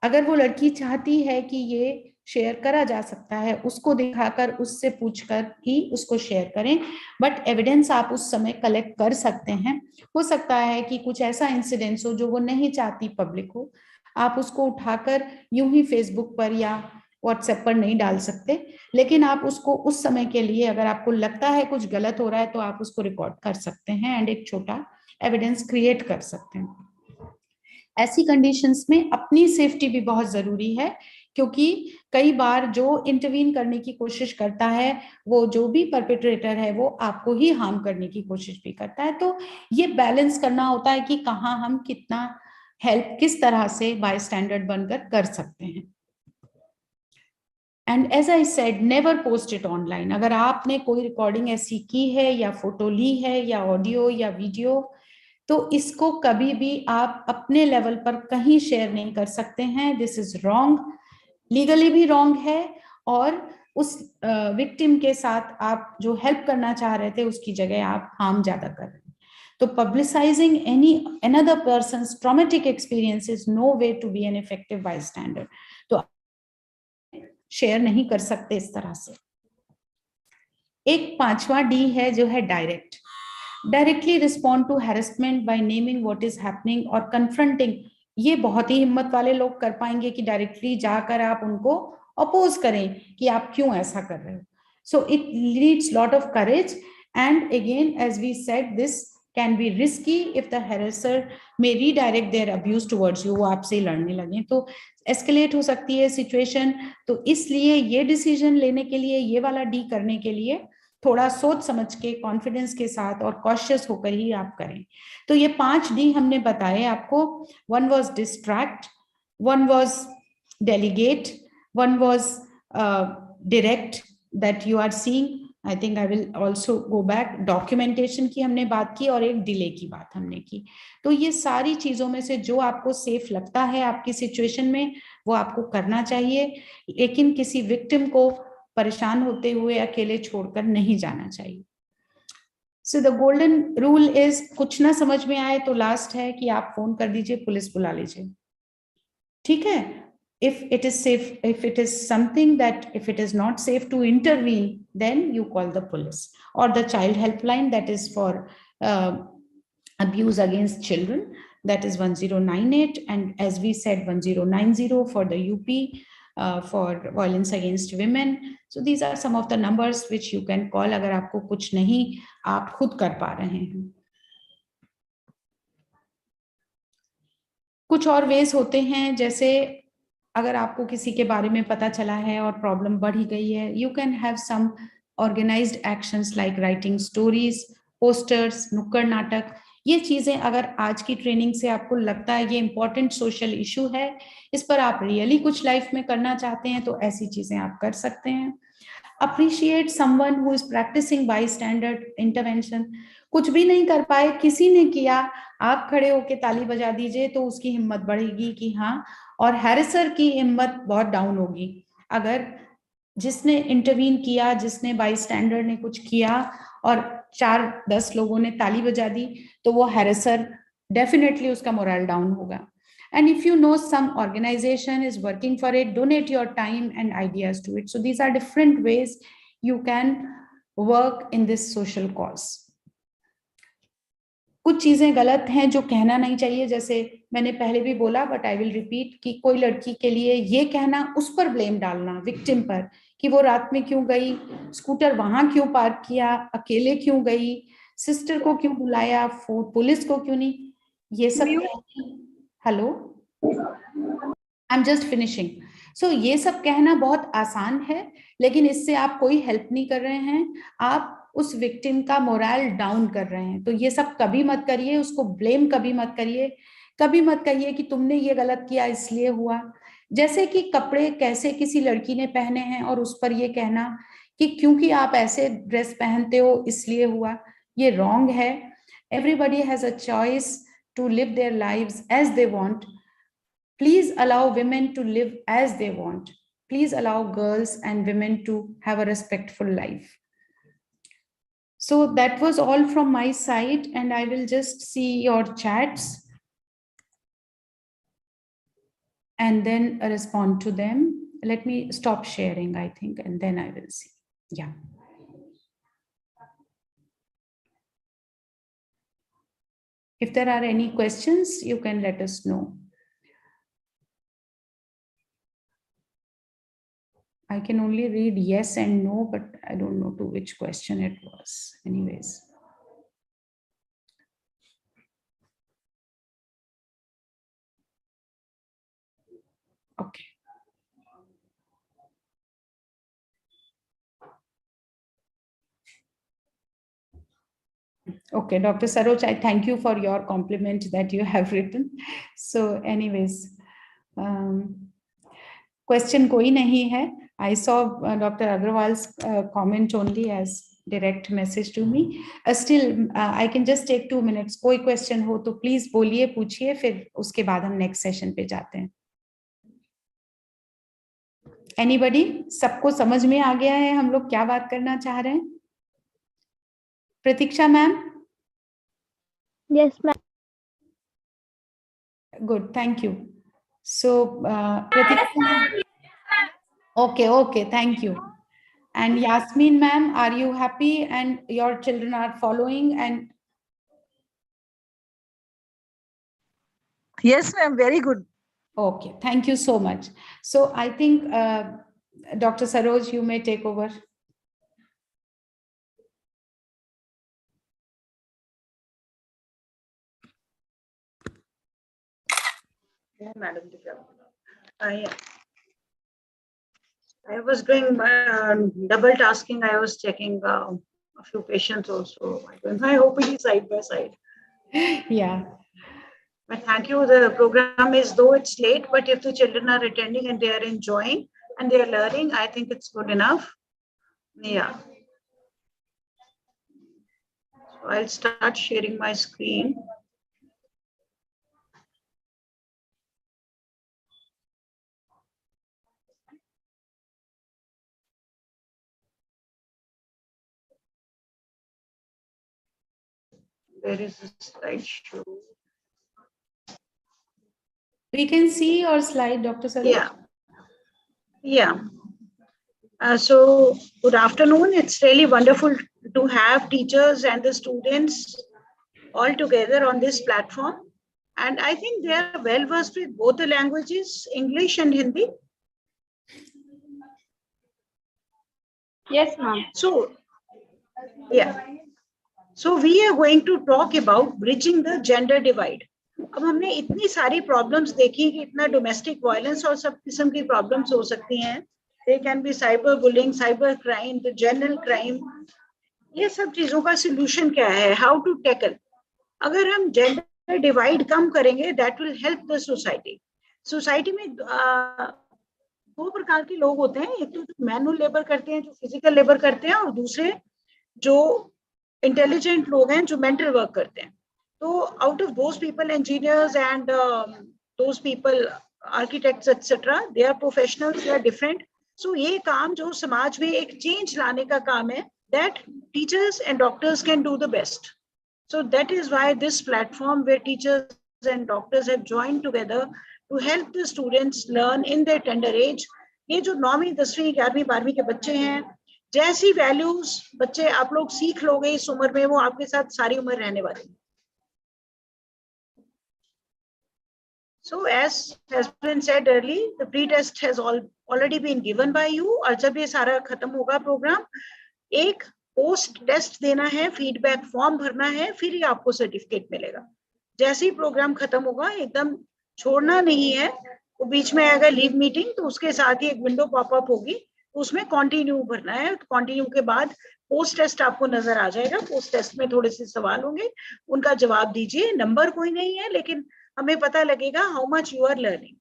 अगर वो लड़की चाहती है कि ये शेयर करा जा सकता है, उसको दिखाकर उससे पूछकर ही उसको शेयर करें। बट एविडेंस आप उस समय कलेक्ट कर सकते हैं। हो सकता है कि कुछ ऐसा इंसिडेंस हो जो वो नहीं चाहती पब्लिक हो, आप उसको उठाकर यूं ही फेसबुक पर या व्हाट्सएप पर नहीं डाल सकते, लेकिन आप उसको उस समय के लिए, अगर आपको लगता है कुछ गलत हो रहा है तो आप उसको रिकॉर्ड कर सकते हैं एंड एक छोटा एविडेंस क्रिएट कर सकते हैं। ऐसी कंडीशंस में अपनी सेफ्टी भी बहुत जरूरी है, क्योंकि कई बार जो इंटरवीन करने की कोशिश करता है, वो जो भी परपेट्रेटर है वो आपको ही हार्म करने की कोशिश भी करता है। तो ये बैलेंस करना होता है कि कहाँ हम कितना हेल्प किस तरह से बाय स्टैंडर्ड बनकर कर सकते हैं। And as I said, never post it online. अगर आपने कोई रिकॉर्डिंग ऐसी की है या फोटो ली है या ऑडियो या वीडियो, तो इसको कभी भी आप अपने लेवल पर कहीं शेयर नहीं कर सकते हैं। दिस इज रॉन्ग, लीगली भी रॉन्ग है, और उस विक्टिम के साथ आप जो हेल्प करना चाह रहे थे उसकी जगह आप हार्म ज्यादा कर रहे हैं। तो publicising any another person's traumatic experience is no way to be an effective bystander. तो शेयर नहीं कर सकते इस तरह से। एक पांचवा डी है जो है direct. Directly respond to harassment by naming what is happening और कन्फ्रंटिंग। ये बहुत ही हिम्मत वाले लोग कर पाएंगे कि डायरेक्टली जाकर आप उनको अपोज करें कि आप क्यों ऐसा कर रहे हो। So it needs lot of courage, and again as we said, this can be risky if the harasser may redirect their abuse towards you. वो आपसे लड़ने लगे तो एस्केलेट हो सकती है सिचुएशन। तो इसलिए ये डिसीजन लेने के लिए, ये वाला डी करने के लिए थोड़ा सोच समझ के, कॉन्फिडेंस के साथ और कॉशियस होकर ही आप करें। तो ये 5 डी हमने बताए आपको। One was distract, one was delegate, one was direct that you are seeing. I think I will also go back. Documentation की हमने बात की और एक डिले की बात हमने की। तो ये सारी चीजों में से जो आपको सेफ लगता है आपकी सिचुएशन में, वो आपको करना चाहिए, लेकिन किसी विक्टिम को परेशान होते हुए अकेले छोड़कर नहीं जाना चाहिए। So the golden rule is, कुछ ना समझ में आए तो लास्ट है कि आप फोन कर दीजिए, पुलिस बुला लीजिए, ठीक है। If it is safe, if it is something that if it is not safe to intervene, then you call the police or the child helpline, that is for abuse against children, that is 1098, and as we said 1090 for the UP for violence against women. So these are some of the numbers which you can call अगर आपको कुछ नहीं आप खुद कर पा रहे हैं। कुछ और वेज होते हैं, जैसे अगर आपको किसी के बारे में पता चला है और प्रॉब्लम बढ़ ही गई है, you can have some organised actions like writing stories, posters, नुक्कड़ नाटक। ये चीजें अगर आज की ट्रेनिंग से आपको लगता है ये इंपॉर्टेंट सोशल इशू है, इस पर आप रियली कुछ लाइफ में करना चाहते हैं, तो ऐसी चीजें आप कर सकते हैं। Appreciate someone who is practising bystander intervention. कुछ भी नहीं कर पाए, किसी ने किया, आप खड़े होके ताली बजा दीजिए तो उसकी हिम्मत बढ़ेगी कि हाँ, और हैरेसर की हिम्मत बहुत डाउन होगी। अगर जिसने इंटरवीन किया, जिसने बाई स्टैंडर्ड ने कुछ किया और 4-10 लोगों ने ताली बजा दी, तो वो हैरेसर डेफिनेटली उसका मोरल डाउन होगा। And if you know some organization is working for it, donate your time and ideas to it. So these are different ways you can work in this social cause. कुछ चीजें गलत हैं जो कहना नहीं चाहिए, जैसे मैंने पहले भी बोला बट आई विल रिपीट कि कोई लड़की के लिए ये कहना, उस पर ब्लेम डालना विक्टिम पर कि वो रात में क्यों गई, स्कूटर वहां क्यों पार्क किया, अकेले क्यों गई, सिस्टर को क्यों बुलाया, पुलिस को क्यों नहीं, ये सब hello I am just finishing. So ये सब कहना बहुत आसान है, लेकिन इससे आप कोई हेल्प नहीं कर रहे हैं, आप उस विक्टिम का मोरल डाउन कर रहे हैं। तो ये सब कभी मत करिए, उसको ब्लेम कभी मत करिए, कभी मत कहिए कि तुमने ये गलत किया इसलिए हुआ। जैसे कि कपड़े कैसे किसी लड़की ने पहने हैं और उस पर ये कहना कि क्योंकि आप ऐसे ड्रेस पहनते हो इसलिए हुआ, ये रॉन्ग है। Everybody has a choice to live their lives as they want. Please allow women to live as they want. Please allow girls and women to have a respectful life. So that was all from my side, and I will just see your chats and then respond to them. Let me stop sharing, I think, and then I will see. Yeah. If there are any questions, you can let us know. I can only read yes and no, but I don't know to which question it was. Anyways. Okay. Okay, Dr. Saroj, I thank you for your compliment that you have written. So anyways, question koi nahi hai. I saw Dr. Agrawal's comment only as direct message to me. Still, I can just take 2 minutes. Koi question ho to please boliye, पूछिए, फिर उसके बाद हम next session पे जाते हैं. Anybody? सबको समझ में आ गया है हम लोग क्या बात करना चाह रहे हैं? प्रतीक्षा ma'am? Yes, ma'am. Good, thank you. So, okay, thank you. And Yasmin ma'am, are you happy and your children are following? And yes, ma'am, very good. Okay, thank you so much. So I think Dr. Saroj, you may take over. Yeah, Madam. I was doing double tasking. I was checking a few patients also. I hope it is side by side. Yeah. But thank you. The program is, though it's late, but if the children are attending and they are enjoying and they are learning, I think it's good enough. Yeah. So I'll start sharing my screen. Where is the slideshow? We can see your slide, Dr. Saroj. Yeah. So good afternoon. It's really wonderful to have teachers and the students all together on this platform. And I think they are well versed with both the languages, English and Hindi. Yes, ma'am. So, yeah. So we are going to talk about bridging the gender divide. अब हमने इतनी सारी problems देखी कि इतना domestic violence और सब किस्म की प्रॉब्लम्स हो सकती हैं. They can be cyber bullying, cyber crime, the general crime. ये सब चीजों का solution क्या है? How to tackle? अगर हम gender divide कम करेंगे, that will help the society. Society में दो प्रकार के लोग होते हैं. एक तो जो मैनुअल लेबर करते हैं, जो फिजिकल लेबर करते हैं, और दूसरे जो इंटेलिजेंट लोग हैं, जो मेंटल वर्क करते हैं. तो out of those people, engineers and those people, architects etc., they are professionals, they are different. So ये काम जो समाज में एक चेंज लाने का काम है, that teachers and doctors can do the best. So that is why this platform where teachers and doctors have joined together to help the students learn in their tender age. ये जो 9वीं 10वीं 11वीं 12वीं के बच्चे हैं, जैसी वैल्यूज बच्चे आप लोग सीख लोगे इस उम्र में, वो आपके साथ सारी उम्र रहने वाली है. So as has been said earlier, the pre-test has already been given by you. और जब ये सारा खत्म होगा प्रोग्राम, एक पोस्ट टेस्ट देना है, फीडबैक फॉर्म भरना है, फिर ही आपको सर्टिफिकेट मिलेगा. जैसे ही प्रोग्राम खत्म होगा, एकदम छोड़ना नहीं है. वो बीच में अगर लीव मीटिंग तो उसके साथ ही एक विंडो पॉपअप होगी, उसमें कंटिन्यू भरना है. कंटिन्यू के बाद पोस्ट टेस्ट आपको नजर आ जाएगा. पोस्ट टेस्ट में थोड़े से सवाल होंगे, उनका जवाब दीजिए. नंबर कोई नहीं है, लेकिन हमें पता लगेगा how much you are learning.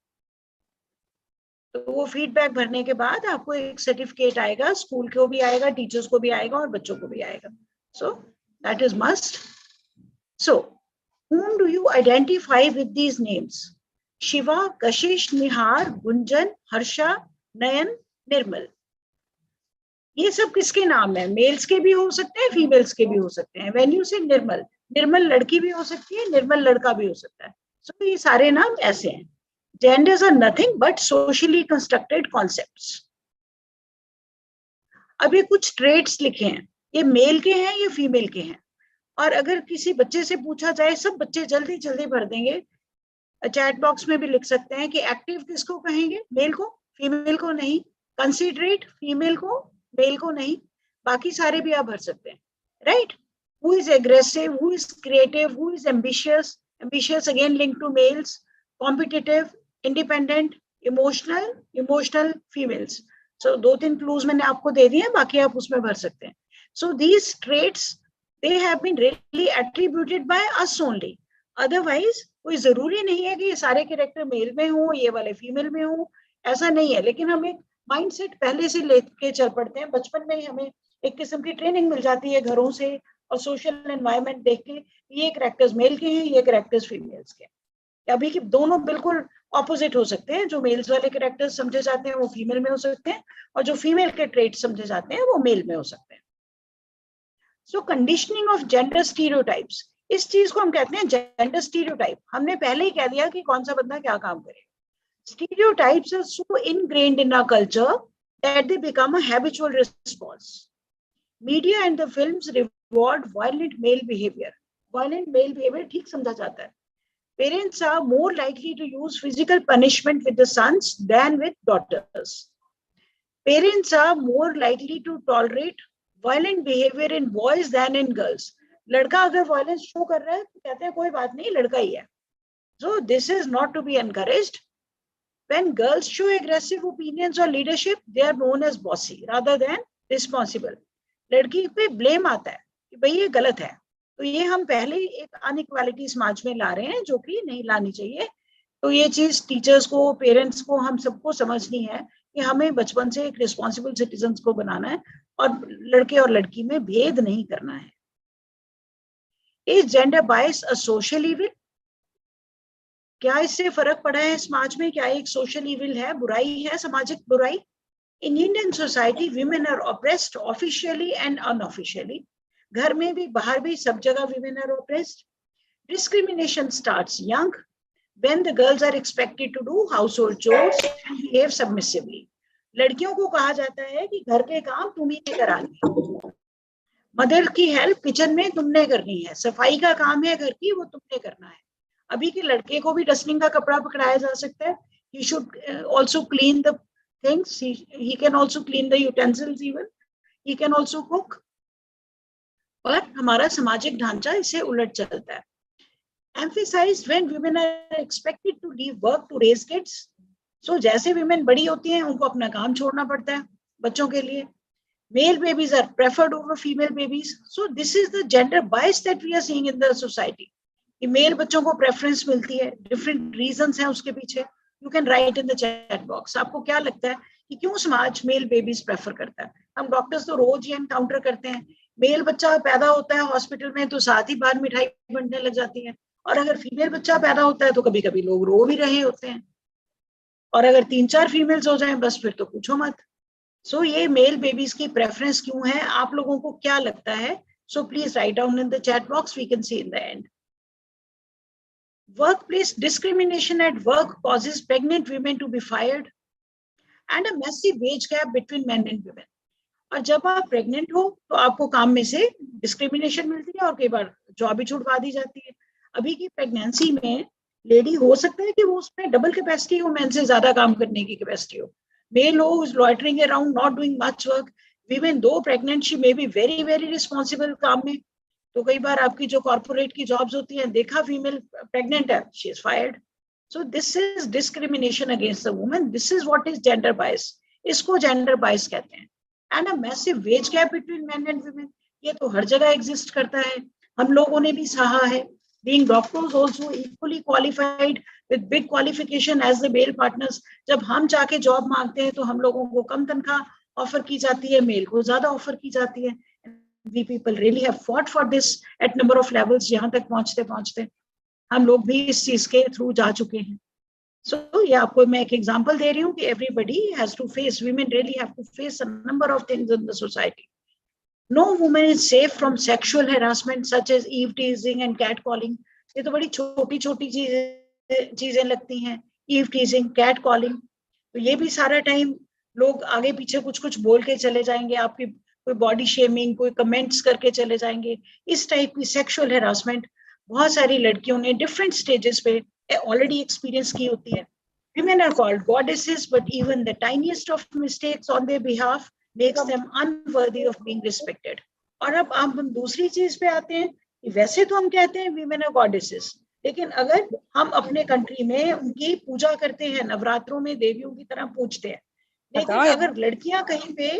तो वो फीडबैक भरने के बाद आपको एक सर्टिफिकेट आएगा, स्कूल को भी आएगा, टीचर्स को भी आएगा और बच्चों को भी आएगा. So that is must. So whom do you identify with these names? Shiva, Kashish, Nihar, Gunjan, Harsha, Nayan, Nirmal. ये सब किसके नाम है? मेल्स के भी हो सकते हैं, फीमेल्स के भी हो सकते हैं. व्हेन यू से निर्मल, निर्मल लड़की भी हो सकती है, निर्मल लड़का भी हो सकता है. सो ये सारे नाम ऐसे हैं. Genders are nothing but socially constructed concepts. अब ये कुछ ट्रेड्स लिखे हैं, ये मेल के हैं, ये फीमेल के हैं. और अगर किसी बच्चे से पूछा जाए, सब बच्चे जल्दी जल्दी भर देंगे. चैट बॉक्स में भी लिख सकते हैं कि एक्टिव किसको कहेंगे? मेल को, फीमेल को नहीं. कंसिडरेट, फीमेल को, मेल को नहीं. बाकी सारे भी आप भर सकते हैं. Right? Who is aggressive, who is creative, who is ambitious. Ambitious again link to males. Competitive, independent, emotional, emotional females. So 2-3 clues मैंने आपको दे दिए हैं, बाकी आप उसमें भर सकते हैं. So these traits they have been really attributed by us only. Otherwise कोई जरूरी नहीं है कि ये सारे कैरेक्टर मेल में हो, ये वाले फीमेल में हो, ऐसा नहीं है. लेकिन हम एक माइंडसेट पहले से लेके चल पड़ते हैं. बचपन में ही हमें एक किस्म की ट्रेनिंग मिल जाती है घरों से और सोशल एनवायरनमेंट देख के, ये कैरेक्टर्स मेल के हैं, ये कैरेक्टर्स फीमेल्स के. अभी की दोनों बिल्कुल ऑपोजिट हो सकते हैं. जो मेल्स वाले कैरेक्टर्स समझे जाते हैं वो फीमेल में हो सकते हैं, और जो फीमेल के ट्रेट समझे जाते हैं वो मेल में हो सकते हैं. सो कंडीशनिंग ऑफ जेंडर स्टीरियोटाइप्स, इस चीज को हम कहते हैं जेंडर स्टीरियोटाइप. हमने पहले ही कह दिया कि कौन सा बंदा क्या काम करेगा. Stereotypes are so ingrained in our culture that they become a habitual response. Media and the films reward violent male behavior. Violent male behavior ठीक समझा जाता है. Parents are more likely to use physical punishment with the sons than with daughters. Parents are more likely to tolerate violent behavior in boys than in girls. लड़का अगर violence show कर रहा है तो कहते हैं कोई बात नहीं, लड़का ही है. So this is not to be encouraged. When girls show aggressive opinions or leadership, they are known as bossy rather than responsible. लड़की पे blame आता है कि भाई ये गलत है. तो ये हम पहले ही एक अनइक्वालिटी समाज में ला रहे हैं जो कि नहीं लानी चाहिए. तो ये चीज टीचर्स को, पेरेंट्स को, हम सबको समझनी है कि हमें बचपन से एक रिस्पॉन्सिबल सिटीजन्स को बनाना है और लड़के और लड़की में भेद नहीं करना है. Is gender bias a social evil? क्या इससे फर्क पड़ा है समाज में? क्या एक सोशल इविल है, बुराई है, सामाजिक बुराई? In Indian society women are oppressed officially and unofficially. घर में भी बाहर भी सब जगह women are oppressed. Discrimination starts young when the girls are expected to do household chores and behave submissively. लड़कियों को कहा जाता है कि घर के काम तुम ही ने कराने, मदर की हेल्प किचन में तुमने करनी है, सफाई का काम है घर की वो तुमने करना है. अभी के लड़के को भी डस्टिंग का कपड़ा पकड़ाया जा सकता है. He should also clean the things. He can also clean the utensils even. He can also cook. पर हमारा सामाजिक ढांचा इसे उलट चलता है. Emphasized when women are expected to leave work to raise kids. So जैसे women बड़ी होती हैं उनको अपना काम छोड़ना पड़ता है बच्चों के लिए. Male babies are preferred over female babies. So this is the gender bias that we are seeing in the society. कि मेल बच्चों को प्रेफरेंस मिलती है. डिफरेंट रीजंस हैं उसके पीछे. You can write in the chat box. आपको क्या लगता है कि क्यों समाज मेल बेबीज प्रेफर करता है? हम डॉक्टर्स तो रोज ही एनकाउंटर करते हैं. मेल बच्चा पैदा होता है हॉस्पिटल में तो साथ ही बार मिठाई बंटने लग जाती है, और अगर फीमेल बच्चा पैदा होता है तो कभी कभी लोग रो भी रहे होते हैं, और अगर 3-4 फीमेल्स हो जाएं बस फिर तो पूछो मत. सो ये मेल बेबीज की प्रेफरेंस क्यों है? आप लोगों को क्या लगता है? So please write down in the chat box. We can see in the end. Workplace discrimination at work causes pregnant women to be fired and a massive wage gap between men and women. और जब आप pregnant हो तो आपको काम में से discrimination मिलती है और कई बार जॉब भी छुड़वा दी जाती है. अभी की प्रेगनेंसी में लेडी हो सकता है कि वो उसमें डबल कैपेसिटी हो, मैन से ज्यादा काम करने की कैपेसिटी हो. Male who is loitering around, not doing much work. Women, though pregnant, she may be very, very responsible काम में. तो कई बार आपकी जो कॉर्पोरेट की जॉब्स होती हैं, देखा फीमेल प्रेग्नेंट है, she is fired. So this is discrimination against the woman. This is what is gender bias. इसको जेंडर बायस कहते हैं. And a massive veg gap between main and women, ये तो हर जगह एग्जिस्ट करता है. हम लोगों ने भी सहा है. Being doctors also equally qualified with big qualification as the male partners. जब हम जाके जॉब मांगते हैं तो हम लोगों को कम तनख्वाह ऑफर की जाती है, मेल को ज्यादा ऑफर की जाती है. We people really have fought for this at number of levels. यहाँ तक पहुँचते पहुँचते हम लोग भी इस चीज के थ्रू जा चुके हैं. So ये आपको मैं एक एग्जांपल दे रही हूँ कि everybody has to face, women really have to face a number of things in the society. No woman is safe from sexual harassment such as eve teasing and catcalling. ये तो बड़ी छोटी छोटी चीजें लगती हैं. eve teasing, catcalling, तो ये भी सारा टाइम लोग आगे पीछे कुछ कुछ बोल के चले जाएंगे, आपकी कोई बॉडी शेमिंग, कोई कमेंट्स करके चले जाएंगे. इस टाइप की सेक्सुअल हेरासमेंट बहुत सारी लड़कियों ने डिफरेंट स्टेजेस पे ऑलरेडी एक्सपीरियंस की होती है. Women are called goddesses, but even the tiniest of mistakes on their behalf makes them unworthy of being respected. और अब हम दूसरी चीज पे आते हैं कि वैसे तो हम कहते हैं women are goddesses, लेकिन अगर हम अपने कंट्री में उनकी पूजा करते हैं, नवरात्रों में देवियों की तरह पूजते हैं, लेकिन अगर लड़कियां कहीं पे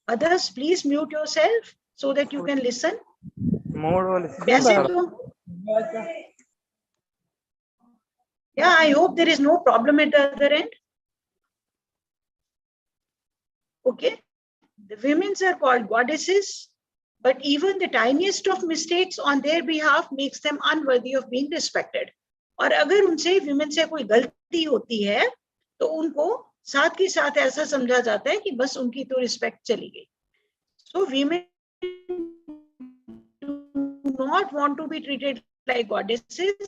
others please mute yourself so that you can listen. वैसे तो yeah, I hope there is no problem at the other end. Okay, the women are called goddesses, but even the tiniest of mistakes on their behalf makes them unworthy of being respected. और अगर उनसे women से कोई गलती होती है तो उनको साथ के साथ ऐसा समझा जाता है कि बस उनकी तो रिस्पेक्ट चली गई. So women do not want to be treated like goddesses.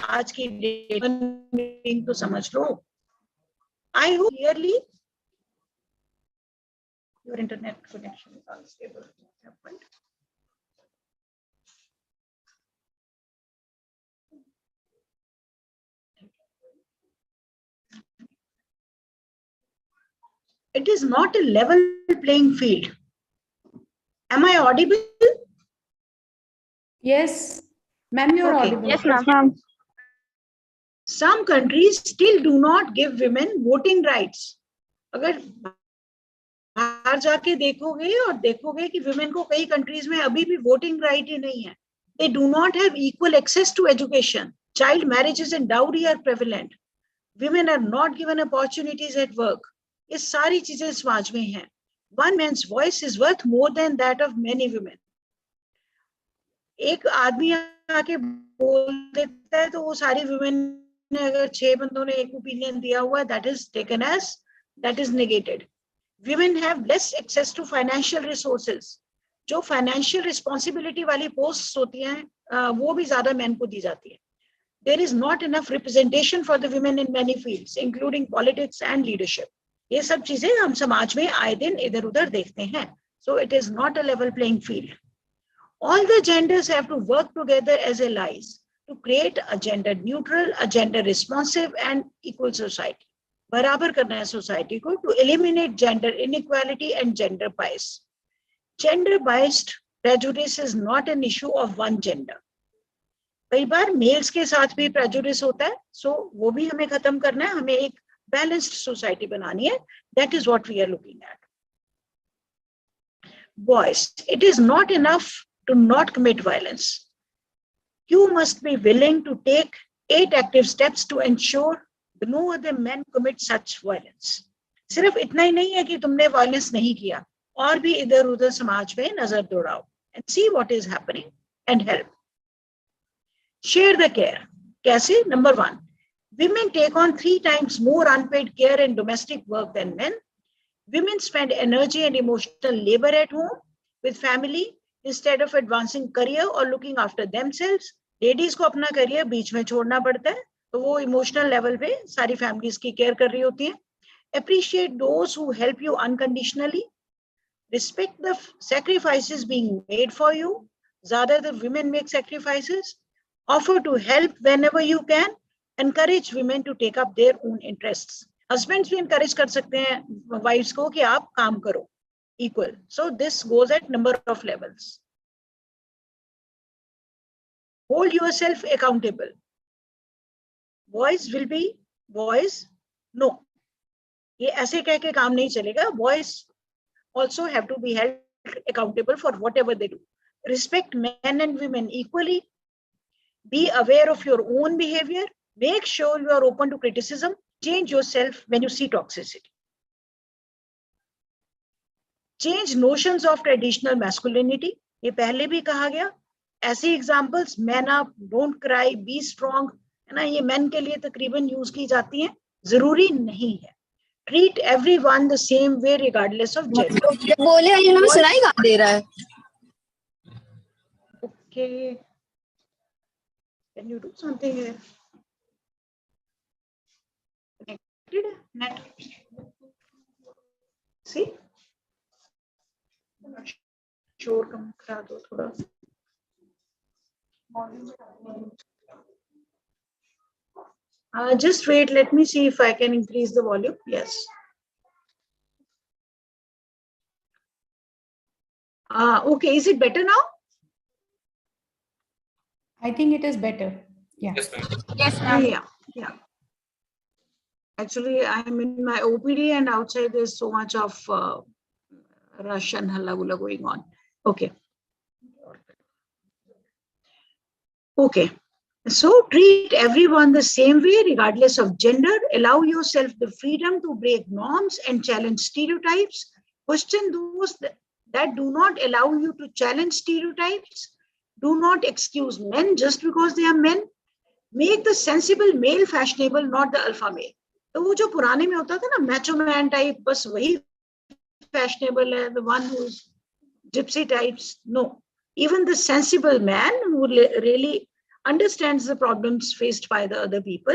आज की डेट तो समझ लो. I hope clearly your internet connection is unstable. It is not a level playing field. Am I audible? Yes, ma'am, you're audible. Yes, ma'am. Some countries still do not give women voting rights. अगर बाहर जाके देखोगे और देखोगे कि women को कई countries में अभी भी voting right ही नहीं है. They do not have equal access to education. Child marriages and dowry are prevalent. Women are not given opportunities at work. ये सारी चीजें समाज में हैं. One man's voice is worth more than that of many women. एक आदमी आके बोल देता है तो वो सारी women ने अगर 6 बंदों ने एक ओपिनियन दिया हुआ, that is negated. Women have less access to financial resources. जो financial responsibility वाली posts होती हैं वो भी ज्यादा men को दी जाती है. There is not enough representation for the women in many fields, including politics and leadership. ये सब चीजें हम समाज में आए दिन इधर उधर देखते हैं. So it is not a level playing field. All the genders have to work together as allies to create a gender neutral, a gender responsive and equal society. बराबर करना है society को to eliminate gender inequality and gender bias. Gender biased prejudice is not an issue of one gender. कई बार mails के साथ भी prejudice होता है, so वो भी हमें खत्म करना है. हमें एक balanced society बनानी है. That is what we are looking at. Boys, it is not enough to not commit violence. You must be willing to take 8 active steps to ensure no other men commit such violence. सिर्फ इतना ही नहीं है कि तुमने violence नहीं किया, और भी इधर उधर समाज में नजर दौड़ाओ and see what is happening and help. Share the care. कैसे? Number 1, women take on 3 times more unpaid care and domestic work than men. Women spend energy and emotional labor at home with family instead of advancing career or looking after themselves. Ladies को अपना career बीच में छोड़ना पड़ता है, तो वो emotional level पे सारी families की care कर रही होती है. Appreciate those who help you unconditionally. Respect the sacrifices being made for you. Rather, the women make sacrifices, offer to help whenever you can, encourage women to take up their own interests. Husbands भी encourage कर सकते हैं wives को कि आप काम करो, equal. So this goes at number of levels. Hold yourself accountable. Boys will be boys. No, ये ऐसे कह के काम नहीं चलेगा. Boys also have to be held accountable for whatever they do. Respect men and women equally. Be aware of your own behavior. Make sure you are open to criticism. Change yourself when you see toxicity. Change notions of traditional masculinity. ये पहले भी कहा गया. ऐसे examples, man up, don't cry, be strong, है ना, ये men के लिए तकरीबन यूज की जाती हैं. जरूरी नहीं है. Treat everyone the same way regardless of gender. बोले ये हमें सुनाई गा दे रहा है. Okay. Can you do something here? Connected net. See? Sure, कम करा दो थोड़ा. Just wait. Let me see if I can increase the volume. Yes. Okay. Is it better now? I think it is better. Yeah. Yes, ma'am. Yeah. Actually, I'm in my OPD and outside there's so much of rush and halla going on. Okay. Okay. So treat everyone the same way, regardless of gender. Allow yourself the freedom to break norms and challenge stereotypes. Question those that do not allow you to challenge stereotypes. Do not excuse men just because they are men. Make the sensible male fashionable, not the alpha male. तो वो जो पुराने में होता था ना, macho man type, बस वही fashionable है, the one who's gypsy types. No, even the sensible man who really understands the problems faced by the other people,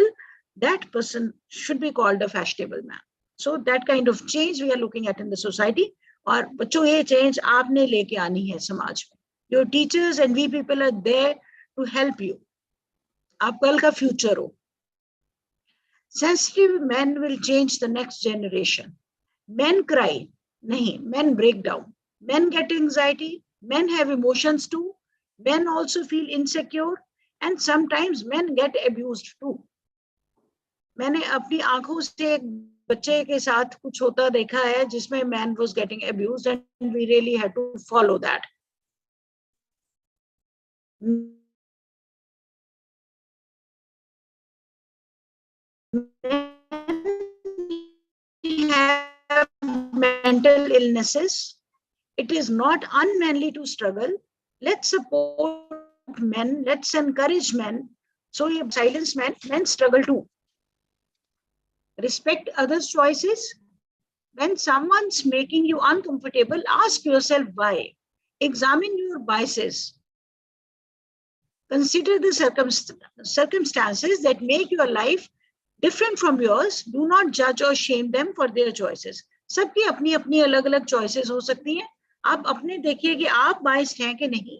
that person should be called a fashionable man. So that kind of change we are looking at in the society. और बच्चों ये change आपने लेके आनी है समाज में. Your teachers and we people are there to help you. आप कल का future हो. Sensitive men will change the next generation. Men cry. Nahi, men break down. Men get anxiety. Men have emotions too. Men also feel insecure. And sometimes men get abused too. मैंने अपनी आंखों से एक बच्चे के साथ कुछ होता देखा है जिसमें man was getting abused and we really had to follow that. Have mental illnesses. It is not unmanly to struggle. Let's support men. Let's encourage men. So you silence men. Men struggle too. Respect others' choices. When someone's making you uncomfortable, ask yourself why. Examine your biases. Consider the circumstances that make your life different from yours. Do not judge or shame them for their choices. सबकी अपनी अपनी अलग अलग choices हो सकती हैं. आप अपने देखिए कि आप biased हैं कि नहीं.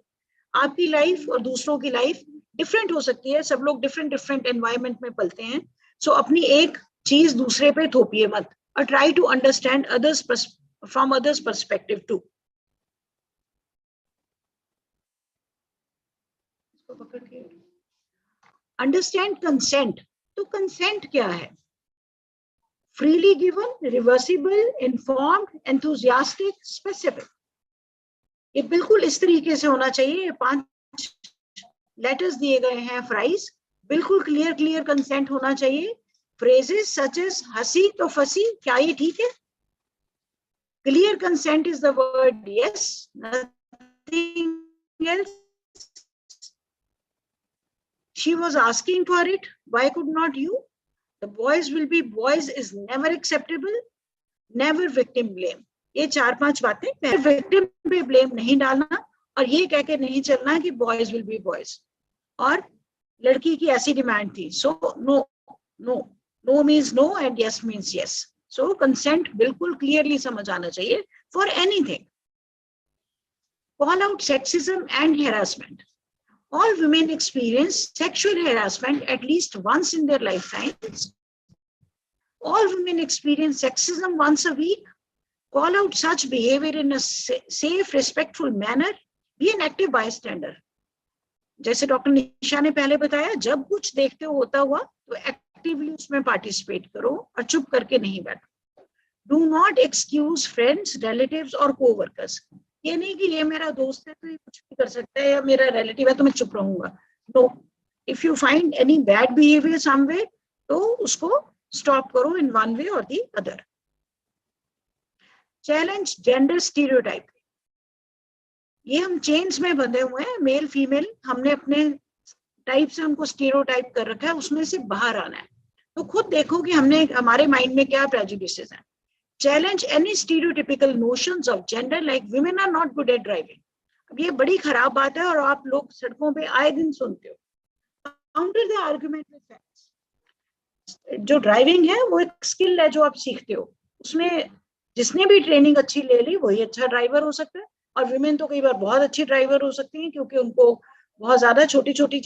आपकी life और दूसरों की life different हो सकती है. सब लोग different environment में पलते हैं. So अपनी एक चीज दूसरे पे थोपिए मत. Or try to understand others from others' perspective too. Understand consent. तो consent क्या है? Freely given, reversible, informed, enthusiastic, specific. ये बिल्कुल इस तरीके से होना चाहिए. ये 5 letters दिए गए हैं phrase. बिल्कुल clear consent होना चाहिए. Phrases such as हंसी तो फंसी, क्या ये ठीक है? Clear consent is the word yes, nothing else. She was asking for it. Why could not you? The boys will be boys is never acceptable. Never victim blame. ये 4-5 बातें. पहले victim पे blame नहीं डालना और ये कह के नहीं चलना कि boys will be boys. और लड़की की ऐसी डिमांड थी. So no means no and yes means yes. So consent बिल्कुल clearly समझ आना चाहिए for anything. Call out sexism and harassment. All women experience sexual harassment at least once in their lifetimes. All women experience sexism once a week. Call out such behavior in a safe, respectful manner. Be an active bystander. जैसे doctor निशा ने पहले बताया, जब कुछ देखते हो होता हुआ तो एक्टिवली उसमें पार्टिसिपेट करो और चुप करके नहीं बैठो. Do not excuse friends, relatives और कोवर्कर्स. ये नहीं कि ये मेरा दोस्त है तो ये कुछ भी कर सकता है या मेरा रिलेटिव है तो मैं चुप रहूंगा. No, if you find any bad behaviour somewhere तो उसको स्टॉप करो इन वन वे और the other. Challenge gender stereotype. ये हम चेन्स में बंधे हुए हैं, मेल फीमेल, हमने अपने टाइप से उनको स्टीरियोटाइप कर रखा है, उसमें से बाहर आना है. तो खुद देखो कि हमने हमारे माइंड में क्या प्रेजुडिसेस हैं. Challenge any stereotypical notions of gender like women are not good at driving. अब ये बड़ी खराब बात है और आप लोग सड़कों पे आए दिन सुनते हो. Counter the argument with facts. जो ड्राइविंग है वो एक स्किल है जो आप सीखते हो. उसमें जिसने भी ट्रेनिंग अच्छी ले ली वही अच्छा ड्राइवर हो सकता है. और विमेन तो कई बार बहुत अच्छी ड्राइवर हो सकती हैं क्योंकि उनको बहुत ज्यादा छोटी छोटी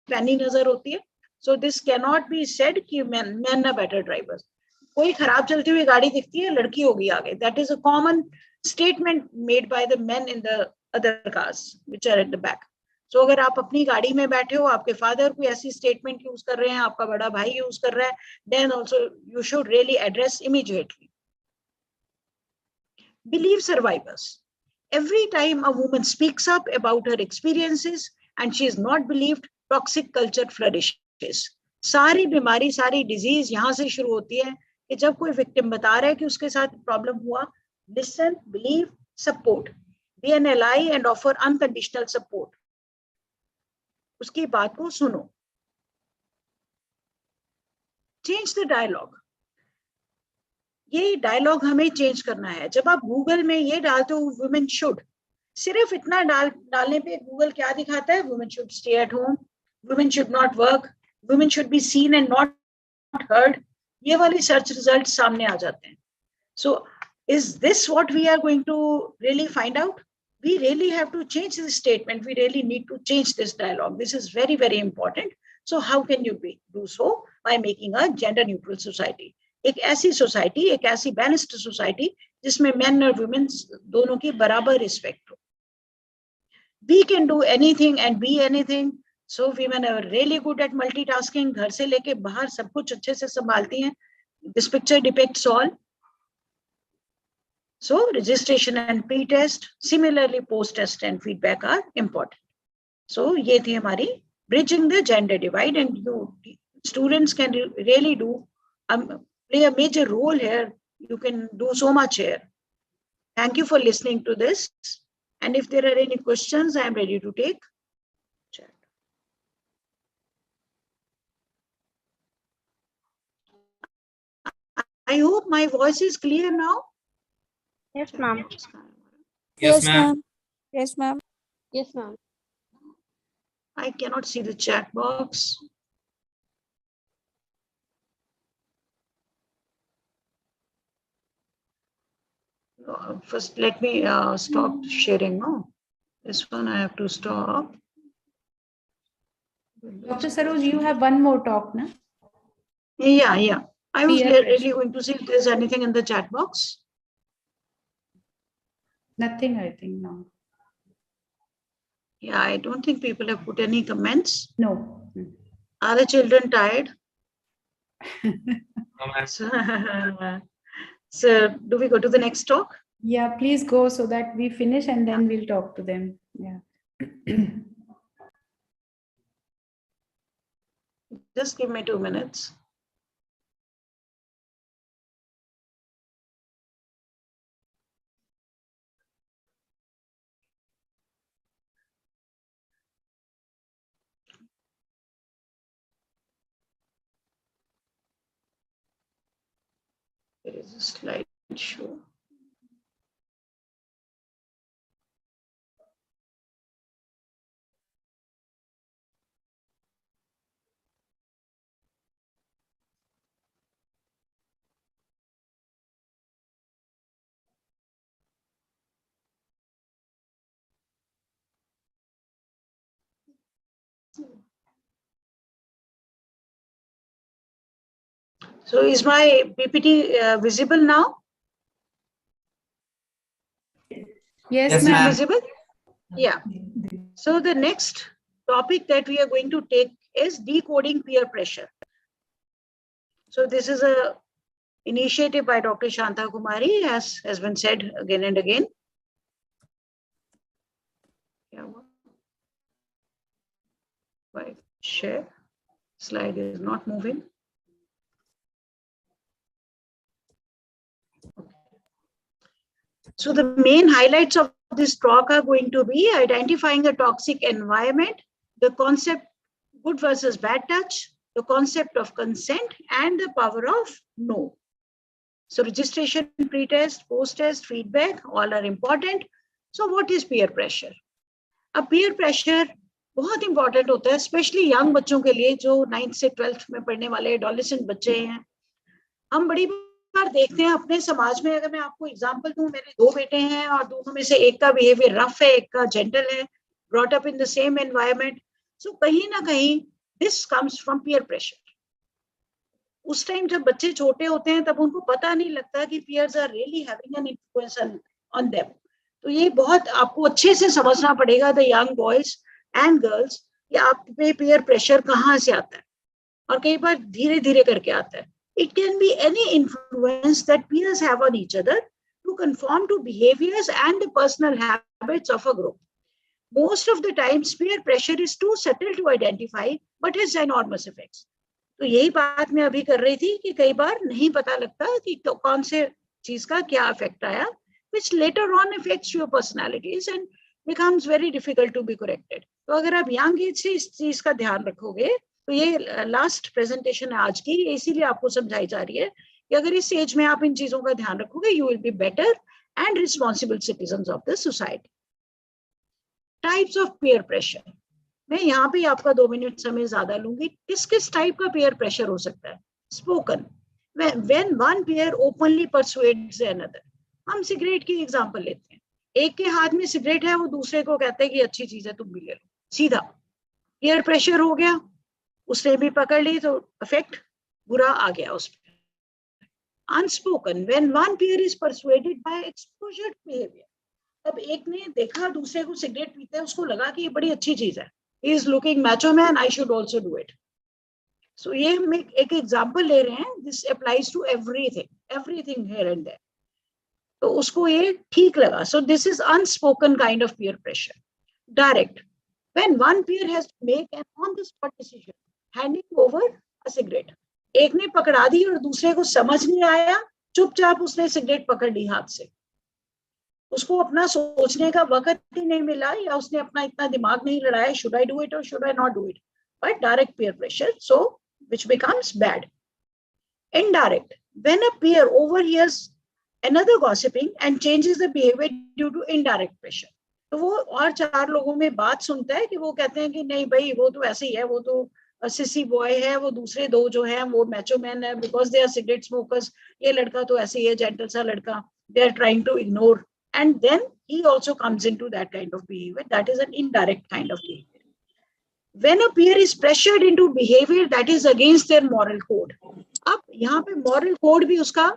पैनी नजर होती है. So this can not be said कि मैन आर बेटर ड्राइवर्स. कोई खराब चलती हुई गाड़ी दिखती है, लड़की होगी आगे. That is a common statement made by the men in the other cars which are at the back. So अगर आप अपनी गाड़ी में बैठे हो, आपके फादर कोई ऐसी स्टेटमेंट यूज कर रहे हैं, आपका बड़ा भाई यूज कर रहा है, then also you should really address immediately. Believe survivors. Every time a woman speaks up about her experiences and she is not believed, toxic culture flourishes. सारी बीमारी, सारी डिजीज यहाँ से शुरू होती है कि जब कोई विक्टिम बता रहा है कि उसके साथ प्रॉब्लम हुआ, listen, believe, support. Be an ally and offer unconditional support. उसकी बात को सुनो. Change the dialogue. ये डायलॉग हमें चेंज करना है. जब आप गूगल में ये डालते हो वुमेन शुड, सिर्फ इतना डालने पे गूगल क्या दिखाता है? Women should stay at home, women should not work, women should be seen and not heard. ये वाली सर्च रिजल्ट सामने आ जाते हैं. So is this what we are going to really find out? We really have to change this statement. We really need to change this dialogue. This is very, very important. So how can you do so? By making a gender neutral society. एक ऐसी society, एक ऐसी balanced society जिसमें main और women दोनों की बराबर respect हो. We can do anything and be anything. So women are really good at multitasking. घर से लेके बाहर सब कुछ अच्छे से संभालती हैं. This picture depicts all. So registration and pre-test, similarly post-test and feedback are important. So ये थी हमारी bridging the gender divide, and you students can really do play a major role here. You can do so much here. Thank you for listening to this. And if there are any questions, I am ready to take chat. I hope my voice is clear now. Yes, ma'am. Yes, ma'am. Yes, ma'am. Yes, ma'am. I cannot see the chat box. First, let me stop sharing. No, this one I have to stop. Dr. Saroj, you have one more talk, na? Yeah. I was really going to see if there's anything in the chat box. Nothing, I think, no. Yeah, I don't think people have put any comments. No. Are the children tired? No, ma'am. So, do we go to the next talk? Yeah, please go so that we finish and then we'll talk to them. Yeah. Just give me 2 minutes. There is a slideshow. So is my PPT visible now? Yes, ma'am. Visible? Yeah. So the next topic that we are going to take is decoding peer pressure. So this is a initiative by Dr. Shanta Kumari, as has been said again and again. Why share? Slide is not moving. So the main highlights of this talk are going to be identifying a toxic environment, the concept good versus bad touch, the concept of consent, and the power of no. So registration, pre-test, post-test, feedback, all are important. So what is peer pressure? अब peer pressure बहुत important होता है, specially young बच्चों के लिए जो 9th से 12th में पढ़ने वाले एडोलेसेंट बच्चे हैं. हम बड़ी बार देखते हैं अपने समाज में, अगर मैं आपको एग्जांपल दूं, मेरे 2 बेटे हैं और दोनों में से एक का बिहेवियर रफ है, एक का जेंटल है, brought up in the same environment. So कहीं ना कहीं this comes from peer pressure. उस टाइम जब बच्चे छोटे होते हैं तब उनको पता नहीं लगता कि peers are really having an influence on them. तो ये बहुत आपको अच्छे से समझना पड़ेगा, the young boys and girls, कि आप पे पीयर प्रेशर कहाँ से आता है, और कई बार धीरे धीरे करके आता है. It can be any influence that peers have on each other to conform to behaviors and the personal habits of a group. Most of the times, peer pressure is too subtle to identify, but has enormous effects. तो यही बात मैं अभी कर रही थी कि कई बार नहीं पता लगता कि कौन से चीज का क्या इफेक्ट आया, which later on affects your personalities and becomes very difficult to be corrected. तो अगर आप यंग एज से इस चीज का ध्यान रखोगे, तो ये लास्ट प्रेजेंटेशन है आज की, इसीलिए आपको समझाई जा रही है कि अगर इस एज में आप इन चीजों का ध्यान रखोगे, you will be better and responsible citizens of the society. Types of peer pressure, मैं यहाँ पे आपका 2 मिनट समय ज्यादा लूंगी. किस किस टाइप का पीयर प्रेशर हो सकता है? Spoken, when one peer openly persuades another. हम सिगरेट की एग्जांपल लेते हैं, एक के हाथ में सिगरेट है, वो दूसरे को कहता है कि अच्छी चीज है, तुम भी ले लो. सीधा पीयर प्रेशर हो गया, उसने भी पकड़ ली, तो इफेक्ट बुरा आ गया उस पर. Unspoken, when one peer is persuaded by exposure behaviour. अब एक ने देखा दूसरे को सिगरेट पीते हैं, उसको लगा कि ये बड़ी अच्छी चीज है, he is looking macho man, I should also do it. So ये हम एक एग्जांपल ले रहे हैं, this applies to everything here and there. तो उसको ये ठीक लगा. So this is unspoken kind of peer pressure. Direct, when one peer has to make an on-the-spot decision, handing over a cigarette. एक ने पकड़ा दी और दूसरे को समझ नहीं आया, चुपचाप उसने सिगरेट पकड़ ली हाथ से. उसको अपना सोचने का वक्त ही नहीं मिला, या उसने अपना इतना दिमाग नहीं लड़ाया, should I do it or should I not do it? But direct peer pressure, so which becomes bad. Indirect, when a peer overhears another gossiping and changes the behavior due to indirect pressure. तो वो और 4 लोगों में बात सुनता है कि वो कहते हैं कि नहीं भाई वो तो ऐसे ही है, वो तो सिसी बॉय है, वो दूसरे 2 जो हैं वो मैचो मैन है, because they are cigarette smokers, ये लड़का तो ऐसे ही है, जेंटल सा लड़का, they are trying to ignore, and then he also comes into that kind of behaviour. That is an indirect kind of behaviour. When a peer is pressured into behaviour that is against their moral code. अब यहाँ पे moral code भी उसका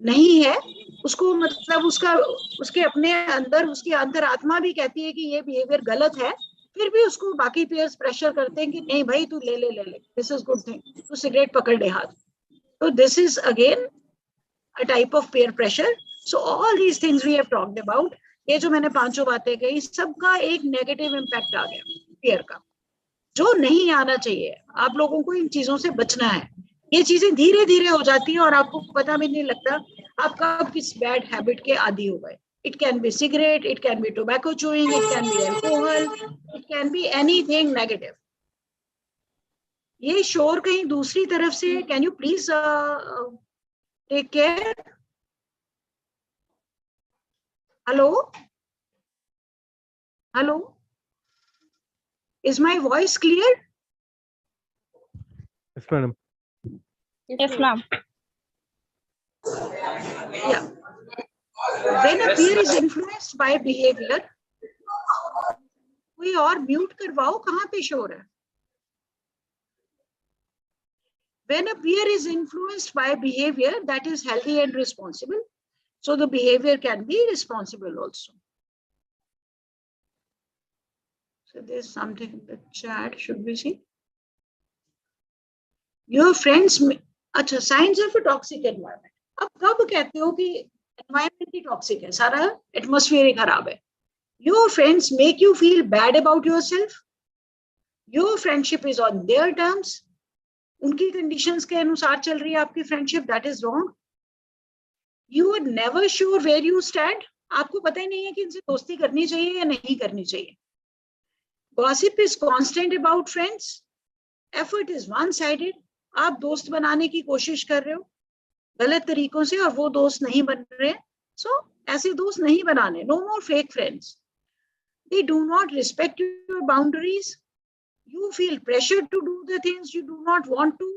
नहीं है, उसको मतलब उसके अपने अंदर उसकी अंतरात्मा भी कहती है कि ये बिहेवियर गलत है, फिर भी उसको बाकी पीयर्स प्रेशर करते हैं कि नहीं भाई तू ले, दिस इज गुड थिंग, तू सिगरेट पकड़ ले हाथ. तो this is again a type of peer pressure. So all these things we have talked about, ये जो मैंने 5 बातें कही, सबका एक नेगेटिव इम्पैक्ट आ गया पीयर का, जो नहीं आना चाहिए. आप लोगों को इन चीजों से बचना है. ये चीजें धीरे धीरे हो जाती है और आपको पता भी नहीं लगता आप कब किस बैड हैबिट के आदी हो गए. It can be cigarette, it can be tobacco chewing, it can be alcohol, it can be anything negative. ये शोर कहीं दूसरी तरफ से, can you please take care. Hello, is my voice clear? Yes, madam. Yes, ma'am. Yeah. When a peer is influenced by behavior, कोई और mute करवाओ, कहाँ पे शोर है? When a peer is influenced by behavior that is healthy and responsible, so the behavior can be responsible also. So there's something in the chat, should we see? Your friends, अच्छा, signs of a toxic environment. अब कब कहते हो कि environment ही toxic है, सारा atmosphere ही खराब है? Your friends make you feel bad about yourself. Your friendship is on their terms. उनकी conditions के अनुसार चल रही है आपकी friendship, that is wrong. You are never sure where you stand. आपको पता ही नहीं है कि इनसे दोस्ती करनी चाहिए या नहीं करनी चाहिए. Gossip is constant about friends. Effort is one-sided. आप दोस्त बनाने की कोशिश कर रहे हो गलत तरीकों से और वो दोस्त नहीं बन रहे. So ऐसे दोस्त नहीं बनाने. No more fake friends. They do not respect your boundaries. You feel pressure to do the things you do not want to.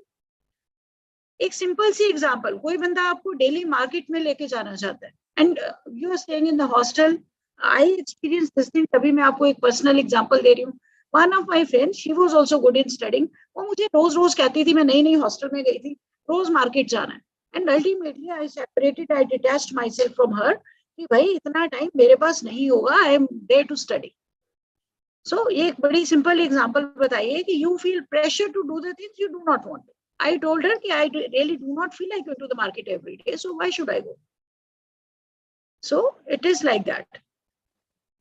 एक सिंपल सी एग्जांपल, कोई बंदा आपको डेली मार्केट में लेके जाना चाहता है and you are staying in the hostel. I experience this thing, तभी मैं आपको एक पर्सनल एग्जांपल दे रही हूँ. One of my friends, she was also good in studying. वो मुझे रोज रोज कहती थी, मैं नई नई हॉस्टल में गई थी, रोज मार्केट जाना है. And ultimately I separated, I detached myself from her कि भाई इतना टाइम मेरे पास नहीं होगा, I am there to study. So ये एक बड़ी सिंपल एग्जांपल बताइए कि you feel pressure to do the things you do not want. I told her कि I really do not feel like going to the market every day, so why should I go? So it is like that.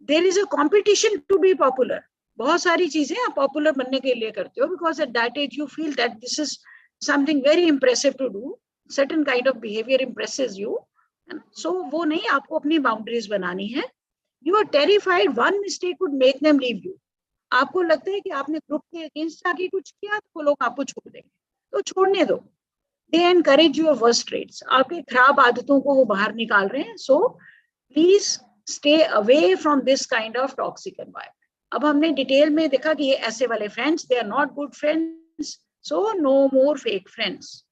There is a competition to be popular. बहुत सारी चीजें आप popular बनने के लिए करते हो because at that age you feel that this is something very impressive to do. Certain kind of behavior impresses you. So वो नहीं, आपको अपनी boundaries बनानी है. You are terrified one mistake would make them leave you. आपको लगता है कि आपने ग्रुप के अगेंस्ट आके कुछ किया तो वो लोग आपको छोड़ देंगे, तो छोड़ने दो. They encourage your worst traits. आपकी खराब आदतों को वो बाहर निकाल रहे हैं. So please stay away from this kind of toxic environment. अब हमने डिटेल में देखा कि ये ऐसे वाले friends, they are not good friends. So no more fake friends.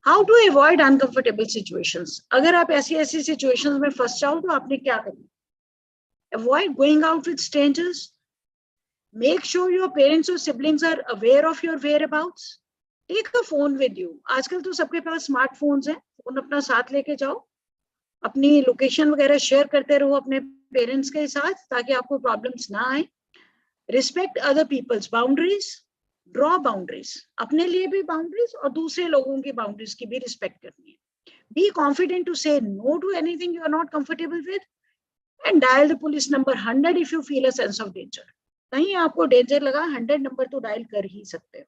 How to avoid uncomfortable situations? अगर आप ऐसी ऐसी situations में फंस जाओ तो आपने क्या करना? Avoid going out with strangers. Make sure your parents or siblings are aware of your whereabouts. Take a phone with you. आजकल तो सबके पास स्मार्टफोन्स हैं, फोन अपना साथ लेके जाओ, अपनी लोकेशन वगैरह शेयर करते रहो अपने पेरेंट्स के साथ ताकि आपको प्रॉब्लम्स ना आए. Respect other people's boundaries. Draw boundaries. अपने लिए भी boundaries और दूसरे लोगों की boundaries की भी respect करनी है. Be confident to say no to anything you are not comfortable with, and dial the police number 100 if you feel a sense of danger. कहीं आपको डेंजर लगा, 100 नंबर तो डायल कर ही सकते हो.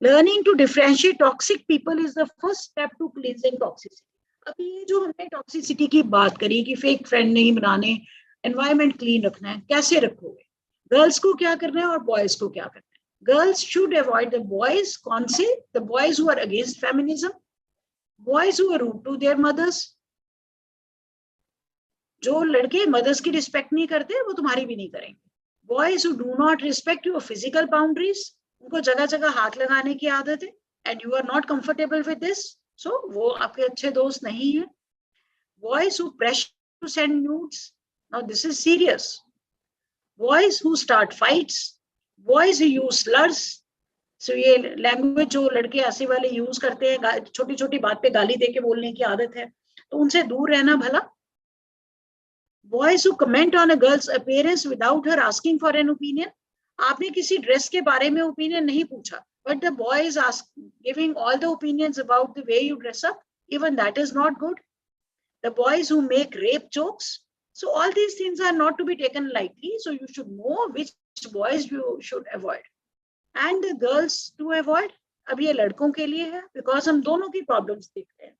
Learning to differentiate toxic people is the first step to cleansing toxicity. अभी ये जो हमने टॉक्सिसिटी की बात करी कि फेक फ्रेंड नहीं बनाने, एनवायरनमेंट क्लीन रखना है, कैसे रखोगे? गर्ल्स को क्या करना है और बॉयज को क्या करना है? Girls should avoid the boys. कौन से? The boys who are against feminism, boys who are rude to their mothers. जो लड़के मदर्स की रिस्पेक्ट नहीं करते वो तुम्हारी भी नहीं करेंगे. Boys who do not respect your physical boundaries, उनको जगह जगह हाथ लगाने की आदत है and you are not comfortable with this, so वो आपके अच्छे दोस्त नहीं है. Boys who pressure to send nudes, now this is serious. Boys who start fights, boys who use slurs. So ये लैंग्वेज जो लड़के ऐसे वाले यूज करते हैं, छोटी छोटी बात पे गाली दे के बोलने की आदत है, तो उनसे दूर रहना भला. Boys who comment on a girl's appearance without her asking for an opinion. आपने किसी ड्रेस के बारे में ओपिनियन नहीं पूछा, but the boy is giving all the opinions about the way you dress up. Even that is not good. The boys who make rape jokes. So all these things are not to be taken lightly. So you should know which boys you should avoid. And the girls to avoid. अब ये लड़कों के लिए है, because हम दोनों की problems देख रहे हैं.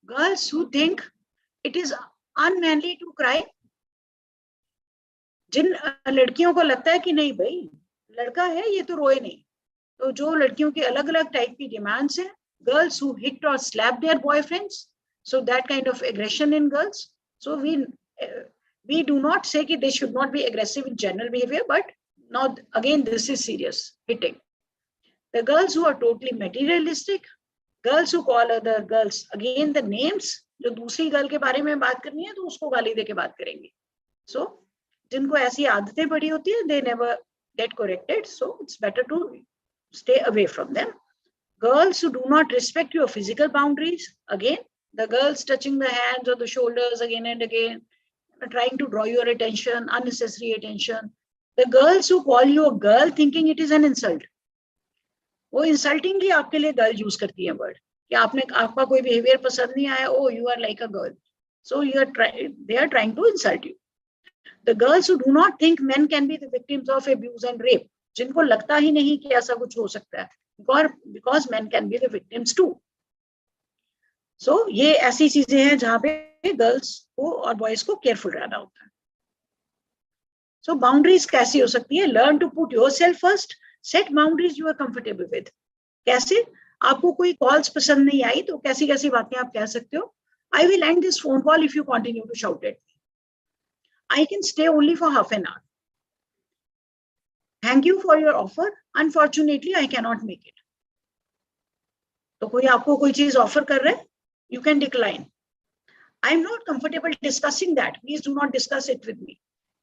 Girls who think it is unmanly to cry. जिन लड़कियों को लगता है कि नहीं भाई लड़का है ये तो रोए नहीं, तो जो लड़कियों की अलग अलग टाइप की डिमांड्स हैं. गर्ल्स हु हिट और slap their boyfriends, so that kind of aggression in girls. So we do not say that they should not be aggressive in general behavior, but now again this is serious hitting. The girls who are totally materialistic, girls who call other girls again the names. जो दूसरी girl के बारे में बात करनी है तो उसको गाली दे के बात करेंगे. So जिनको ऐसी आदतें पड़ी होती है, they never get corrected, so it's better to stay away from them. Girls who do not respect your physical boundaries, again, the girls touching the hands or the shoulders again and again, trying to draw your attention, unnecessary attention. The girls who call you a girl thinking it is an insult. वो insultingly आपके लिए girl use करती है word कि आपका कोई behavior पसंद नहीं आया, oh you are like a girl, so they are trying to insult you. The girls who do not think men can be the victims of abuse and rape, जिनको लगता ही नहीं कि ऐसा कुछ हो सकता है, because men can be the victims too. So ये ऐसी चीजें हैं जहाँ पे गर्ल्स को और बॉयज को केयरफुल रहना होता है. So boundaries कैसी हो सकती है? Learn to put yourself first. Set boundaries you are comfortable with. कैसे? आपको कोई कॉल्स पसंद नहीं आई तो कैसी कैसी बातें आप कह सकते हो? I will end this phone call if you continue to shout at me. I can stay only for half an hour. Thank you for your offer. Unfortunately, I cannot make it. तो कोई आपको कोई चीज offer कर रहा है, you can decline. I am not comfortable discussing that. Please do not discuss it with me.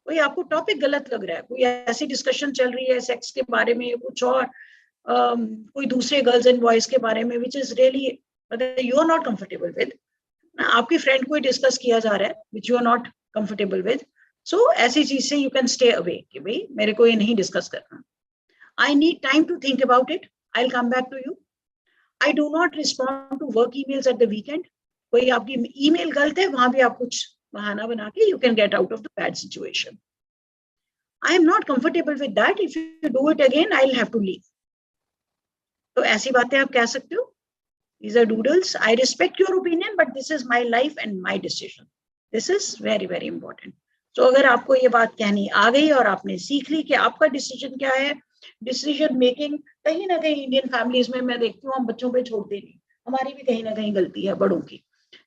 कोई आपको टॉपिक गलत लग रहा है, कोई ऐसी डिस्कशन चल रही है सेक्स के बारे में, कुछ और कोई दूसरे गर्ल्स एंड बॉयज के बारे में, which is really you are not comfortable with. आपकी फ्रेंड को डिस्कस किया जा रहा है which you are not comfortable with. So ऐसी चीज से you can stay away कि भाई मेरे को ये नहीं डिस्कस करना. I need time to think about it. I'll come back to you. I do not respond to work emails at the weekend. कोई आपकी ईमेल गलत है, वहां भी आप कुछ बहाना बना के you can get out of the bad situation. I am not comfortable with that. If you do it again, I'll have to leave. तो ऐसी बातें आप कह सकते हो. These are doodles. I respect your opinion, but this is my life and my decision. This is very, very important. So अगर आपको ये बात कहनी आ गई और आपने सीख ली कि आपका डिसीजन क्या है, डिसीजन मेकिंग कहीं ना कहीं इंडियन फैमिलीज में मैं देखती हूँ हम बच्चों पे छोड़ते नहीं, हमारी भी कहीं ना कहीं गलती है बड़ों की.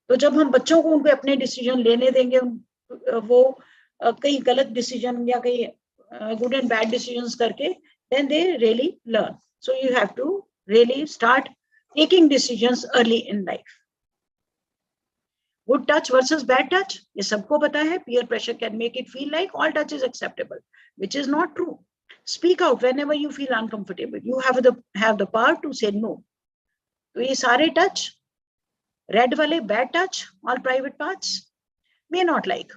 तो जब हम बच्चों को उनके अपने डिसीजन लेने देंगे, वो कई गलत डिसीजन या कई गुड एंड बैड डिसीजंस करके, then they really learn. So you have to really start taking decisions early in life. Good touch versus bad touch, ये सबको पता है. Peer pressure can make it feel like all touch is acceptable, which is not true. Speak out whenever you feel uncomfortable. You have the power to say no. तो ये सारे touch, red वाले bad touch, all private parts, may not like.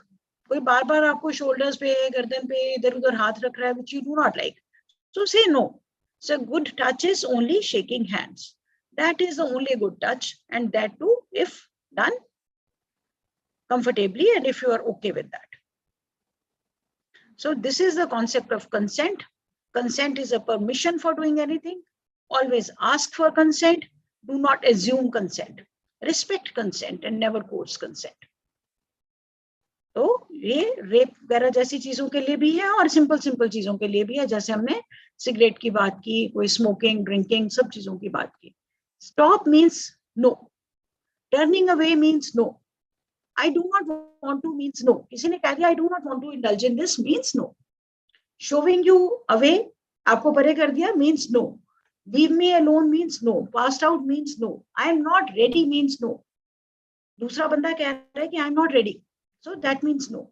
कोई बार बार आपको shoulders पे, गर्दन पे इधर उधर हाथ रख रहा है, which you do not like. So say no. So good touch is only shaking hands. That is the only good touch, and that too if done comfortably and if you are okay with that. So this is the concept of consent. Consent is a permission for doing anything. Always ask for consent. Do not assume consent. Respect consent and never coerce consent. तो ये rape वगैरह जैसी चीजों के लिए भी है और सिंपल चीजों के लिए भी है, जैसे हमने सिगरेट की बात की, कोई स्मोकिंग, ड्रिंकिंग, सब चीजों की बात की. Stop means no. Turning away means no. I do not want to means no. किसी ने कह दिया I do not want to indulge in this means no. Shoving you away, आपको परे कर दिया means no. Leave me alone means no. Passed out means no. I am not ready means no. दूसरा बंदा कह रहा है कि I am not ready. So that means no.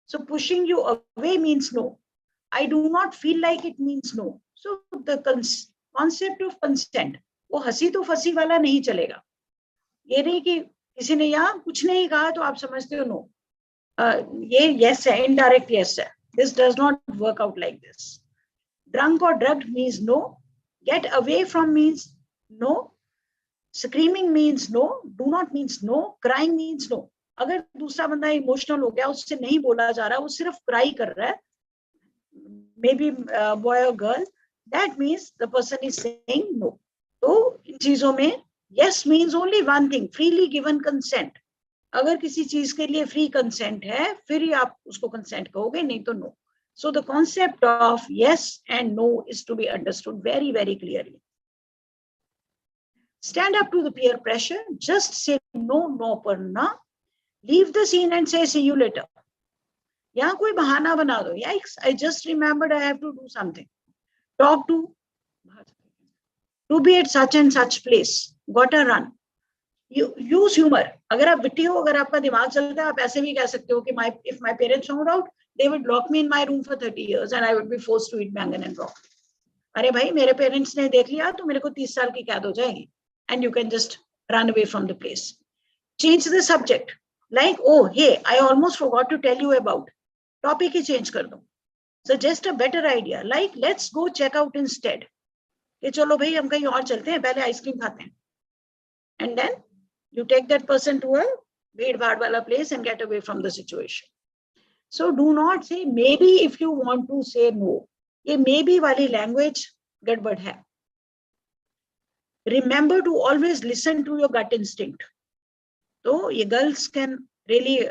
So pushing you away means no. I do not feel like it means no. So the concept of consent, वो हंसी तो फंसी वाला नहीं चलेगा. ये नहीं कि किसी ने यहाँ कुछ नहीं कहा तो आप समझते हो no. ये yes है, indirect yes है. This does not work out like this. Drunk or drugged means no. Get away from means no. Screaming means no. Do not means no. Crying means no. अगर दूसरा बंदा emotional हो गया, उससे नहीं बोला जा रहा, वो सिर्फ क्राई कर रहा है, मे बी बॉय और girl, that means the person is saying no. तो इन चीजों में yes means only one thing, freely given consent. अगर किसी चीज के लिए फ्री कंसेंट है फिर ही आप उसको कंसेंट कहोगे, नहीं तो no. So the concept of yes and no is to be understood very very clearly. Stand up to the peer pressure. Just say no, no पर ना. Leave the scene and say see you later. यहाँ कोई बहाना बना दो. Yikes, I just remembered I have to do something. Talk to be at such and such place. Gotta run. You use humor. अगर आप विट्टी हो, अगर आपका दिमाग चलता है, आप ऐसे भी कह सकते हो कि if my parents found out, they would lock me in my room for 30 years and I would be forced to eat bangan and broccoli. अरे भाई मेरे पेरेंट्स ने देख लिया तो मेरे को 30 साल की कैद हो जाएगी. And you can just run away from the place. Change the subject. Like, oh, hey, I almost forgot to tell you about. Topic he change कर दो. Suggest a better idea. Like, let's go check out instead. कि चलो भाई हम कहीं और चलते हैं, पहले आइसक्रीम खाते हैं. And then you take that person to a भीड़-भाड़ वाला place and get away from the situation. So do not say maybe if you want to say no. ये maybe वाली language गड़बड़ है. Remember to always listen to your gut instinct. So ये girls can really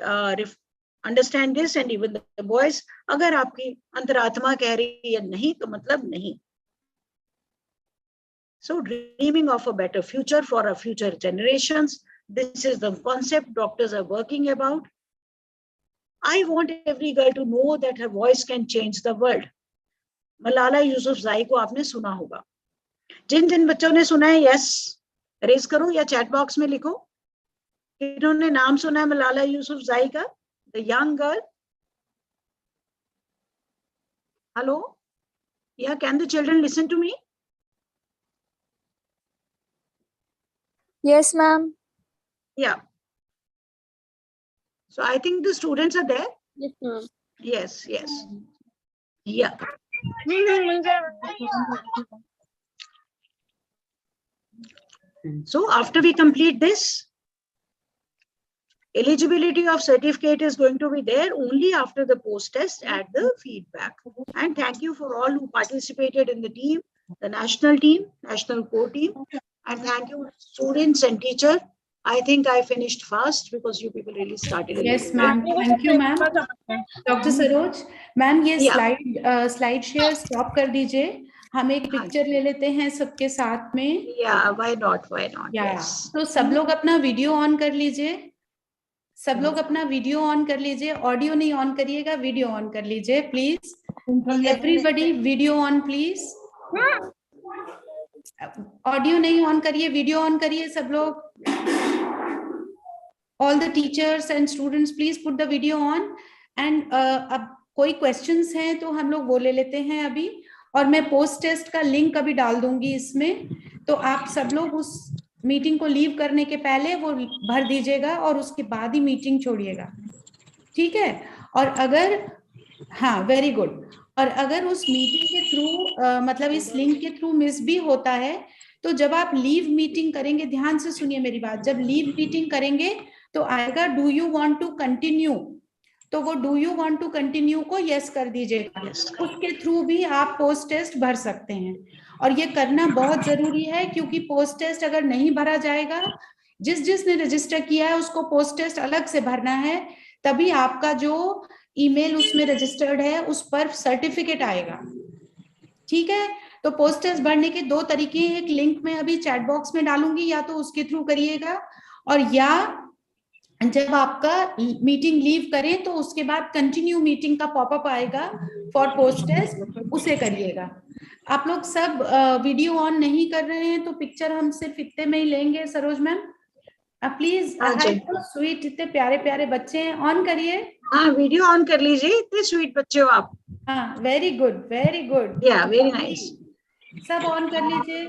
understand this, and even the boys. अगर आपकी अंतरात्मा कह रही है नहीं तो मतलब नहीं. So dreaming of a better future for our future generations. This is the concept doctors are working about. I want every girl to know that her voice can change the world. Malala Yousafzai को आपने सुना होगा. जिन जिन बच्चों ने सुना है, yes raise करो या चैट बॉक्स में लिखो. इन्होंने नाम सुना है मलाला यूसुफज़ई का, the young girl. Hello, yeah can the children listen to me? Yes, ma'am. Yeah. So I think the students are there. Yes, ma'am. Yes, yes. Yeah. So after we complete this, eligibility of certificate is going to be there only after the post test at the feedback. And thank you for all who participated in the team, the national team, national core team. And thank you students and teacher. I think I finished fast because you people really started. Yes, ma'am. Thank you, ma'am. Dr. Saroj, ma'am, ये slide share stop कर दीजिए. हम एक picture ले लेते हैं सबके साथ में. Yeah, why not? Why not? Yeah. Yes. तो सब लोग अपना वीडियो ऑन कर लीजिए. सब लोग अपना वीडियो ऑन कर लीजिए. ऑडियो नहीं ऑन करिएगा, वीडियो ऑन कर लीजिए please. Everybody video on please. Audio नहीं ऑन करिए, वीडियो ऑन करिए सब लोग. All the teachers and students, please put the video on. And अब कोई questions हैं तो हम लोग वो ले लेते हैं अभी. और मैं पोस्ट टेस्ट का लिंक अभी डाल दूंगी इसमें, तो आप सब लोग उस मीटिंग को लीव करने के पहले वो भर दीजिएगा और उसके बाद ही मीटिंग छोड़िएगा. ठीक है? और अगर हाँ, वेरी गुड. और अगर उस मीटिंग के थ्रू मतलब इस लिंक के थ्रू मिस भी होता है, तो जब आप लीव मीटिंग करेंगे, ध्यान से सुनिए मेरी बात, जब लीव मीटिंग करेंगे तो आएगा do you want to continue. तो वो do you want to continue को यस कर दीजिएगा. उसके थ्रू भी आप पोस्ट टेस्ट भर सकते हैं. और ये करना बहुत जरूरी है, क्योंकि पोस्ट टेस्ट अगर नहीं भरा जाएगा, जिसने रजिस्टर किया है उसको पोस्ट टेस्ट अलग से भरना है. तभी आपका जो ईमेल उसमें रजिस्टर्ड है उस पर सर्टिफिकेट आएगा. ठीक है? तो पोस्ट टेस्ट भरने के दो तरीके हैं. एक लिंक में अभी चैट बॉक्स में डालूंगी, या तो उसके थ्रू करिएगा, और या जब आपका मीटिंग लीव करें तो उसके बाद कंटिन्यू मीटिंग का पॉपअप आएगा फॉर पोस्ट टेस्ट, उसे करिएगा. आप लोग सब वीडियो ऑन नहीं कर रहे हैं तो पिक्चर हम सिर्फ इतने में ही लेंगे. Saroj ma'am please. स्वीट, इतने प्यारे प्यारे बच्चे हैं, ऑन करिए. हाँ, वीडियो ऑन कर लीजिए. इतने स्वीट बच्चे हो आप. हाँ, वेरी गुड, वेरी गुड. या वेरी नाइस. सब ऑन कर लीजिए.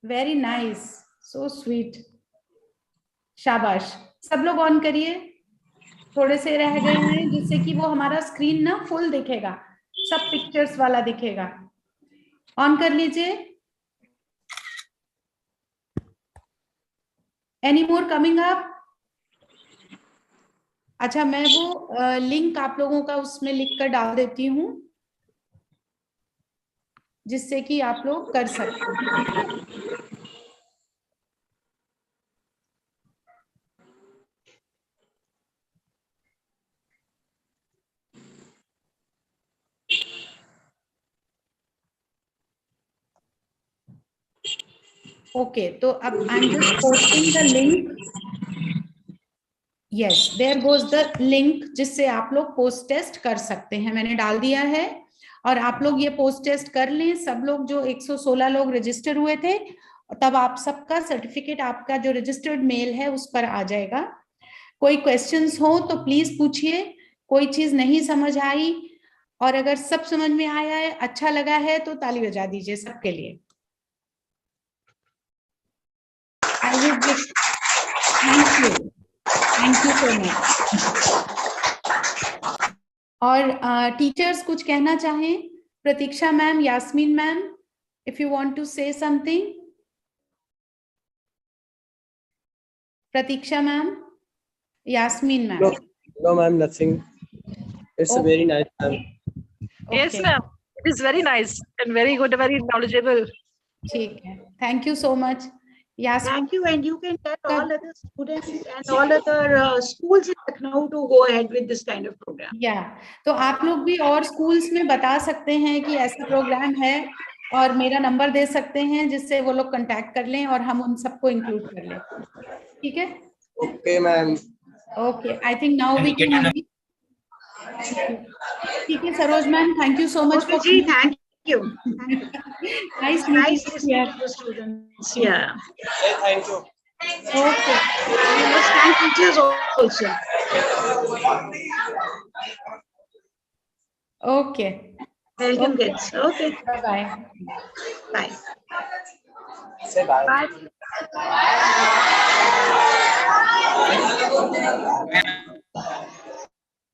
Very nice, so sweet. शाबाश. सब लोग ऑन करिए. थोड़े से रह गए हैं जिससे कि वो हमारा स्क्रीन ना फुल दिखेगा, सब पिक्चर्स वाला दिखेगा. ऑन कर लीजिए. Any more coming up? अच्छा, मैं वो लिंक आप लोगों का उसमें लिख कर डाल देती हूँ, जिससे कि आप लोग कर सकते हैं. ओके, तो अब I am just posting the link. Yes, there goes the link जिससे आप लोग पोस्ट टेस्ट कर सकते हैं. मैंने डाल दिया है और आप लोग ये पोस्ट टेस्ट कर लें. सब लोग जो 116 लोग रजिस्टर हुए थे, तब आप सबका सर्टिफिकेट आपका जो रजिस्टर्ड मेल है उस पर आ जाएगा. कोई क्वेश्चंस हो तो प्लीज पूछिए. कोई चीज नहीं समझ आई, और अगर सब समझ में आया है, अच्छा लगा है, तो ताली बजा दीजिए सबके लिए। I would thank you so much. और टीचर्स कुछ कहना चाहें? Pratiksha ma'am, Yasmin ma'am, if you want to say something. Pratiksha ma'am, Yasmin ma'am. No, no, ma'am, nothing. It's Okay. very nice, ma'am. Yes, Okay. ma'am. It is very nice and very good, very knowledgeable. ठीक है. Thank you so much. Yasmin. Thank you, and you can tell all other students and all other schools in Lucknow to go ahead with this kind of program. Yeah. तो आप लोग भी और schools में बता सकते हैं कि ऐसा प्रोग्राम है, और मेरा नंबर दे सकते हैं जिससे वो लोग कांटेक्ट कर लें और हम उन सबको इंक्लूड कर लें. ठीक है? Okay, ma'am. Okay. I think now we can leave. ठीक है, Saroj ma'am, thank you so much Okay, जी, thank you. Nice It's nice meeting listening you. to the students. Yeah. Thank you. Okay. We must thank teachers also. Okay. Welcome, kids. Okay. Bye. Bye. Say bye. Bye.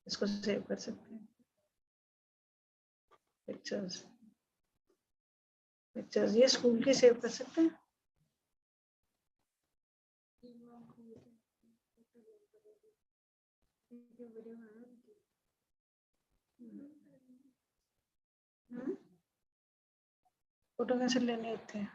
इसको save कर सकते हैं. Pictures ये school की save कर सकते हैं. Photo कैसे लेने होते हैं?